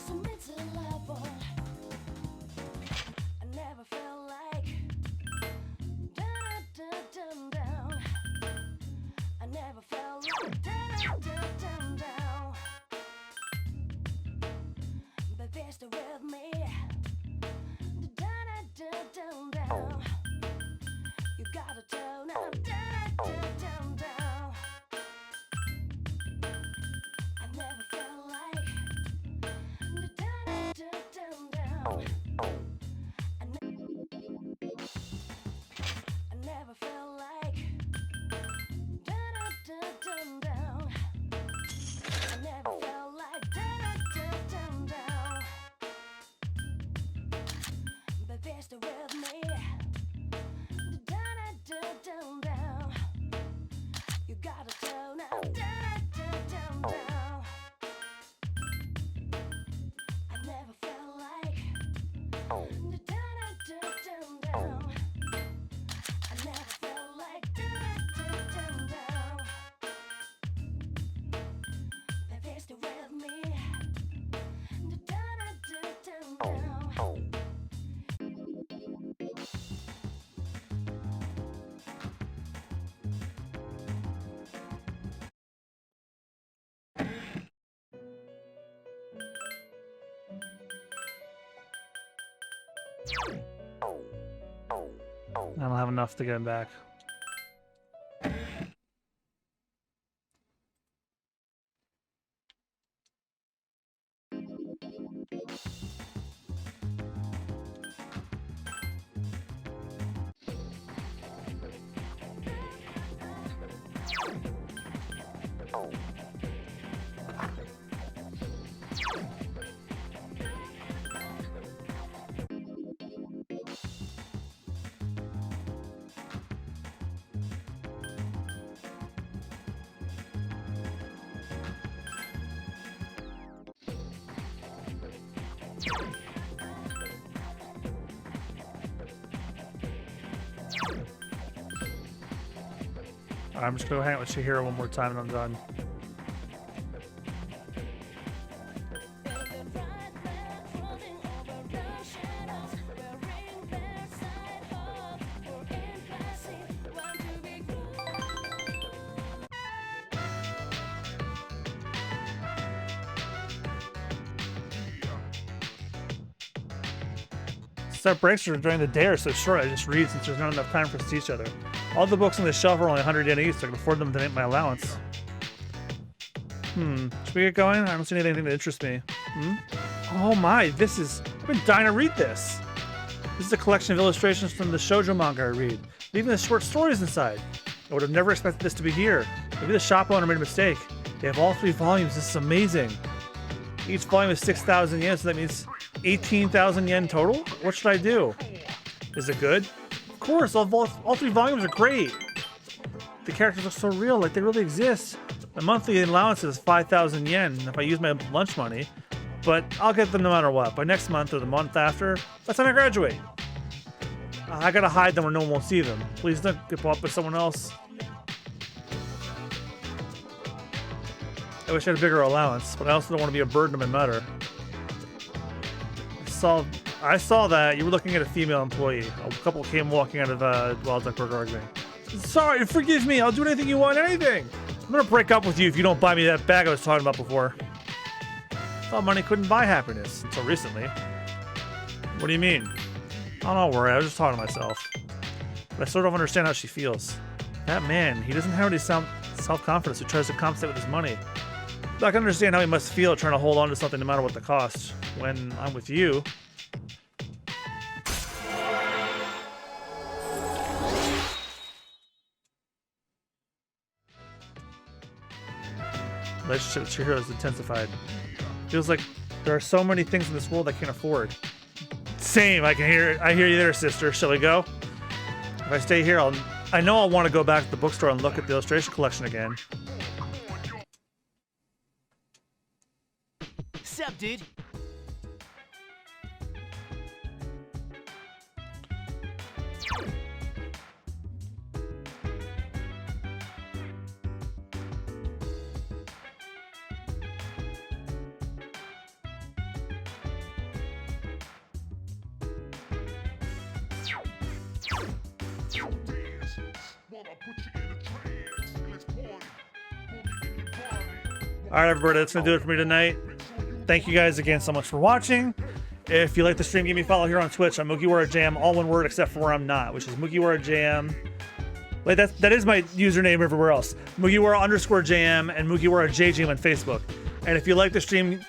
some mental level. I never felt like down. I never felt like down. Baby, stay with me. Down. You gotta tone out down. I never felt like down. I never felt like down. I never felt like down. Baby, stay with me. Down. You gotta tone out down. I never felt like down. I never felt like down. Baby, stay with me. Down. I don't have enough to get him back. I'm just gonna hang out with Chihiro one more time and I'm done. Set breaks during the day are so short, I just read since there's not enough time for us to see each other. All the books on the shelf are only 100 yen each, so I can afford them to make my allowance. Should we get going? I don't see anything that interests me. Oh my, I've been dying to read this. This is a collection of illustrations from the shoujo manga I read. Even the short stories inside. I would have never expected this to be here. Maybe the shop owner made a mistake. They have all 3 volumes, this is amazing. Each volume is 6,000 yen, so that means 18,000 yen total? What should I do? Is it good? Of course, all 3 volumes are great. The characters look so real, like they really exist. My monthly allowance is 5,000 yen if I use my lunch money, but I'll get them no matter what. By next month or the month after, that's when I graduate. I gotta hide them where no one will see them. Please don't get bought by someone else. I wish I had a bigger allowance, but I also don't want to be a burden to my mother. I saw that you were looking at a female employee. A couple came walking out of Wild Duck Burger arguing. Sorry, forgive me. I'll do anything you want, anything. I'm gonna break up with you if you don't buy me that bag I was talking about before. Thought money couldn't buy happiness until recently. What do you mean? Oh, don't worry. I was just talking to myself. But I sort of understand how she feels. That man, he doesn't have any self-confidence who tries to compensate with his money. But I can understand how he must feel trying to hold on to something no matter what the cost. When I'm with you, relationship with Chihiro is intensified. Feels like there are so many things in this world I can't afford. Same, I can hear it. I hear you there, sister. Shall we go? If I stay here, I know I'll want to go back to the bookstore and look at the illustration collection again. Sup, dude? All right, everybody, that's going to do it for me tonight. Thank you guys again so much for watching. If you like the stream, give me a follow here on Twitch. I'm MugiwaraJM, all one word except for where I'm not, which is MugiwaraJM. Wait, that is my username everywhere else. Mugiwara_JM and MugiwaraJM on Facebook. And if you like the stream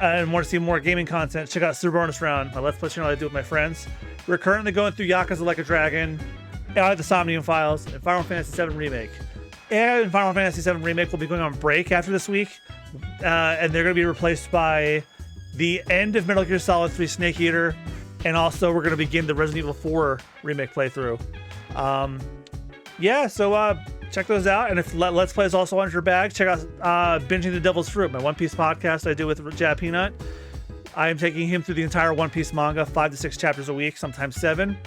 and want to see more gaming content, check out Super Bonus Round, my Let's Play channel I do with my friends. We're currently going through Yakuza Like a Dragon, the Somnium Files, and Final Fantasy VII Remake. And Final Fantasy VII Remake will be going on break after this week, and they're going to be replaced by the end of Metal Gear Solid 3 Snake Eater, and also we're going to begin the Resident Evil 4 remake playthrough. Yeah, so check those out, and if Let's Play is also on your bag, check out Binging the Devil's Fruit, my One Piece podcast I do with Jab Peanut. I am taking him through the entire One Piece manga, 5 to 6 chapters a week, sometimes 7.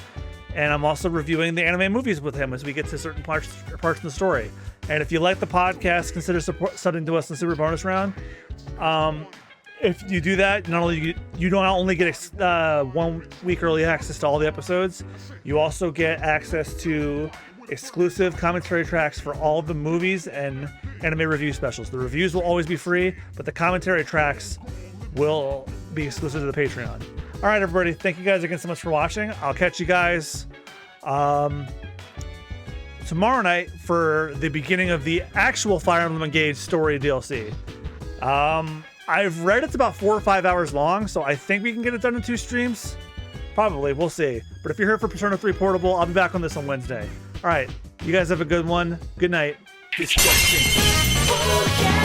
And I'm also reviewing the anime movies with him as we get to certain parts of the story. And if you like the podcast, consider subbing to us in Super Bonus Round. If you do that, not only you don't only get 1 week early access to all the episodes, you also get access to exclusive commentary tracks for all of the movies and anime review specials. The reviews will always be free, but the commentary tracks will be exclusive to the Patreon. All right, everybody. Thank you guys again so much for watching. I'll catch you guys tomorrow night for the beginning of the actual Fire Emblem Engage story DLC. I've read it's about 4 or 5 hours long, so I think we can get it done in 2 streams. Probably. We'll see. But if you're here for Persona 3 Portable, I'll be back on this on Wednesday. All right. You guys have a good one. Good night. Oh, yeah.